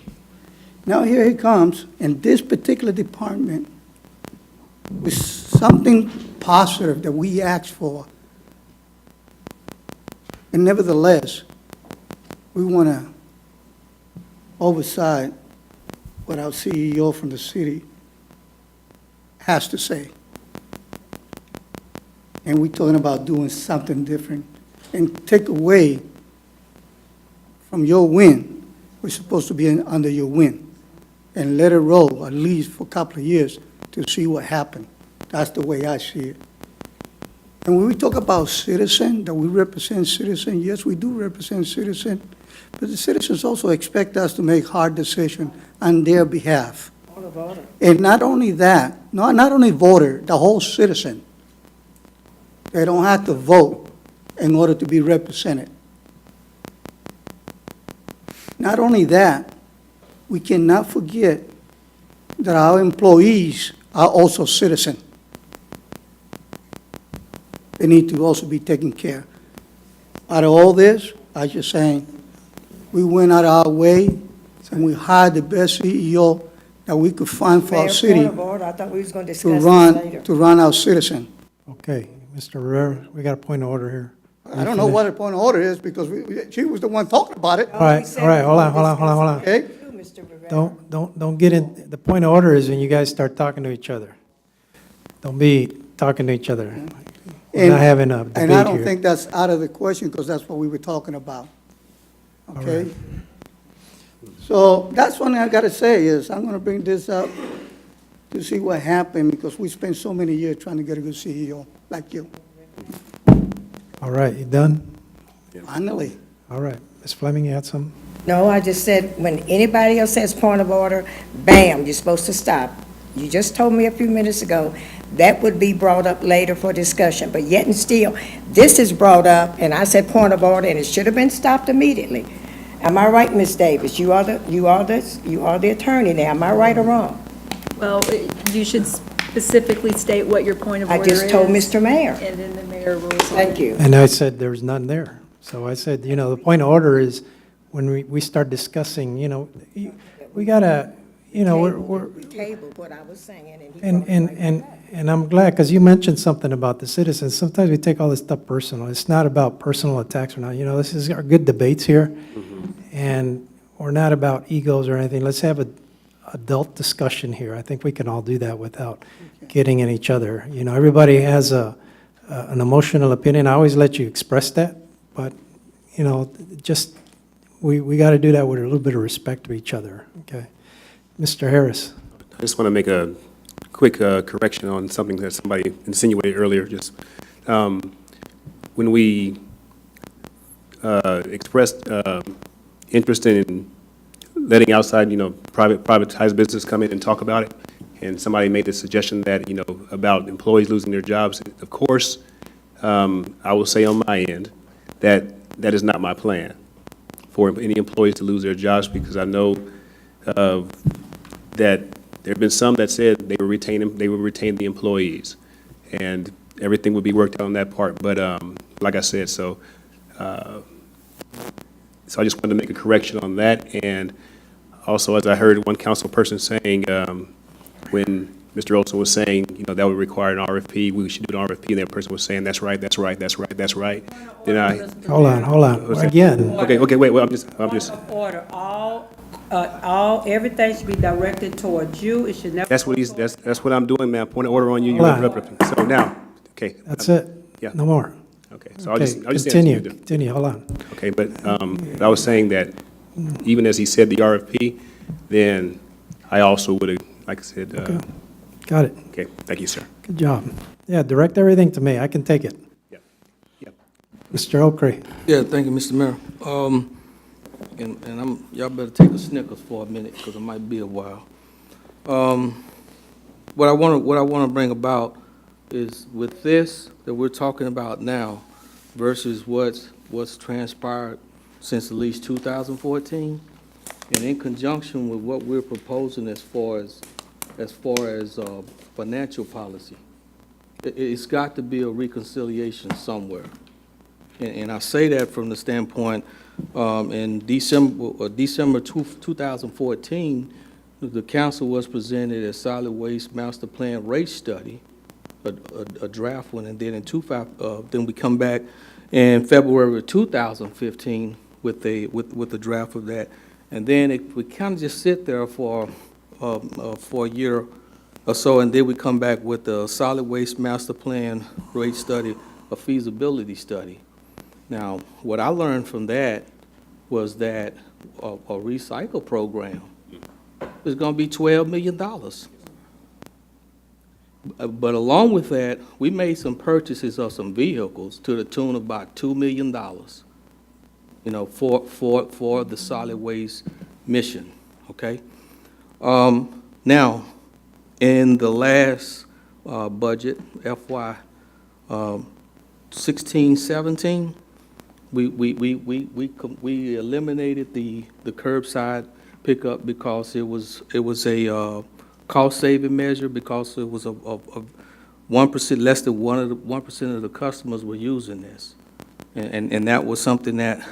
Now here he comes, in this particular department, with something positive that we asked for. And nevertheless, we want to oversight what our CEO from the city has to say. And we're talking about doing something different and take away from your win. We're supposed to be under your win and let it roll at least for a couple of years to see what happened. That's the way I see it. And when we talk about citizen, that we represent citizen, yes, we do represent citizen, but the citizens also expect us to make hard decisions on their behalf. And not only that, not only voter, the whole citizen. They don't have to vote in order to be represented. Not only that, we cannot forget that our employees are also citizens. They need to also be taken care. Out of all this, I just saying, we went out of our way and we hired the best CEO that we could find for our Mayor, city point of order. I thought we was going to to discuss this run, later. to run our citizen. Okay, Mr. Rivera, we got a point of order here. I don't know what the point of order is because she was the one talking about it, All right, hold on. okay? Mr. Rivera. Don't get in, the point of order is when you guys start talking to each other. Don't be talking to each other. We're not having a debate here. And I don't think that's out of the question because that's what we were talking about, okay? So that's one thing I got to say is I'm going to bring this up to see what happened because we spent so many years trying to get a good CEO like you. All right, you done? Finally. All right. Ms. Fleming, you had some? No, I just said, when anybody else says point of order, bam, you're supposed to stop. You just told me a few minutes ago that would be brought up later for discussion, but yet and still, this is brought up, and I said point of order, and it should have been stopped immediately. Am I right, Ms. Davis? You are the attorney now. Am I right or wrong? Well, you should specifically state what your point of I order is. just told Mr. Mayor. And then the mayor rules. Thank you. And I said there's none there. So I said, the point of order is when we start discussing, we gotta, we're, We tabled what I was saying, and he brought it right back. and I'm glad, because you mentioned something about the citizens. Sometimes we take all this stuff personal. It's not about personal attacks or not. This is our good debates here. And we're not about egos or anything. Let's have an adult discussion here. I think we can all do that without getting at each other. You know, everybody has an emotional opinion. I always let you express that, but, you know, just, we got to do that with a little bit of respect to each other, okay? Mr. Harris. I just want to make a quick correction on something that somebody insinuated earlier. Just when we expressed interest in letting outside, privatized business come in and talk about it, and somebody made the suggestion that, about employees losing their jobs. Of course, I will say on my end that that is not my plan for any employees to lose their jobs, because I know that there have been some that said they will retain the employees, and everything would be worked out on that part. But like I said, so I just wanted to make a correction on that. And also, as I heard one council person saying, when Mr. Olson was saying, that would require an RFP, we should do an RFP, and that person was saying, that's right. Then I. Hold on, again. Okay, wait, I'm just. Point of order, everything should be directed towards you, it should never. That's what I'm doing, ma'am. Point of order on you. Hold on. So now, okay. That's it? Yeah. No more? Okay, so I'll just. Continue, hold on. Okay, but I was saying that even as he said the RFP, then I also would have, like I said. Okay. Got it. Okay, thank you, sir. Good job. Yeah, direct everything to me. I can take it. Yep. Mr. Okray. Yeah, thank you, Mr. Mayor. And y'all better take a Snickers for a minute, because it might be a while. What I want to bring about is, with this that we're talking about now versus what's transpired since at least 2014, and in conjunction with what we're proposing as far as financial policy, it's got to be a reconciliation somewhere. And I say that from the standpoint, in December 2014, the council was presented a solid waste master plan rate study, a draft one, and then then we come back in February of 2015 with the draft of that, and then we kind of just sit there for a year or so, and then we come back with the solid waste master plan rate study, a feasibility study. Now, what I learned from that was that a recycle program is going to be $12 million. But along with that, we made some purchases of some vehicles to the tune of about $2 million, for the solid waste mission, okay? Now, in the last budget, FY 16-17, we eliminated the curbside pickup because it was a cost-saving measure, because it was a 1%, less than 1% of the customers were using this, and that was something that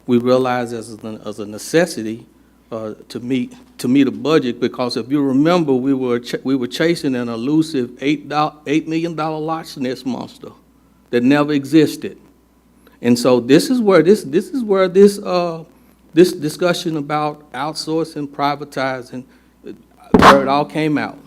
we realized as a necessity to meet a budget, because if you remember, we were chasing an elusive $8 million larcenous monster that never existed. And so this is where this discussion about outsourcing, privatizing, where it all came out.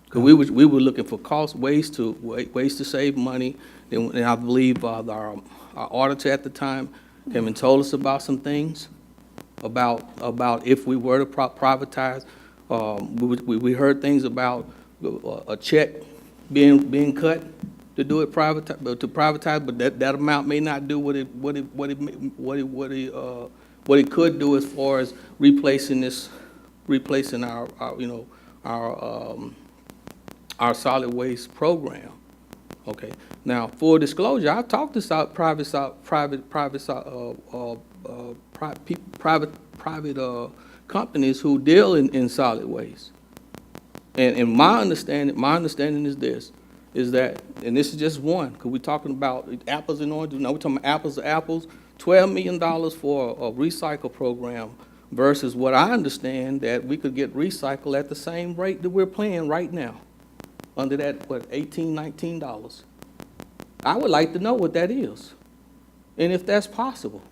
Because we were looking for ways to save money. And I believe our auditor at the time came and told us about some things about if we were to privatize. We heard things about a check being cut to do it privatize, but that amount may not do what it could do as far as replacing our solid waste program. Okay. Now, full disclosure, I've talked to private companies who deal in solid waste, and my understanding is this. Is that, and this is just one, because we're talking about apples and oranges. Now we're talking about apples to apples, $12 million for a recycle program versus what I understand that we could get recycled at the same rate that we're paying right now, under that, $18, $19. I would like to know what that is, and if that's possible,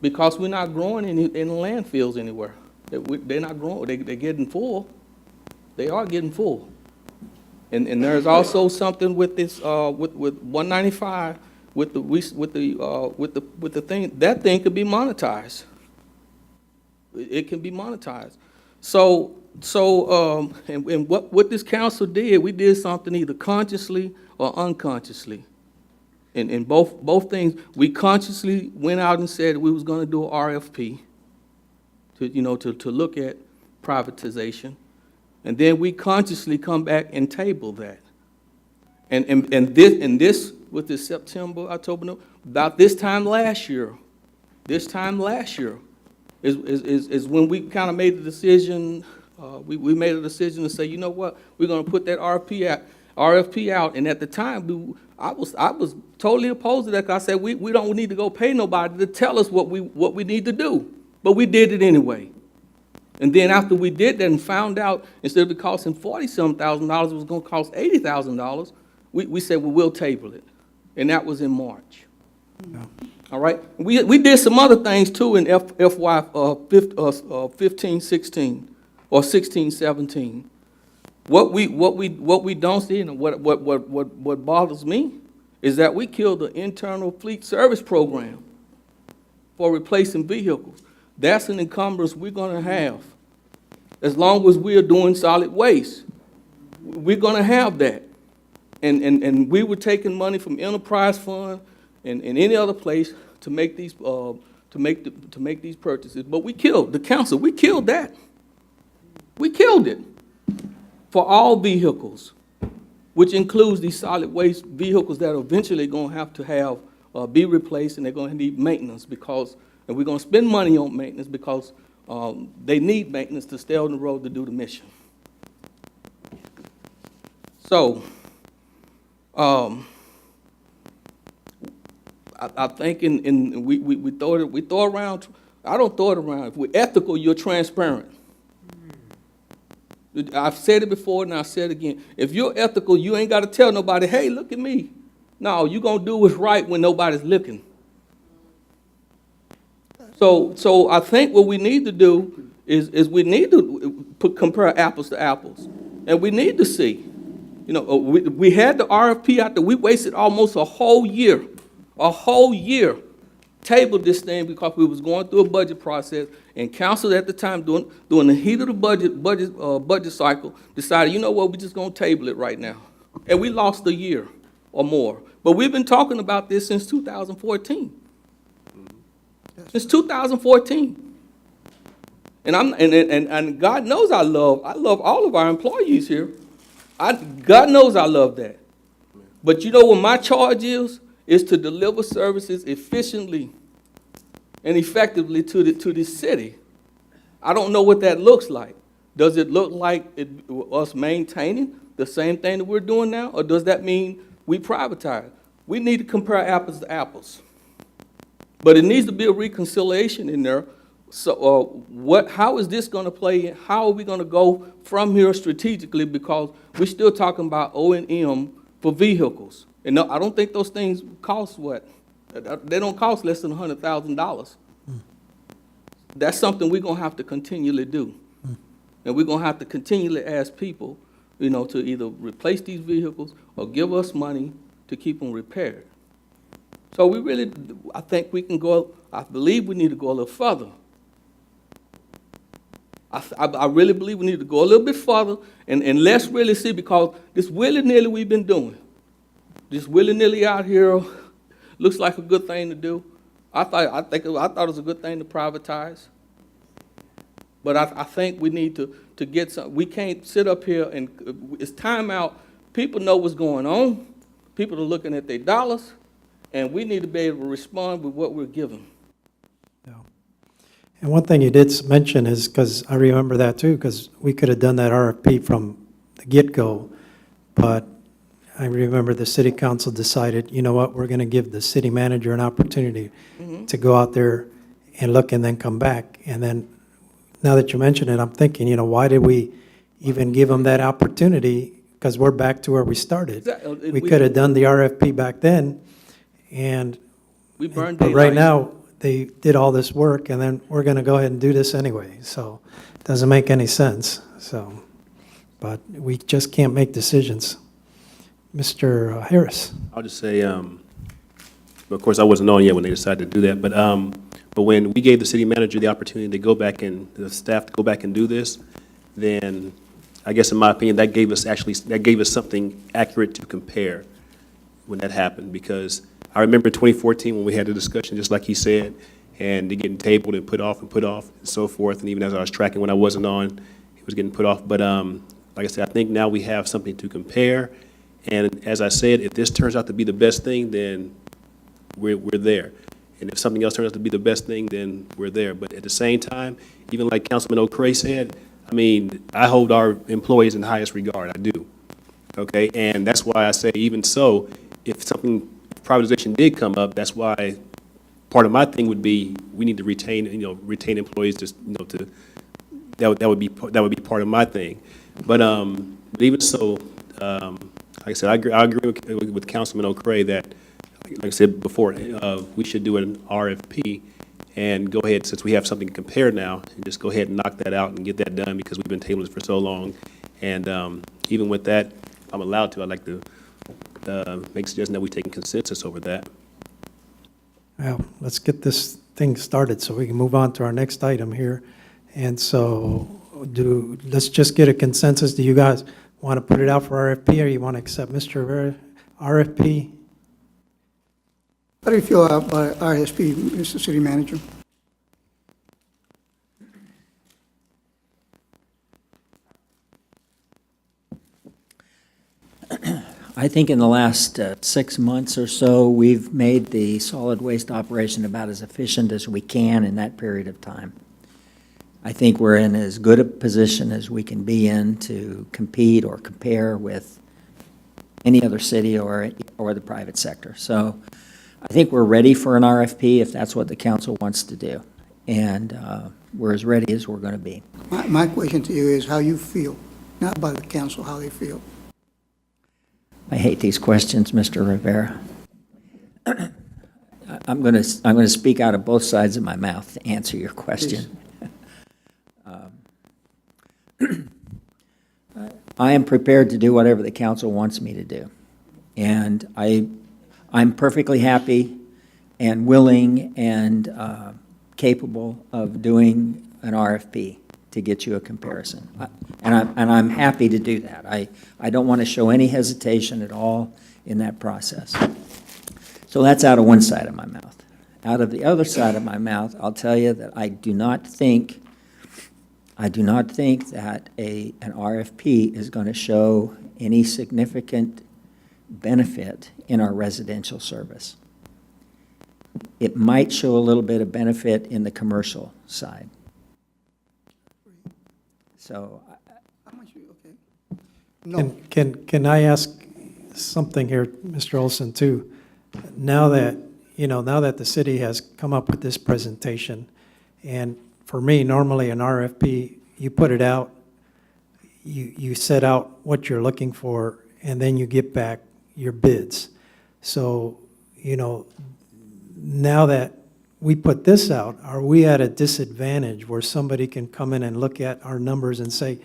because we're not growing in landfills anywhere. They're not growing, they're getting full. They are getting full. And there's also something with this, with 195, with the thing, that thing could be monetized. It can be monetized. So, and what this council did, we did something either consciously or unconsciously. And both things, we consciously went out and said we was gonna do a RFP to look at privatization. And then we consciously come back and table that. And this, with this September, October, about this time last year, is when we kind of made the decision, we made a decision to say, you know what, we're gonna put that RFP out, and at the time, I was totally opposed to that, because I said, we don't need to go pay nobody to tell us what we need to do, but we did it anyway. And then after we did that and found out, instead of it costing $40-some thousand, it was gonna cost $80,000, we said, well, we'll table it, and that was in March. Yeah. All right, we did some other things too in FY 15-16 or 16-17. What we don't see, and what bothers me is that we killed the internal fleet service program for replacing vehicles. That's an encumbrance we're gonna have. As long as we are doing solid waste, we're gonna have that. And we were taking money from enterprise fund and any other place to make these these purchases. But we killed the council. We killed that. We killed it for all vehicles, which includes these solid waste vehicles that are eventually going to have be replaced, and they're going to need maintenance and we're going to spend money on maintenance because they need maintenance to stay on the road to do the mission. So, I think we throw around. I don't throw it around. If we're ethical, you're transparent. I've said it before and I'll say it again. If you're ethical, you ain't got to tell nobody, hey, look at me. No, you're going to do what's right when nobody's looking. So I think what we need to do is we need to compare apples to apples. And we need to see. We had the RFP out there. We wasted almost a whole year, tabled this thing because we was going through a budget process, and council at the time, during the heat of the budget cycle, decided, you know what, we're just going to table it right now. And we lost a year or more. But we've been talking about this since 2014. Since 2014. And God knows I love all of our employees here. God knows I love that. But you know what my charge is to deliver services efficiently and effectively to this city. I don't know what that looks like. Does it look like us maintaining the same thing that we're doing now, or does that mean we privatize? We need to compare apples to apples. But it needs to be a reconciliation in there. So how is this going to play? How are we going to go from here strategically? Because we're still talking about O&M for vehicles. And no, I don't think those things cost what? They don't cost less than $100,000. That's something we're going to have to continually do. And we're going to have to continually ask people, to either replace these vehicles or give us money to keep them repaired. So I think we can go, I believe we need to go a little further. I really believe we need to go a little bit further and let's really see, because this willy-nilly we've been doing, this willy-nilly out here looks like a good thing to do. I thought it was a good thing to privatize. But I think we need to get some. We can't sit up here and it's time out. People know what's going on. People are looking at their dollars, and we need to be able to respond with what we're given. Yeah. And one thing you did mention is, because I remember that too, because we could have done that RFP from the get-go, but I remember the city council decided, you know what, we're going to give the city manager an opportunity to go out there and look and then come back. And then now that you mention it, I'm thinking, why did we even give them that opportunity? Because we're back to where we started. Exactly. We could have done the RFP back then, and we burned but daylight. right now, they did all this work, and then we're going to go ahead and do this anyway. So it doesn't make any sense. So but we just can't make decisions. Mr. Harris? I'll just say, of course, I wasn't on yet when they decided to do that, but when we gave the city manager the opportunity to go back and, the staff to go back and do this, then I guess in my opinion, that gave us something accurate to compare when that happened, because I remember 2014 when we had a discussion, just like he said, and it getting tabled and put off and so forth, and even as I was tracking when I wasn't on, it was getting put off. But like I said, I think now we have something to compare, and as I said, if this turns out to be the best thing, then we're there. And if something else turns out to be the best thing, then we're there. But at the same time, even like Councilman O'Cray said, I mean, I hold our employees in the highest regard, I do, okay? And that's why I say, even so, if privatization did come up, that's why part of my thing would be, we need to retain employees, just, that would be part of my thing. But even so, like I said, I agree with Councilman O'Cray that, like I said before, we should do an RFP and go ahead, since we have something to compare now, and just go ahead and knock that out and get that done, because we've been tabling this for so long. And even with that, if I'm allowed to, I'd like to make a suggestion that we take a consensus over that. Well, let's get this thing started so we can move on to our next item here. And so let's just get a consensus. Do you guys want to put it out for RFP, or you want to accept Mr. Rivera RFP? How do you feel about RSP, Mr. City Manager? I think in the last 6 months or so, we've made the solid waste operation about as efficient as we can in that period of time. I think we're in as good a position as we can be in to compete or compare with any other city or the private sector. So I think we're ready for an RFP if that's what the council wants to do. And we're as ready as we're going to be. My question to you is how you feel, not by the council, how they feel. I hate these questions, Mr. Rivera. I'm going to speak out of both sides of my mouth to answer your question. I am prepared to do whatever the council wants me to do. And I'm perfectly happy and willing and capable of doing an RFP to get you a comparison. And I'm happy to do that. I don't want to show any hesitation at all in that process. So that's out of one side of my mouth. Out of the other side of my mouth, I'll tell you that I do not think that an RFP is going to show any significant benefit in our residential service. It might show a little bit of benefit in the commercial side. So, How much, okay. No, Can I ask something here, Mr. Olson, too? Now that the city has come up with this presentation, and for me, normally an RFP, you put it out, you set out what you're looking for, and then you get back your bids. So, now that we put this out, are we at a disadvantage where somebody can come in and look at our numbers and say,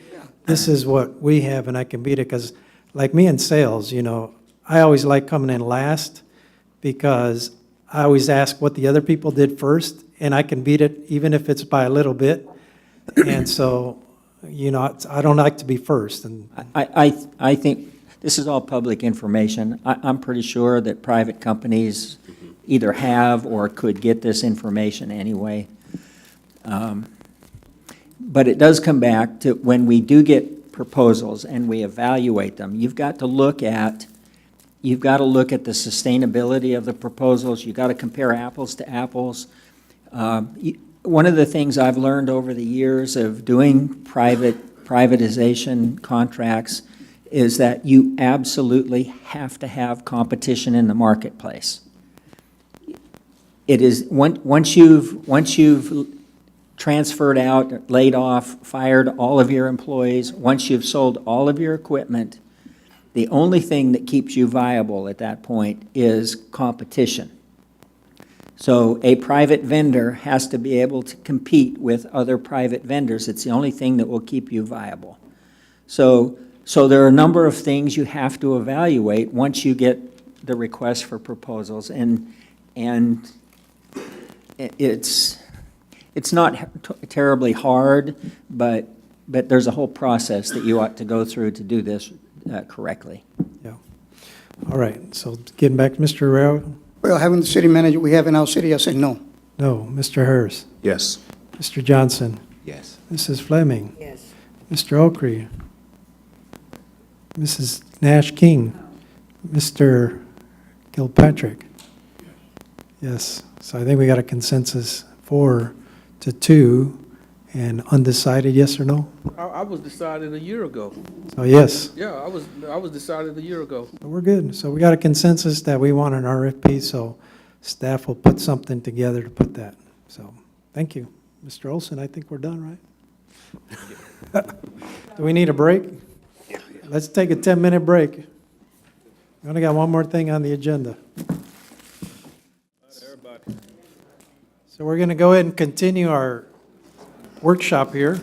this is what we have and I can beat it? Because like me in sales, I always like coming in last because I always ask what the other people did first, and I can beat it even if it's by a little bit. And so, I don't like to be first. And I think this is all public information. I'm pretty sure that private companies either have or could get this information anyway. But it does come back to when we do get proposals and we evaluate them, you've got to look at the sustainability of the proposals. You've got to compare apples to apples. One of the things I've learned over the years of doing privatization contracts is that you absolutely have to have competition in the marketplace. It is once you've transferred out, laid off, fired all of your employees, once you've sold all of your equipment, the only thing that keeps you viable at that point is competition. So a private vendor has to be able to compete with other private vendors. It's the only thing that will keep you viable. So So there are a number of things you have to evaluate once you get the request for proposals, and it's not terribly hard, but there's a whole process that you ought to go through to do this correctly. Yeah. All right, so getting back to Mr. Herrera? Well, having the city manager we have in our city, I say no. No. Mr. Harris? Yes. Mr. Johnson? Yes. Mrs. Fleming? Yes. Mr. Okry? Mrs. Nash King? Mr. Gilpatrick? Yes, so I think we got a consensus 4-2 and undecided, yes or no? I was decided a year ago. So yes, Yeah, I was decided a year ago. so we're good. So we got a consensus that we want an RFP, so staff will put something together to put that. So, thank you. Mr. Olson, I think we're done, right? Do we need a break? Let's take a 10-minute break. We only got one more thing on the agenda. So we're going to go ahead and continue our workshop here.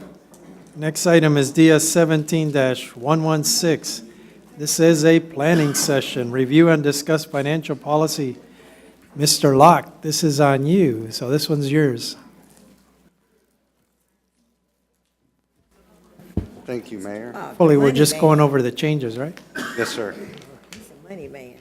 Next item is DS 17-116. This is a planning session, review and discuss financial policy. Mr. Locke, this is on you, so this one's yours. Thank you, Mayor. Hopefully, we're just going over the changes, right? Yes, sir. He's a money man.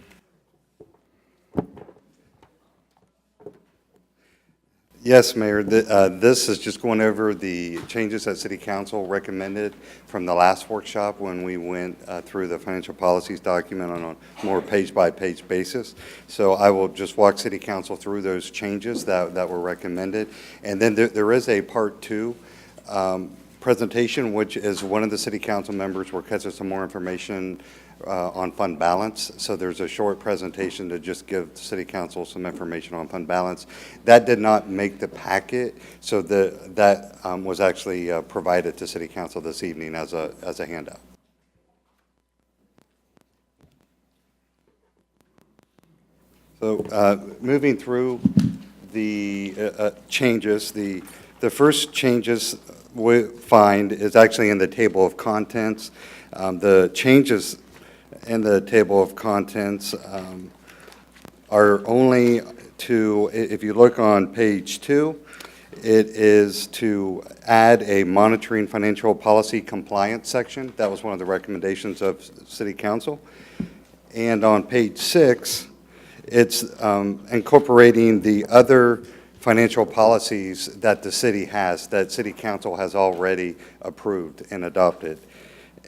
Yes, Mayor. This is just going over the changes that City Council recommended from the last workshop when we went through the financial policies document on a more page-by-page basis. So I will just walk City Council through those changes that were recommended. And then there is a Part 2 presentation, which is one of the City Council members requested some more information on fund balance. So there's a short presentation to just give the City Council some information on fund balance. That did not make the packet, so that was actually provided to City Council this evening as a handout. So moving through the changes, the first changes we find is actually in the table of contents. The changes in the table of contents are only to, if you look on page 2, it is to add a monitoring financial policy compliance section. That was one of the recommendations of City Council. And on page 6, it's incorporating the other financial policies that the city has, that City Council has already approved and adopted.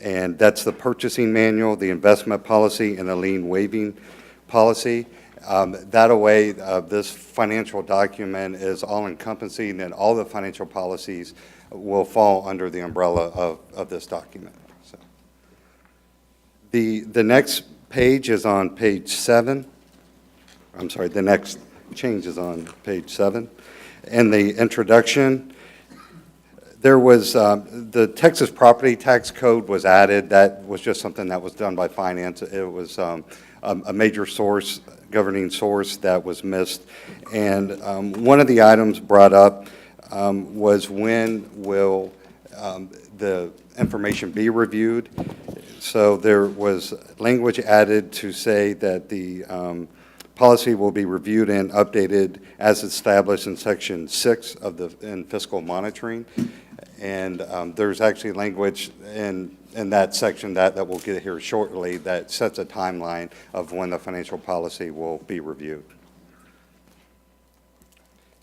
And that's the purchasing manual, the investment policy, and the lien waiving policy. That way, this financial document is all-encompassing, and all the financial policies will fall under the umbrella of this document. So, the next page is on page 7. I'm sorry, the next change is on page 7. In the introduction, there was, the Texas Property Tax Code was added. That was just something that was done by finance. It was a major source, governing source that was missed. And one of the items brought up was when will the information be reviewed? So there was language added to say that the policy will be reviewed and updated as established in Section 6 of in fiscal monitoring. And there's actually language in that section that we'll get here shortly that sets a timeline of when the financial policy will be reviewed.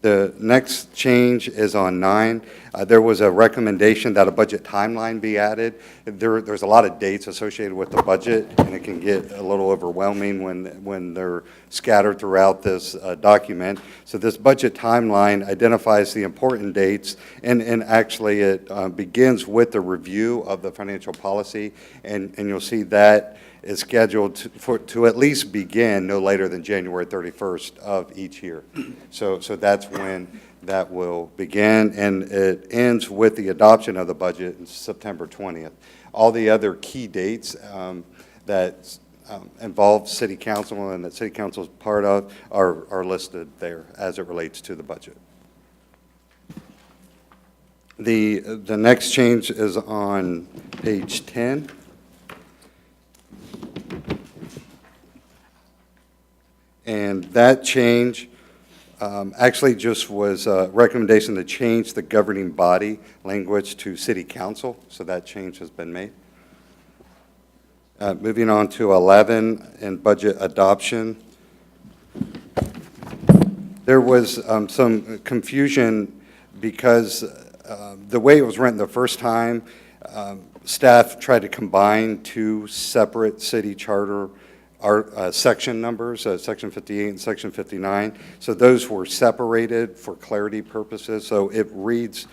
The next change is on 9. There was a recommendation that a budget timeline be added. There's a lot of dates associated with the budget, and it can get a little overwhelming when they're scattered throughout this document. So this budget timeline identifies the important dates, and actually it begins with the review of the financial policy, and you'll see that is scheduled to at least begin no later than January 31st of each year. So that's when that will begin, and it ends with the adoption of the budget in September 20th. All the other key dates that involve City Council and that City Council is part of are listed there as it relates to the budget. The next change is on page 10. And that change actually just was a recommendation to change the governing body language to city council, so that change has been made. Moving on to 11 in budget adoption. There was some confusion because the way it was written the first time, staff tried to combine two separate city charter section numbers, section 58 and section 59. So those were separated for clarity purposes. So it reads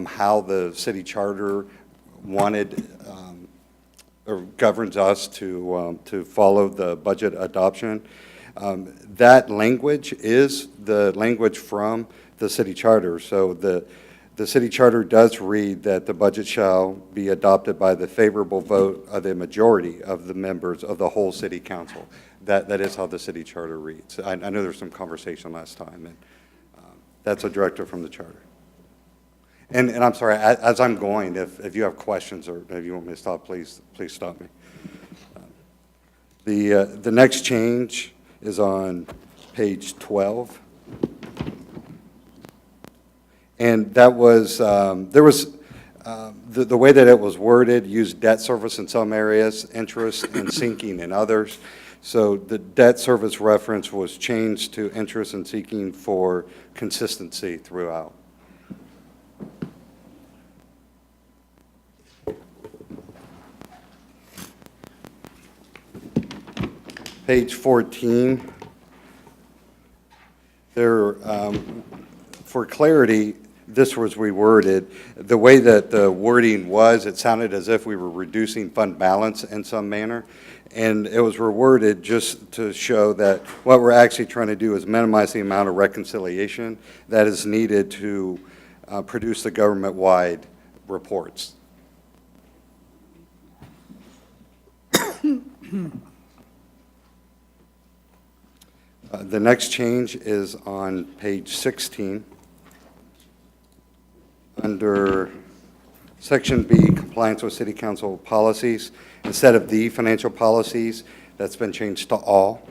how the city charter wanted or governs us to follow the budget adoption. That language is the language from the city charter. So the city charter does read that the budget shall be adopted by the favorable vote of the majority of the members of the whole city council. That is how the city charter reads. I know there was some conversation last time, and that's a directive from the charter. And I'm sorry, as I'm going, if you have questions or if you want me to stop, please stop me. The next change is on page 12. And that was, there was, the way that it was worded used debt service in some areas, interest and sinking in others. So the debt service reference was changed to interest and sinking for consistency throughout. Page 14, there, for clarity, this was reworded. The way that the wording was, it sounded as if we were reducing fund balance in some manner. And it was reworded just to show that what we're actually trying to do is minimize the amount of reconciliation that is needed to produce the government-wide reports. The next change is on page 16. Under Section B, compliance with city council policies, instead of the financial policies, that's been changed to all.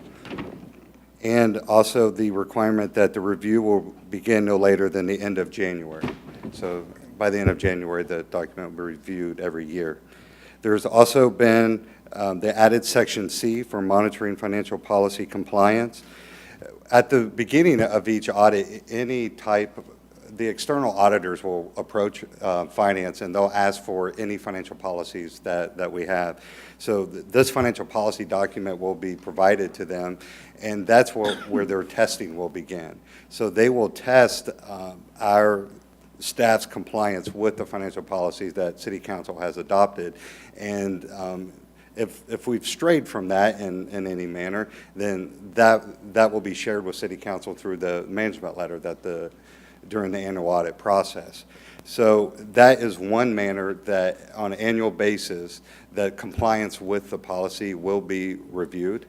And also the requirement that the review will begin no later than the end of January. So by the end of January, the document will be reviewed every year. There's also been the added Section C for monitoring financial policy compliance. At the beginning of each audit, the external auditors will approach finance and they'll ask for any financial policies that we have. So this financial policy document will be provided to them, and that's where their testing will begin. So they will test our staff's compliance with the financial policies that City Council has adopted. And if we've strayed from that in any manner, then that will be shared with City Council through the management letter during the annual audit process. So that is one manner that on an annual basis that compliance with the policy will be reviewed.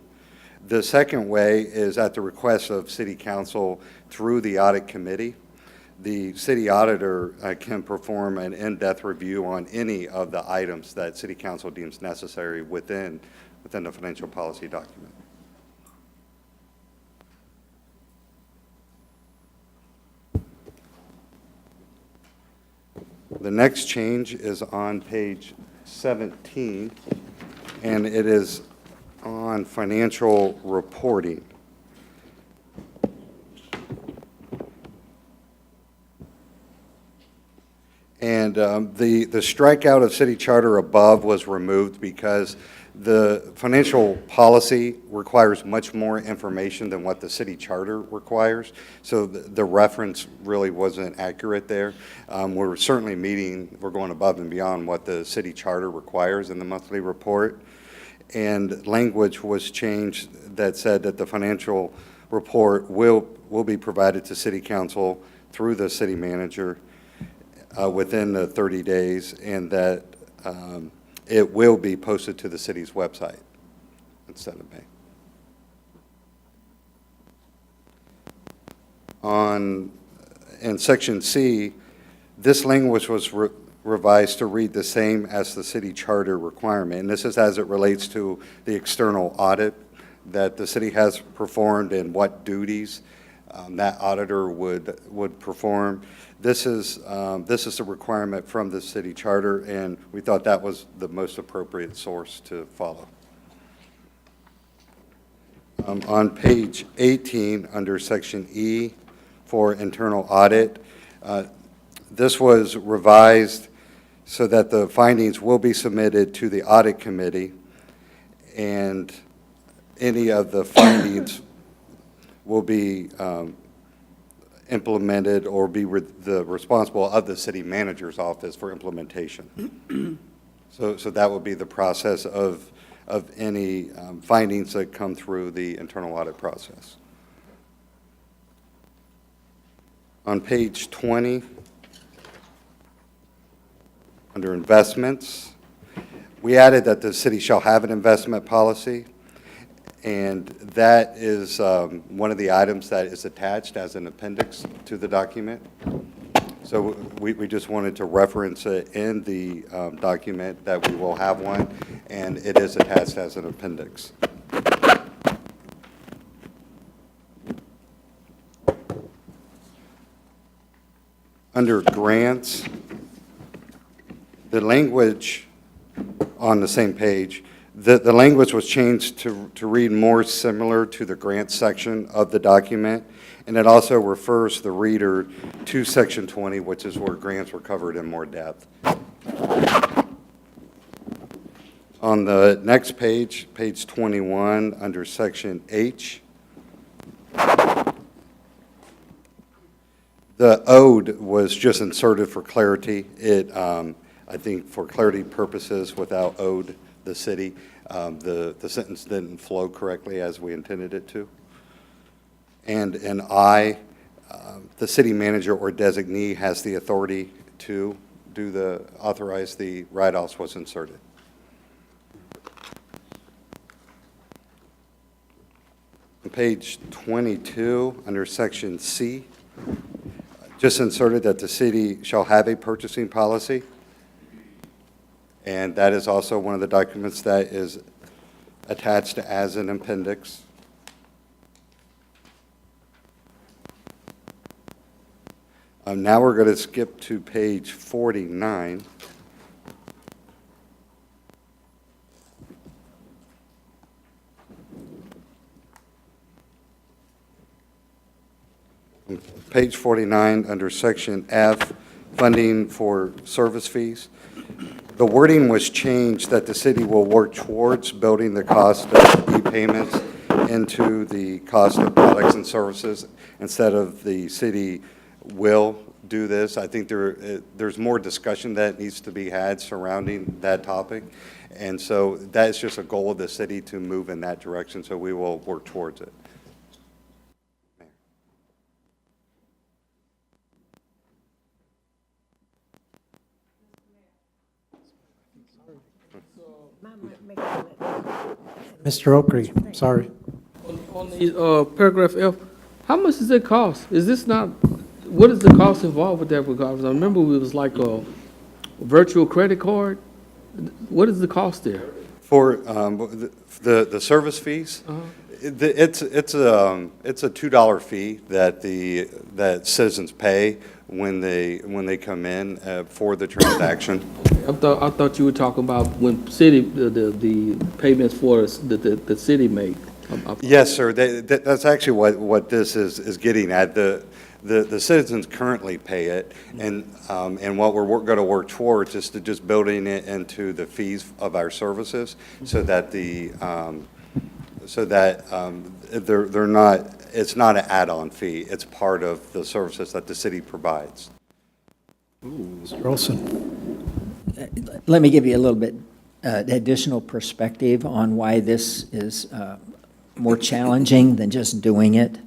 The second way is at the request of City Council through the audit committee. The city auditor can perform an in-depth review on any of the items that City Council deems necessary within the financial policy document. The next change is on page 17, and it is on financial reporting. And the strikeout of city charter above was removed because the financial policy requires much more information than what the city charter requires. So the reference really wasn't accurate there. We're certainly we're going above and beyond what the city charter requires in the monthly report. And language was changed that said that the financial report will be provided to City Council through the city manager within the 30 days, and that it will be posted to the city's website instead of May. In Section C, this language was revised to read the same as the city charter requirement, and this is as it relates to the external audit that the city has performed and what duties that auditor would perform. This is a requirement from the city charter, and we thought that was the most appropriate source to follow. On page 18, under section E for internal audit, this was revised so that the findings will be submitted to the audit committee, and any of the findings will be implemented or be the responsible of the city manager's office for implementation. So that would be the process of any findings that come through the internal audit process. On page 20, under investments, we added that the city shall have an investment policy, and that is one of the items that is attached as an appendix to the document. So we just wanted to reference it in the document that we will have one, and it is attached as an appendix. Under grants, the language on the same page, the language was changed to read more similar to the grants section of the document, and it also refers the reader to section 20, which is where grants were covered in more depth. On the next page, page 21, under section H, the owed was just inserted for clarity. It, I think for clarity purposes, without owed the city, the sentence didn't flow correctly as we intended it to. And in I, the city manager or designee has the authority to authorize the write-offs was inserted. On page 22, under section C, just inserted that the city shall have a purchasing policy. And that is also one of the documents that is attached as an appendix. Now we're going to skip to page 49. Page 49, under section F, funding for service fees. The wording was changed that the city will work towards building the cost of e-payments into the cost of products and services instead of the city will do this. I think there's more discussion that needs to be had surrounding that topic. And so that is just a goal of the city to move in that direction, so we will work towards it. Mr. Okry, sorry. On the paragraph F, how much does it cost? Is this not, what is the cost involved with that? Because I remember it was like a virtual credit card. What is the cost there? For the service fees, it's a $2 fee that citizens pay when they come in for the transaction. I thought you were talking about when city the payments for the city made. Yes, sir. That's actually what this is getting at. The citizens currently pay it, and what we're going to work towards is to just building it into the fees of our services, so that they're not. It's not an add-on fee. It's part of the services that the city provides. Mr. Olson. Let me give you a little bit additional perspective on why this is more challenging than just doing it.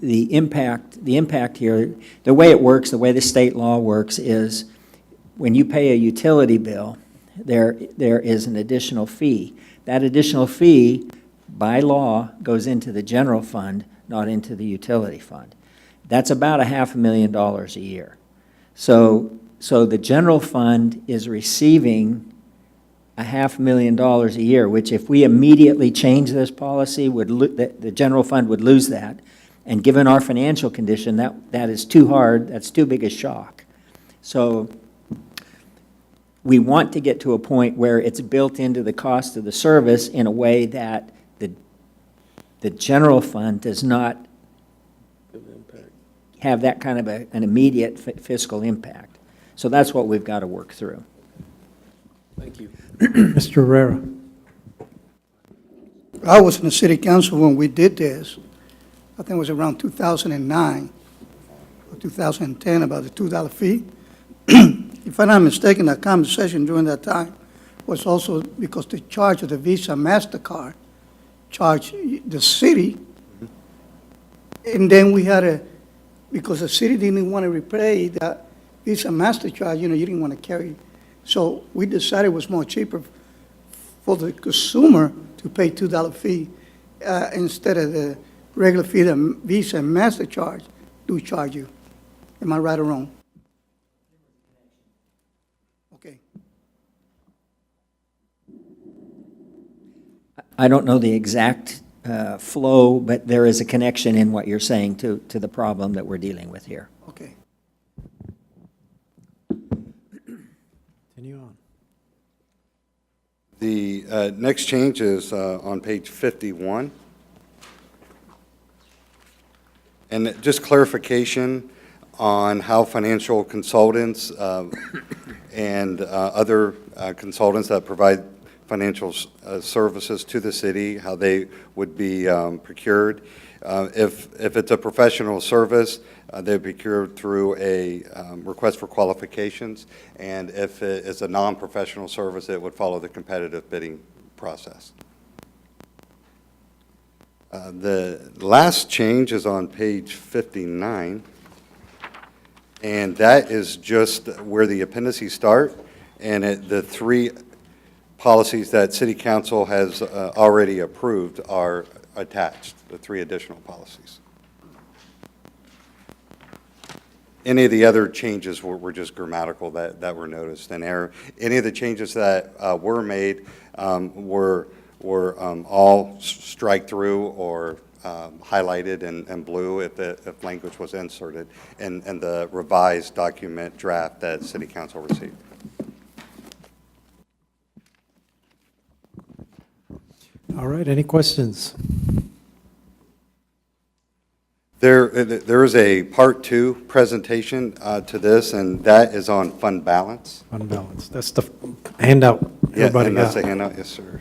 The impact here, the way it works, the way the state law works is when you pay a utility bill, there is an additional fee. That additional fee, by law, goes into the general fund, not into the utility fund. That's about $500,000 a year. So the general fund is receiving $500,000 a year, which if we immediately change this policy, the general fund would lose that. And given our financial condition, that is too hard, that's too big a shock. So we want to get to a point where it's built into the cost of the service in a way that the general fund does not have that kind of an immediate fiscal impact. So that's what we've got to work through. Thank you. Mr. Herrera. I was in the city council when we did this. I think it was around 2009 or 2010, about the $2 fee. If I'm not mistaken, that conversation during that time was also because the charge of the Visa MasterCard charged the city. And then we had because the city didn't want to repay that Visa MasterCard, you didn't want to carry. So we decided it was more cheaper for the consumer to pay $2 fee instead of the regular fee that Visa and MasterCard do charge you. Am I right or wrong? Okay. I don't know the exact flow, but there is a connection in what you're saying to the problem that we're dealing with here. Okay. Continue on. The next change is on page 51. And just clarification on how financial consultants and other consultants that provide financial services to the city, how they would be procured. If it's a professional service, they'd be procured through a request for qualifications, and if it is a non-professional service, it would follow the competitive bidding process. The last change is on page 59, and that is just where the appendices start, and the three policies that City Council has already approved are attached, the three additional policies. Any of the other changes were just grammatical that were noticed in error. Any of the changes that were made were all strike through or highlighted in blue if language was inserted in the revised document draft that City Council received. All right, any questions? There is a part 2 presentation to this, and that is on fund balance. Fund balance, that's the handout everybody Yeah, and that's got. a handout, yes, sir.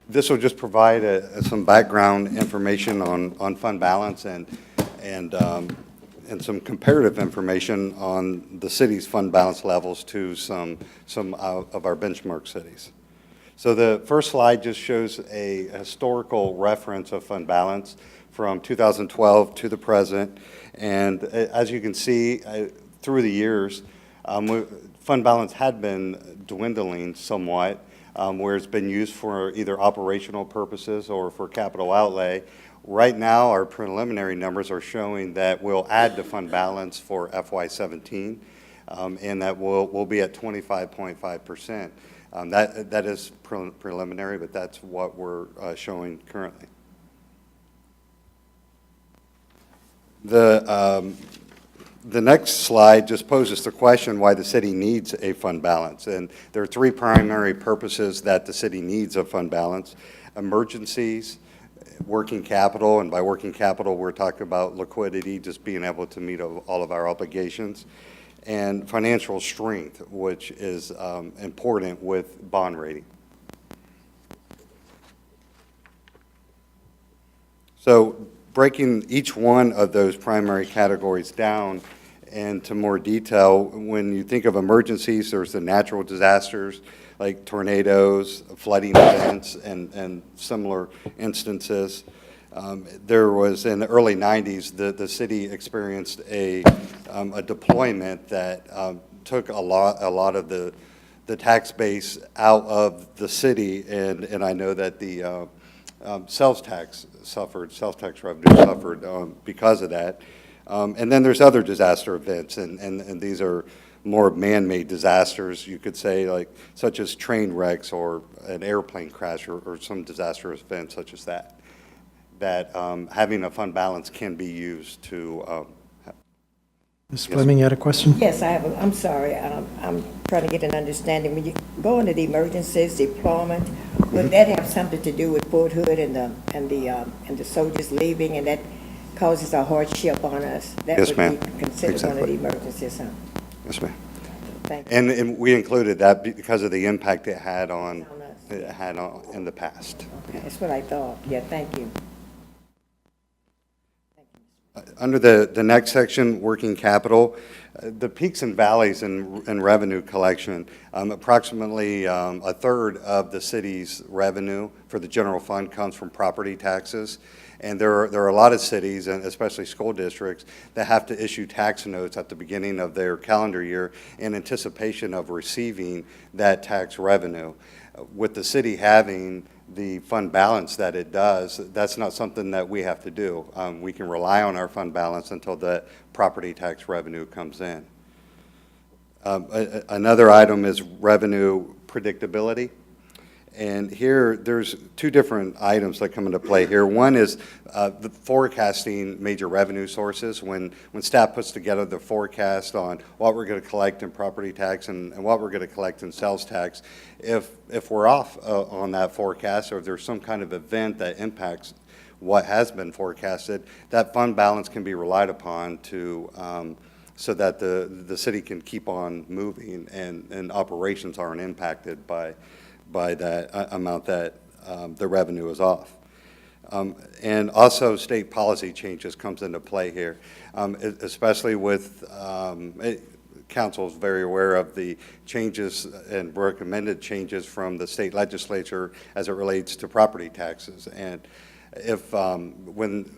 This will just provide some background information on fund balance and some comparative information on the city's fund balance levels to some of our benchmark cities. So the first slide just shows a historical reference of fund balance from 2012 to the present. And as you can see, through the years, fund balance had been dwindling somewhat, where it's been used for either operational purposes or for capital outlay. Right now, our preliminary numbers are showing that we'll add to fund balance for FY17, and that we'll be at 25.5%. That is preliminary, but that's what we're showing currently. The next slide just poses the question why the city needs a fund balance. And there are three primary purposes that the city needs a fund balance: emergencies, working capital, and by working capital, we're talking about liquidity, just being able to meet all of our obligations, and financial strength, which is important with bond rating. So breaking each one of those primary categories down into more detail, when you think of emergencies, there's the natural disasters like tornadoes, flooding events, and similar instances. There was, in the early 90s, the city experienced a deployment that took a lot of the tax base out of the city, and I know that the sales tax revenue suffered because of that. And then there's other disaster events, and these are more man-made disasters, you could say, like such as train wrecks or an airplane crash or some disastrous event such as that. That having a fund balance can be used to. Ms. Fleming, you had a question? Yes, I have, I'm sorry, I'm trying to get an understanding. When you go into the emergencies, deployment, would that have something to do with Fort Hood and the soldiers leaving, and that causes a hardship on us? Yes, ma'am. That would be considered one of the emergencies, huh? Yes, ma'am. Thank you. And we included that because of the impact it had in the past. Okay, that's what I thought. Yeah, thank you. Under the next section, working capital, the peaks and valleys in revenue collection, approximately a third of the city's revenue for the general fund comes from property taxes. And there are a lot of cities, and especially school districts, that have to issue tax notes at the beginning of their calendar year in anticipation of receiving that tax revenue. With the city having the fund balance that it does, that's not something that we have to do. We can rely on our fund balance until the property tax revenue comes in. Another item is revenue predictability. And here, there's two different items that come into play here. One is the forecasting major revenue sources. When staff puts together the forecast on what we're going to collect in property tax and what we're going to collect in sales tax, if we're off on that forecast, or if there's some kind of event that impacts what has been forecasted, that fund balance can be relied upon to so that the city can keep on moving and operations aren't impacted by that amount that the revenue is off. And also state policy changes comes into play here, especially with, council is very aware of the changes and recommended changes from the state legislature as it relates to property taxes. And if, when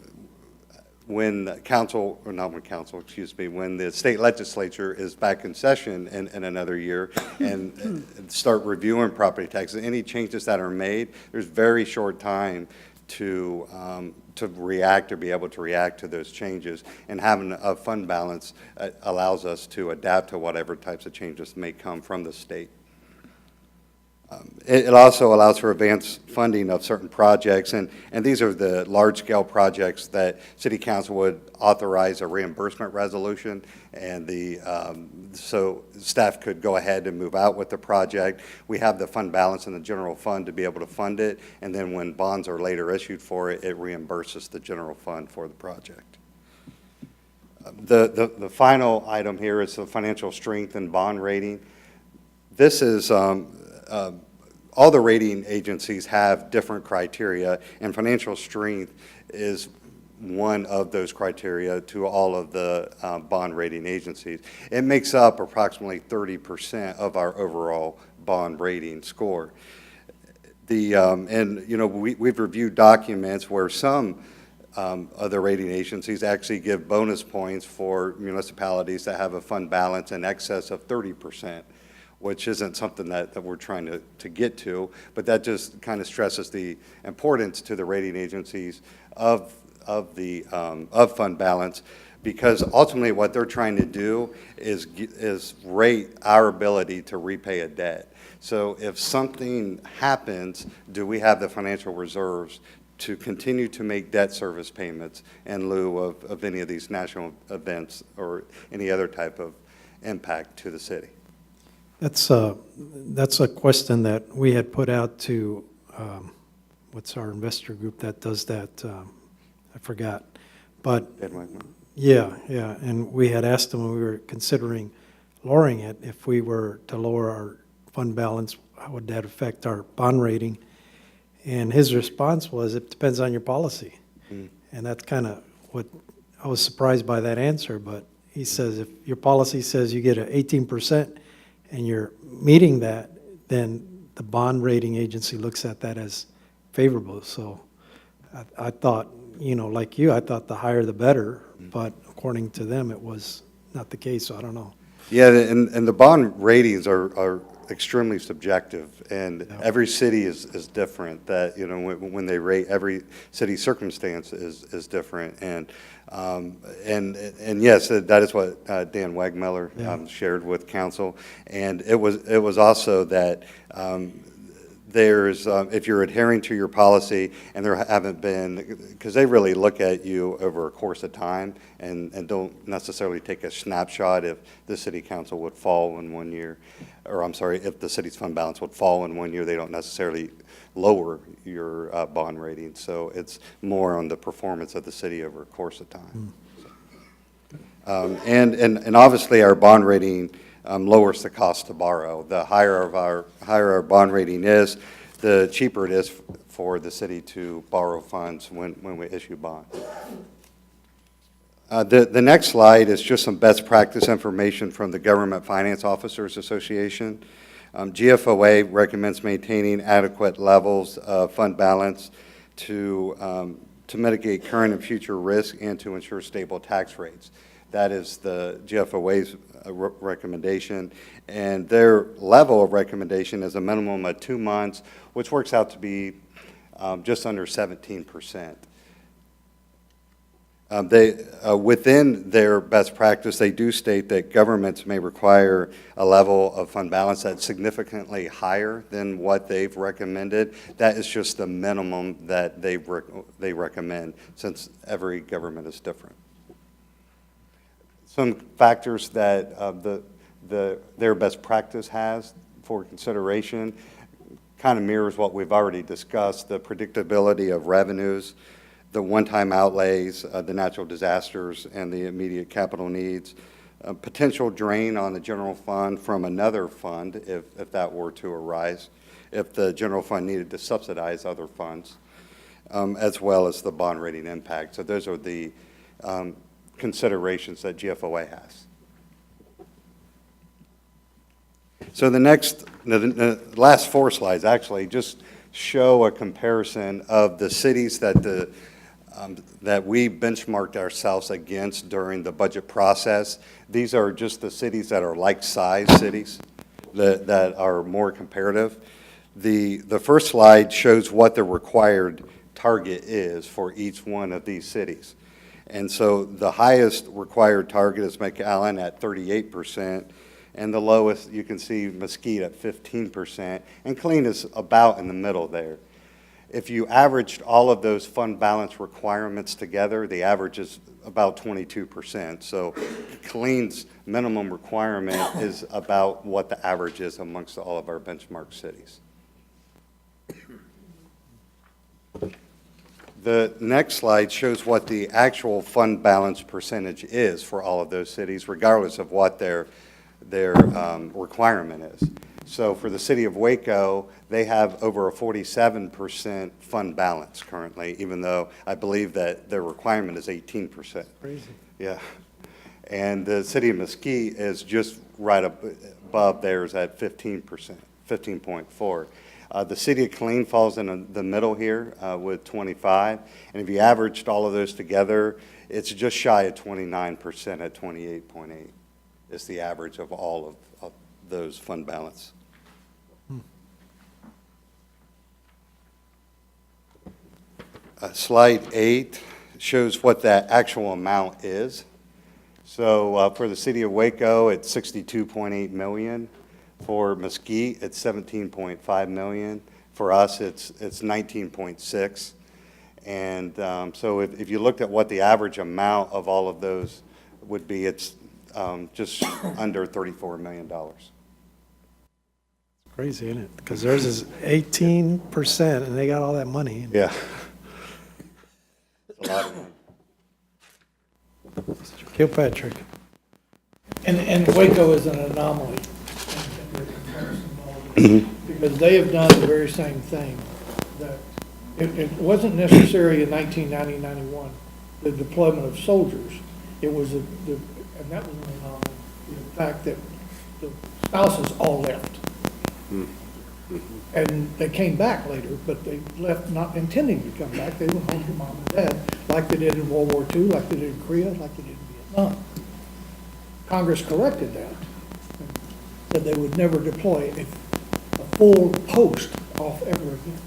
the state legislature is back in session in another year and start reviewing property taxes, any changes that are made, there's very short time to react or be able to react to those changes. And having a fund balance allows us to adapt to whatever types of changes may come from the state. It also allows for advanced funding of certain projects, and these are the large-scale projects that City Council would authorize a reimbursement resolution, and so staff could go ahead and move out with the project. We have the fund balance in the general fund to be able to fund it, and then when bonds are later issued for it, it reimburses the general fund for the project. The final item here is the financial strength and bond rating. This is all the rating agencies have different criteria, and financial strength is one of those criteria to all of the bond rating agencies. It makes up approximately 30% of our overall bond rating score. And you know, we've reviewed documents where some other rating agencies actually give bonus points for municipalities that have a fund balance in excess of 30%. Which isn't something that we're trying to get to, but that just kind of stresses the importance to the rating agencies of fund balance, because ultimately what they're trying to do is rate our ability to repay a debt. So if something happens, do we have the financial reserves to continue to make debt service payments in lieu of any of these national events or any other type of impact to the city? That's a question that we had put out to, what's our investor group that does that? I forgot. But yeah, and we had asked them when we were considering lowering it, if we were to lower our fund balance, how would that affect our bond rating? And his response was, it depends on your policy. And that's kind of what, I was surprised by that answer, but he says if your policy says you get an 18%, and you're meeting that, then the bond rating agency looks at that as favorable. So I thought, like you, I thought the higher the better, but according to them, it was not the case, so I don't know. Yeah, and the bond ratings are extremely subjective, and every city is different. That, you know, when they rate, every city's circumstance is different. And yes, that is what Dan Wegmiller shared with council. And it was also that there's, if you're adhering to your policy, and there haven't been, because they really look at you over a course of time and don't necessarily take a snapshot if the city council would fall in 1 year, or I'm sorry, if the city's fund balance would fall in 1 year, they don't necessarily lower your bond rating. So it's more on the performance of the city over a course of time. And obviously our bond rating lowers the cost to borrow. The higher our bond rating is, the cheaper it is for the city to borrow funds when we issue bonds. The next slide is just some best practice information from the Government Finance Officers Association. GFOA recommends maintaining adequate levels of fund balance to mitigate current and future risk and to ensure stable tax rates. That is the GFOA's recommendation, and their level of recommendation is a minimum of 2 months, which works out to be just under 17%. Within their best practice, they do state that governments may require a level of fund balance that's significantly higher than what they've recommended. That is just the minimum that they recommend, since every government is different. Some factors that their best practice has for consideration kind of mirrors what we've already discussed: the predictability of revenues, the one-time outlays, the natural disasters, and the immediate capital needs, a potential drain on the general fund from another fund if that were to arise, if the general fund needed to subsidize other funds, as well as the bond rating impact. So those are the considerations that GFOA has. So the last 4 slides actually just show a comparison of the cities that we benchmarked ourselves against during the budget process. These are just the cities that are like-sized cities that are more comparative. The first slide shows what the required target is for each one of these cities. And so the highest required target is McAllen at 38%, and the lowest, you can see Mesquite at 15%, and Killeen is about in the middle there. If you averaged all of those fund balance requirements together, the average is about 22%. So Killeen's minimum requirement is about what the average is amongst all of our benchmark cities. The next slide shows what the actual fund balance percentage is for all of those cities, regardless of what their requirement is. So for the city of Waco, they have over a 47% fund balance currently, even though I believe that their requirement is 18%. Crazy. Yeah. And the city of Mesquite is just right above theirs at 15%, 15.4%. The city of Killeen falls in the middle here with 25, and if you averaged all of those together, it's just shy of 29% at 28.8. Is the average of all of those fund balance. Slide 8 shows what that actual amount is. So for the city of Waco, it's 62.8 million. For Mesquite, it's 17.5 million. For us, it's 19.6. And so if you looked at what the average amount of all of those would be, it's just under $34 million. Crazy, isn't it? Because theirs is 18%, and they got all that money. Yeah. It's a lot of money. Kilpatrick. And Waco is an anomaly in your comparison to all of this, because they have done the very same thing. That it wasn't necessary in 1990, 91, the deployment of soldiers. It was, and that was an anomaly, the fact that the spouses all left. And they came back later, but they left not intending to come back. They went home to mom and dad, like they did in World War II, like they did in Korea, like they did in Vietnam. Congress corrected that, that they would never deploy a full post off ever again.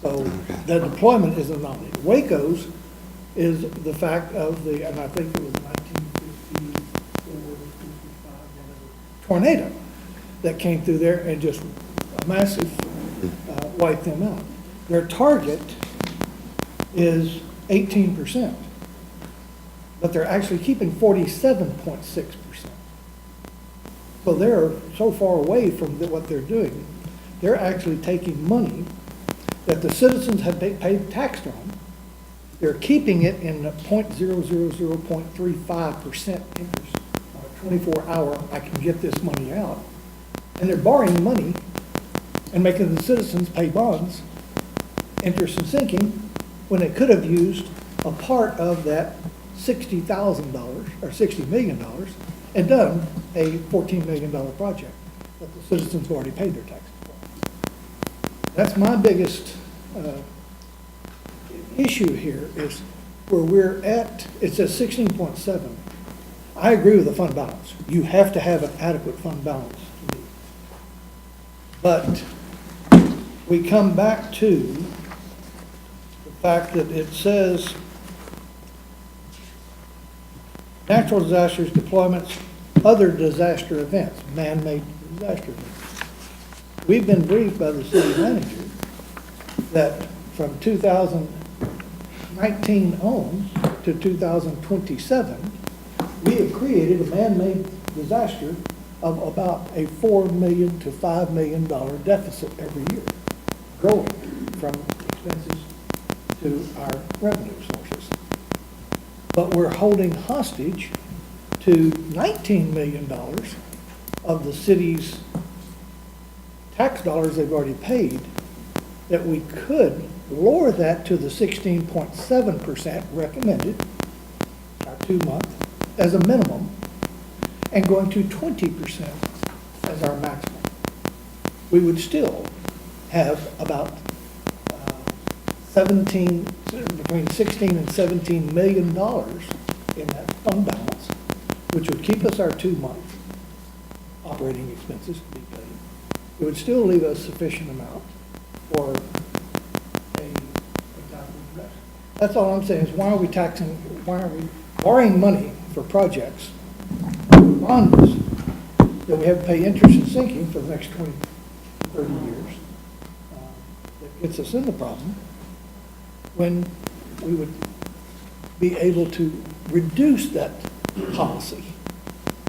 So the deployment is an anomaly. Waco's is the fact of the, and I think it was 1954, 55, tornado that came through there and just a massive wiped them out. Their target is 18%, but they're actually keeping 47.6%. So they're so far away from what they're doing. They're actually taking money that the citizens have paid tax on. They're keeping it in a 0.000.35% interest on a 24-hour, I can get this money out. And they're borrowing money and making the citizens pay bonds, interest and sinking, when they could have used a part of that $60,000 or $60 million and done a $14 million project that the citizens have already paid their taxes for. That's my biggest issue here is where we're at, it says 16.7. I agree with the fund balance. You have to have an adequate fund balance. But we come back to the fact that it says natural disasters, deployments, other disaster events, man-made disaster events. We've been briefed by the city manager that from 2019 on to 2027, we have created a man-made disaster of about a $4 million to $5 million deficit every year, growing from expenses to our revenue sources. But we're holding hostage to $19 million of the city's tax dollars they've already paid, that we could lower that to the 16.7% recommended, our 2-month, as a minimum, and going to 20% as our maximum. We would still have about between 16 and $17 million in that fund balance, which would keep us our 2-month operating expenses to be paid. It would still leave us sufficient amount for a capital investment. That's all I'm saying is why are we borrowing money for projects, bonds, that we have to pay interest and sinking for the next 20, 30 years, that gets us in the problem, when we would be able to reduce that policy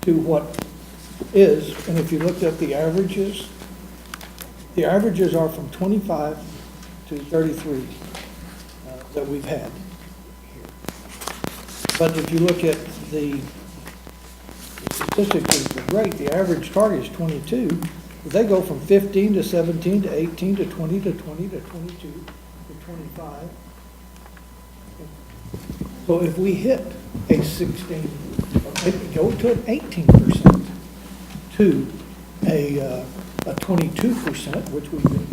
to what is, and if you looked at the averages are from 25 to 33 that we've had here. But if you look at the statistics are great, the average target is 22, but they go from 15 to 17 to 18 to 20 to 20 to 22 to 25. So if we hit a 16, or maybe go to an 18% to a 22%, which we've been,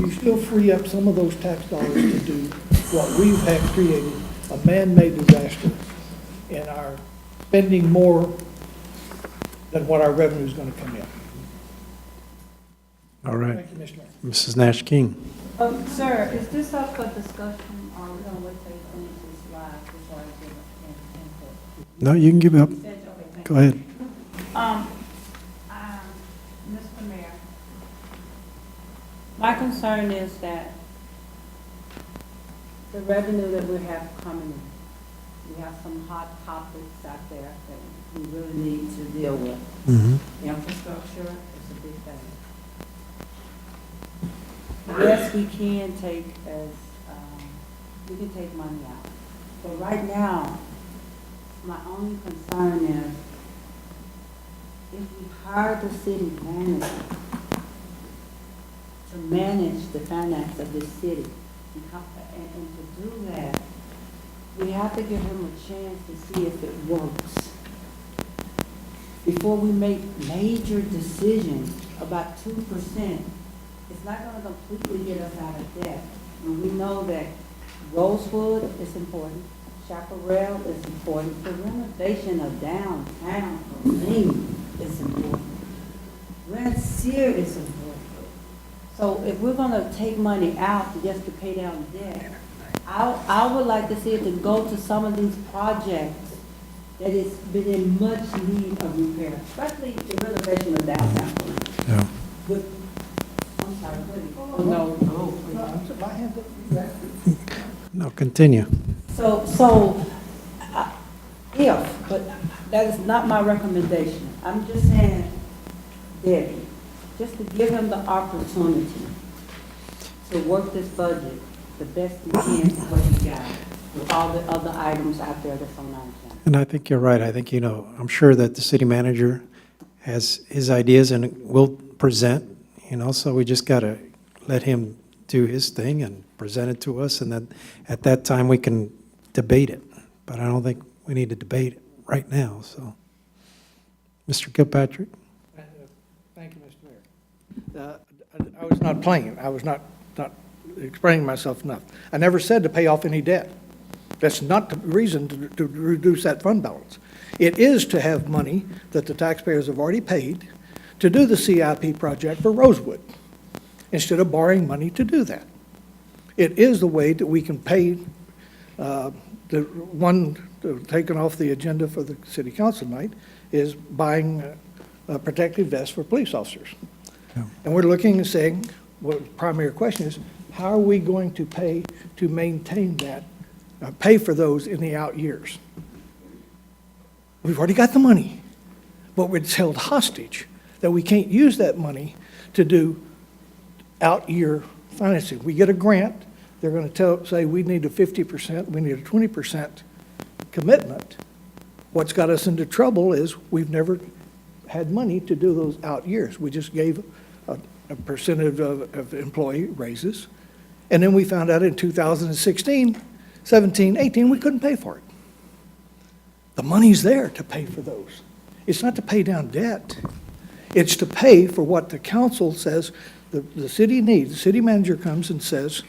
you still free up some of those tax dollars to do what we've had created, a man-made disaster, in our spending more than what our revenue is going to come in. All right. Thank you, Mr. Mayor. Mrs. Nash King. Sir, is this up for discussion, or are we gonna wait till you finish this slide before I give input? No, you can give it up. Okay, thank Go you. ahead. Mr. Mayor, my concern is that the revenue that we have coming in, we have some hot topics out there that we really need to deal with. Infrastructure is a big thing. Yes, we can take money out. But right now, my only concern is if we hire the city manager to manage the finance of this city, and to do that, we have to give him a chance to see if it works. Before we make major decisions about 2%, it's not going to completely get us out of debt. And we know that Rosewood is important, Chaparral is important, the renovation of downtown for me is important. We're in serious enforcement. So if we're gonna take money out just to pay down debt, I would like to see it to go to some of these projects that has been in much need of repair, especially the renovation of downtown. Yeah. With, I'm sorry, what do you- No, continue. But that is not my recommendation. I'm just saying, Debbie, just to give him the opportunity to work this budget the best he can with what he got, with all the other items out there that's on our agenda. And I think you're right. I think, I'm sure that the city manager has his ideas and will present, so we just got to let him do his thing and present it to us, and then at that time, we can debate it. But I don't think we need to debate it right now, so. Mr. Kilpatrick? Thank you, Mr. Mayor. I was not playing. I was not explaining myself enough. I never said to pay off any debt. That's not the reason to reduce that fund balance. It is to have money that the taxpayers have already paid to do the CIP project for Rosewood, instead of borrowing money to do that. It is the way that we can pay the one taken off the agenda for the city council tonight is buying a protective vest for police officers. Yeah. And we're looking and saying, well, the primary question is, how are we going to pay to maintain that, pay for those in the out years? We've already got the money, but it's held hostage that we can't use that money to do out-year financing. We get a grant, they're going to say we need a 50%, we need a 20% commitment. What's got us into trouble is we've never had money to do those out years. We just gave a percentage of employee raises, and then we found out in 2016, 17, 18, we couldn't pay for it. The money's there to pay for those. It's not to pay down debt. It's to pay for what the council says the city needs. The city manager comes and says,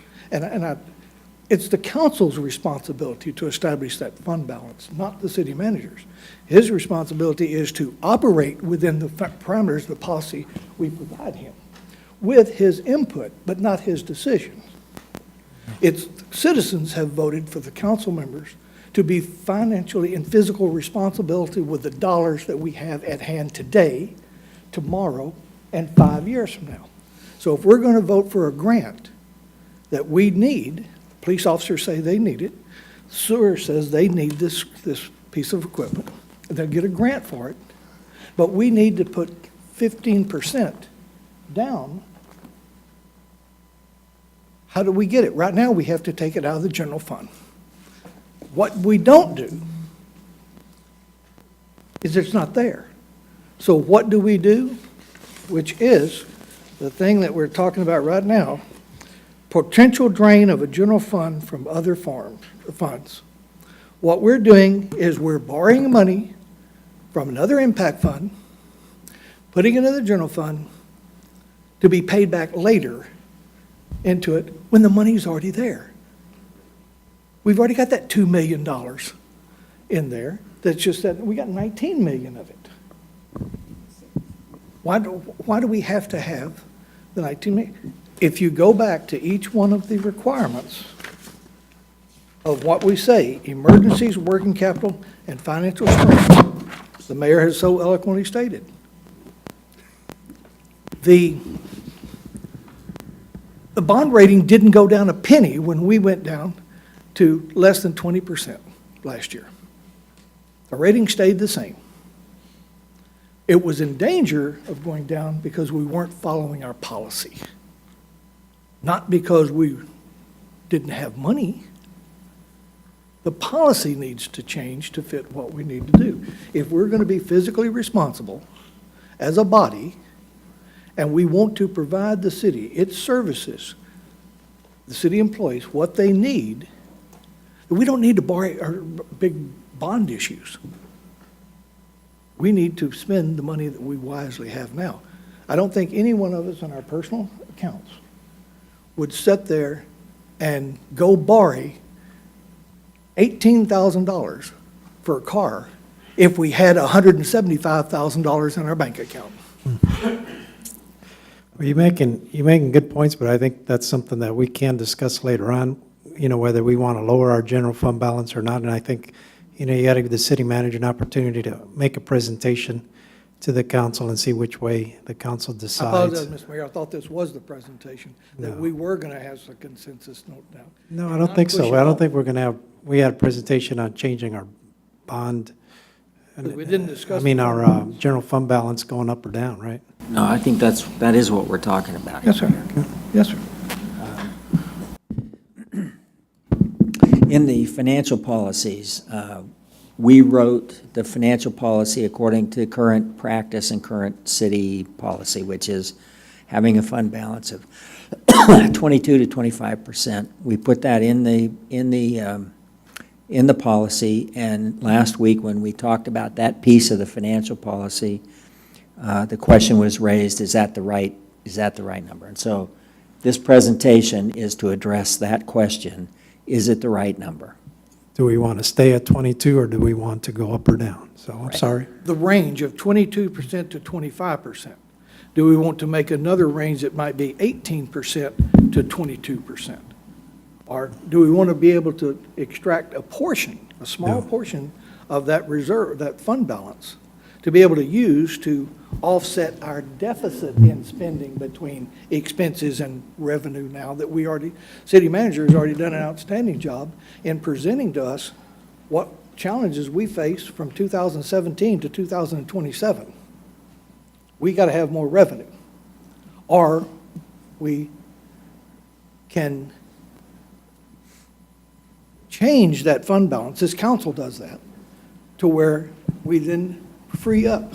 it's the council's responsibility to establish that fund balance, not the city manager's. His responsibility is to operate within the parameters of the policy we provide him, with his input, but not his decision. It's citizens have voted for the council members to be financially and physical responsibility with the dollars that we have at hand today, tomorrow, and 5 years from now. So if we're going to vote for a grant that we need, police officers say they need it, sewer says they need this piece of equipment, and they'll get a grant for it, but we need to put 15% down. How do we get it? Right now, we have to take it out of the general fund. What we don't do is it's not there. So what do we do? Which is the thing that we're talking about right now, potential drain of a general fund from other funds. What we're doing is we're borrowing money from another impact fund, putting it in the general fund to be paid back later into it when the money's already there. We've already got that $2 million in there. That's just that we got 19 million of it. Why do we have to have the 19 million? If you go back to each one of the requirements of what we say, emergencies, working capital, and financial strength, the mayor has so eloquently stated. The bond rating didn't go down a penny when we went down to less than 20% last year. The rating stayed the same. It was in danger of going down because we weren't following our policy, not because we didn't have money. The policy needs to change to fit what we need to do. If we're going to be physically responsible as a body, and we want to provide the city, its services, the city employees, what they need, we don't need to borrow our big bond issues. We need to spend the money that we wisely have now. I don't think any one of us in our personal accounts would sit there and go borrow $18,000 for a car if we had $175,000 in our bank account. Well, you're making good points, but I think that's something that we can discuss later on, whether we want to lower our general fund balance or not. And I think, you got to give the city manager an opportunity to make a presentation to the council and see which way the council I decides. apologize, Mr. Mayor, I thought this was the presentation, that No. we were going to have some consensus note now. No, I don't think so. I don't think we're going to have, we had a presentation on changing our bond. Because we didn't discuss. Our general fund balance going up or down, right? No, I think that is what we're talking about. Yes, sir. Yes, sir. In the financial policies, we wrote the financial policy according to current practice and current city policy, which is having a fund balance of 22 to 25%. We put that in the policy, and last week when we talked about that piece of the financial policy, the question was raised, is that the right number? And so this presentation is to address that question, is it the right number? Do we want to stay at 22 or do we want to go up or down? So I'm sorry. The range of 22% to 25%. Do we want to make another range that might be 18% to 22%? Or do we want to be able to extract a portion, a small portion of that reserve, that fund balance, to be able to use to offset our deficit in spending between expenses and revenue now that city manager has already done an outstanding job in presenting to us what challenges we face from 2017 to 2027. We got to have more revenue, or we can change that fund balance, this council does that, to where we then free up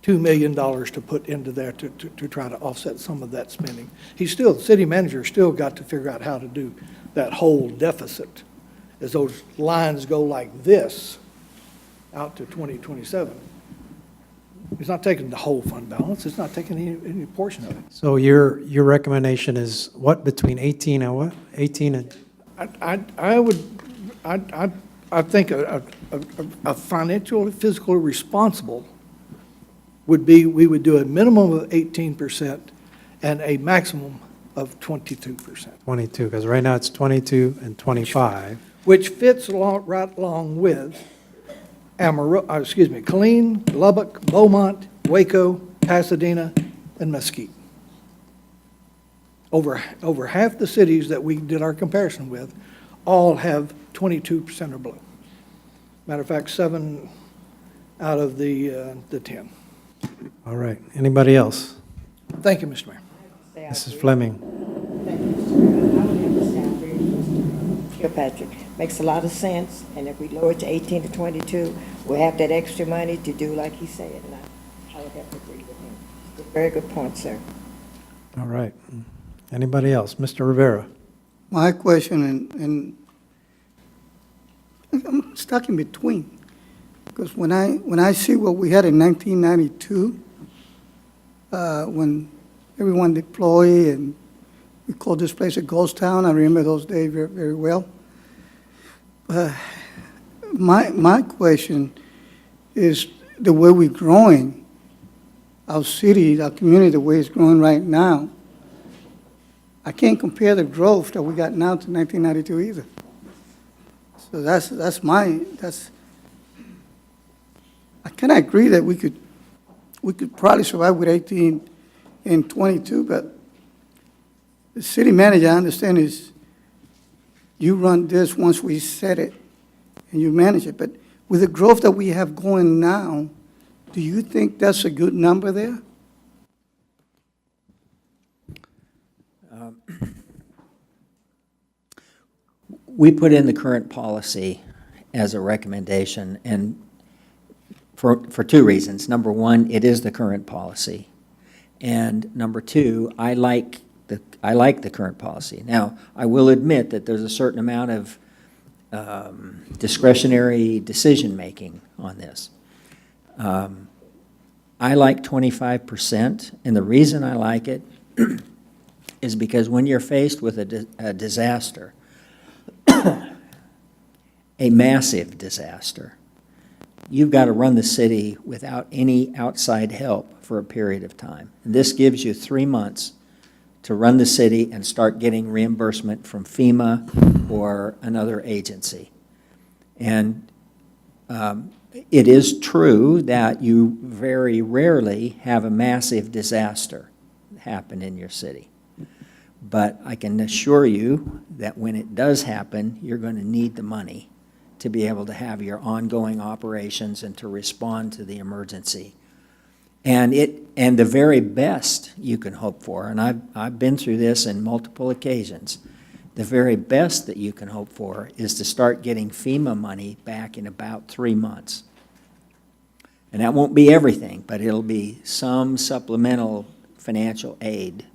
$2 million to put into there to try to offset some of that spending. The city manager still got to figure out how to do that whole deficit as those lines go like this out to 2027. It's not taking the whole fund balance, it's not taking any portion of it. So your recommendation is what, between 18 and what? 18 and? I think a financially, physically responsible would be, we would do a minimum of 18% and a maximum of 22%. 22, because right now it's 22 and 25. Which fits right along with Killeen, Lubbock, Beaumont, Waco, Pasadena, and Mesquite. Over half the cities that we did our comparison with all have 22% or below. Matter of fact, 7 out of the 10. All right. Anybody else? Thank you, Mr. Mayor. Mrs. Fleming. Thank you, Mr. Mayor. I would have to say I agree with Mr. Kilpatrick. Makes a lot of sense, and if we lower it to 18 to 22, we'll have that extra money to do like he said, and I would have to agree with him. It's a very good point, sir. All right. Anybody else? Mr. Rivera. My question, and I'm stuck in between, because when I see what we had in 1992, when everyone deployed and we called this place a ghost town, I remember those days very, very well. My question is the way we're growing, our city, our community, the way it's growing right now. I can't compare the growth that we got now to 1992 either. So I kind of agree that we could probably survive with 18 and 22, but the city manager, I understand, is you run this once we set it and you manage it. But with the growth that we have going now, do you think that's a good number there? We put in the current policy as a recommendation, and for two reasons. Number one, it is the current policy. And number two, I like the current policy. Now, I will admit that there's a certain amount of discretionary decision-making on this. I like 25%, and the reason I like it is because when you're faced with a disaster, a massive disaster, you've got to run the city without any outside help for a period of time. And this gives you 3 months to run the city and start getting reimbursement from FEMA or another agency. And it is true that you very rarely have a massive disaster happen in your city. But I can assure you that when it does happen, you're going to need the money to be able to have your ongoing operations and to respond to the emergency. And the very best you can hope for, and I've been through this in multiple occasions, the very best that you can hope for is to start getting FEMA money back in about 3 months. And that won't be everything, but it'll be some supplemental financial aid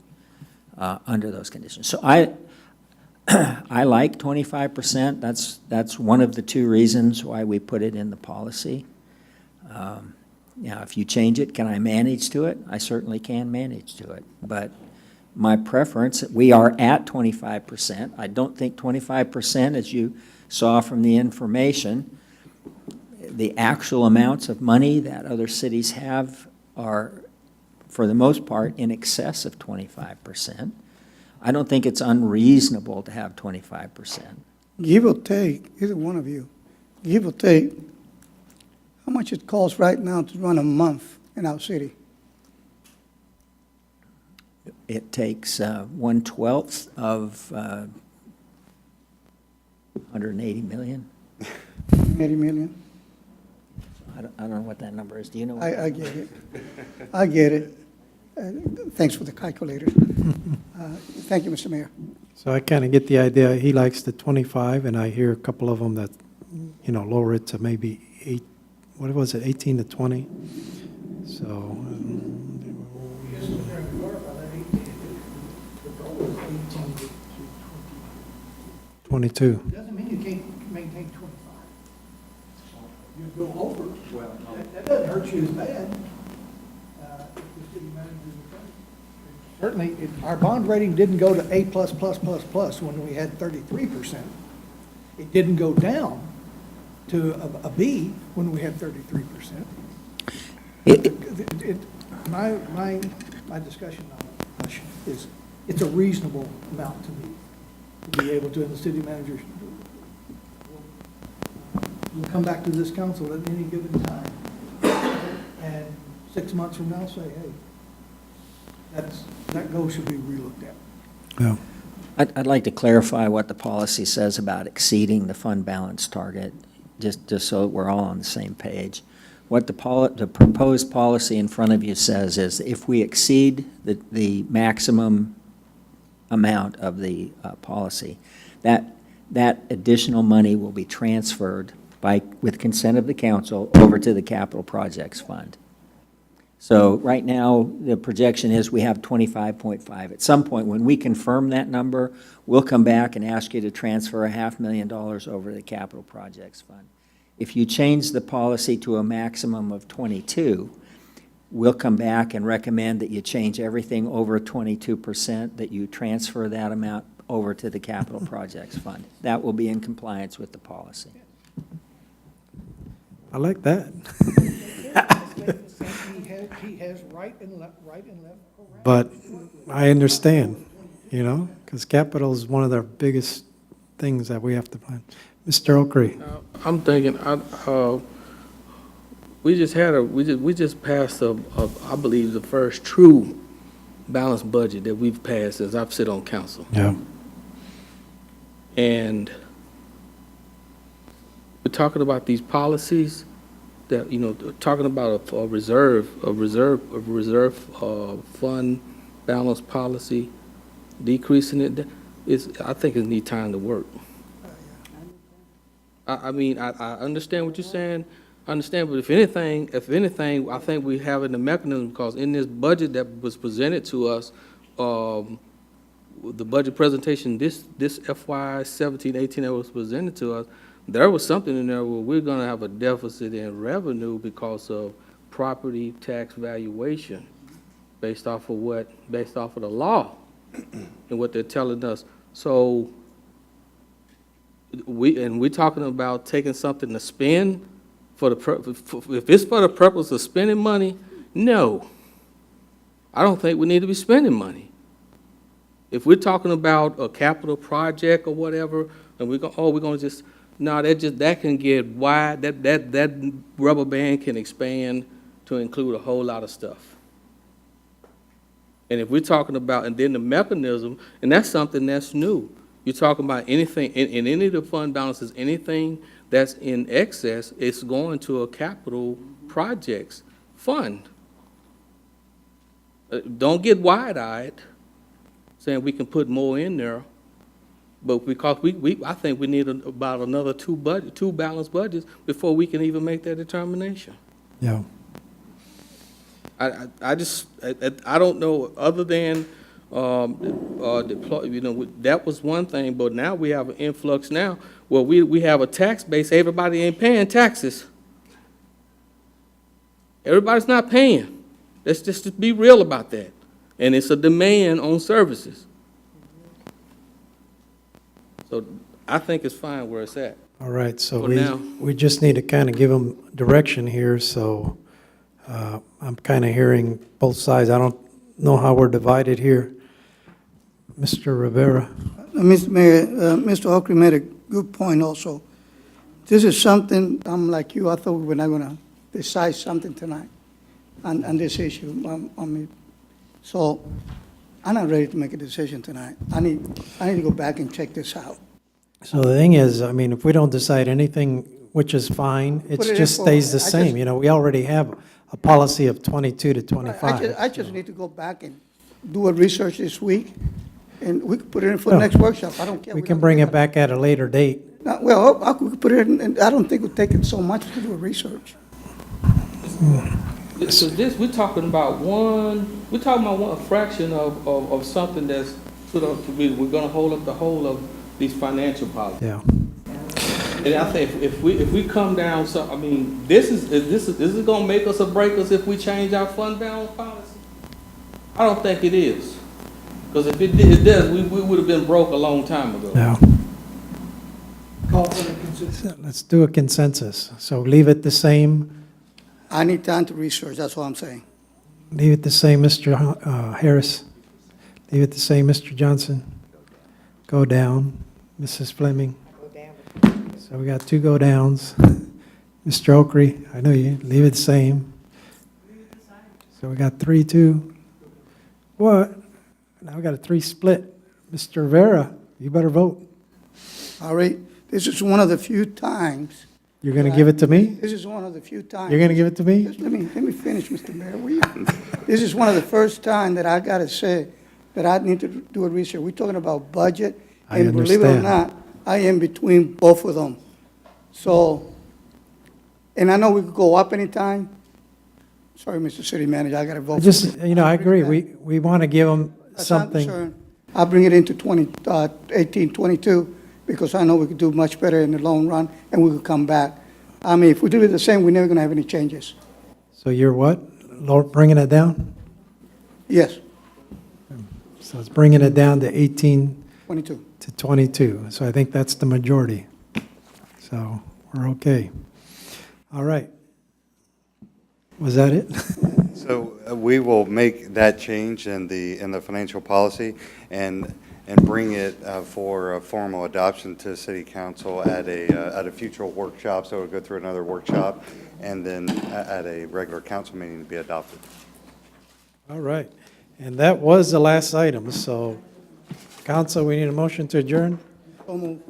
under those conditions. So I like 25%. That's one of the 2 reasons why we put it in the policy. Now, if you change it, can I manage to it? I certainly can manage to it. But my preference, we are at 25%. I don't think 25%, as you saw from the information, the actual amounts of money that other cities have are, for the most part, in excess of 25%. I don't think it's unreasonable to have 25%. Give or take, either one of you, give or take, how much it costs right now to run a month in our city? It takes 1/12 of 180 million. 80 million? I don't know what that number is. Do you know? What I get it. I get it. Thanks for the calculator. Thank you, Mr. Mayor. So I kind of get the idea. He likes the 25, and I hear a couple of them that, lower it to maybe 8, what was it, 18 to 20? So, 22. Doesn't mean you can't maintain 25. You go over, well, that doesn't hurt you as bad. If the city manager is afraid. Certainly, our bond rating didn't go to A+++ when we had 33%. It didn't go down to a B when we had 33%. My discussion on it is, it's a reasonable amount to me to be able to, and the city manager will come back to this council at any given time. And 6 months from now, say, hey, that goal should be relooked at. Yeah. I'd like to clarify what the policy says about exceeding the fund balance target, just so we're all on the same page. What the proposed policy in front of you says is if we exceed the maximum amount of the policy, that additional money will be transferred with consent of the council over to the capital projects fund. So right now, the projection is we have 25.5. At some point, when we confirm that number, we'll come back and ask you to transfer $500,000 over to the capital projects fund. If you change the policy to a maximum of 22, we'll come back and recommend that you change everything over 22%, that you transfer that amount over to the capital projects fund. That will be in compliance with the policy. I like that. He has right and left. But I understand, because capital is one of the biggest things that we have to plan. Mr. Okri. I'm thinking, we just passed I believe the first true balanced budget that we've passed since I've sit on council. Yeah. And we're talking about these policies that, talking about a reserve fund balance policy, decreasing it, I think it needs time to work. I mean, I understand what you're saying. I understand, but if anything, I think we have in the mechanism, because in this budget that was presented to us, the budget presentation, this FY 17-18 that was presented to us, there was something in there where we're gonna have a deficit in revenue because of property tax valuation based off of the law and what they're telling us. So we're talking about taking something to spend if it's for the purpose of spending money, no. I don't think we need to be spending money. If we're talking about a capital project or whatever, and we're gonna just, no, that can get wide, that rubber band can expand to include a whole lot of stuff. And if we're talking about, and then the mechanism, and that's something that's new. You're talking about anything, in any of the fund balances, anything that's in excess, it's going to a capital projects fund. Don't get wide-eyed saying we can put more in there, but because I think we need about another two balanced budgets before we can even make that determination. Yeah. I don't know, other than, deploy, that was one thing, but now we have an influx now, where we have a tax base, everybody ain't paying taxes. Everybody's not paying. Let's just be real about that. And it's a demand on services. So I think it's fine where it's at. All right, so For now. we just need to kind of give them direction here, so I'm kind of hearing both sides. I don't know how we're divided here. Mr. Rivera? Mr. Mayor, Mr. Oakley made a good point also. This is something, I'm like you, I thought we were not going to decide something tonight on this issue. So I'm not ready to make a decision tonight. I need to go back and check this out. So the thing is, I mean, if we don't decide anything, which is fine, it Put it in just for- stays the I same. just- You know, we already have a policy of 22 to 25. I just need to go back and do a research this week, and we could put it in for the next workshop. I don't care. We can bring it back at a later date. Well, we could put it in, and I don't think it would take it so much to do a research. So we're talking about a fraction of something that's put up to be, we're gonna hold up the whole of these financial policies. Yeah. And I think if we come down, so, I mean, this is gonna make us or break us if we change our fund balance policy? I don't think it is. Because if it does, we would have been broke a long time ago. Yeah. Call for the consensus. Let's do a consensus. So leave it the same. I need time to research, that's all I'm saying. Leave it the same, Mr. Harris. Leave it the same, Mr. Johnson. Go down. Mrs. Fleming. Go down. So we got two go downs. Mr. Okry, I know you. Leave it the same. So we got 3-2. What? Now we got a 3 split. Mr. Rivera, you better vote. All right, this is one of the few times. You're going to give it to me? This is one of the few times. You're going to give it to me? Just let me finish, Mr. Mayor, will you? This is one of the first time that I gotta say that I need to do a research. We're talking about budget, I and believe it or understand. not, I am between both of them. So, and I know we could go up anytime. Sorry, Mr. City Manager, I gotta vote. I just, you know, I agree. We want to give them That's not something. concerned. I'll bring it into 1822, because I know we could do much better in the long run, and we could come back. I mean, if we do it the same, we're never gonna have any changes. So you're what? Lord, bringing it down? Yes, So it's bringing it down to 18 22. to 22. So I think that's the majority. So we're okay. All right. Was that it? So we will make that change in the financial policy and bring it for a formal adoption to City Council at a future workshop. So it'll go through another workshop and then at a regular council meeting to be adopted. All right. And that was the last item. So, council, we need a motion to adjourn. So moved.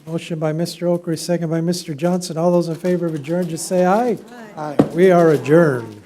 Motion by Mr. Okry, second by Mr. Johnson. All those in favor of adjourn, just say aye. Aye. We are adjourned.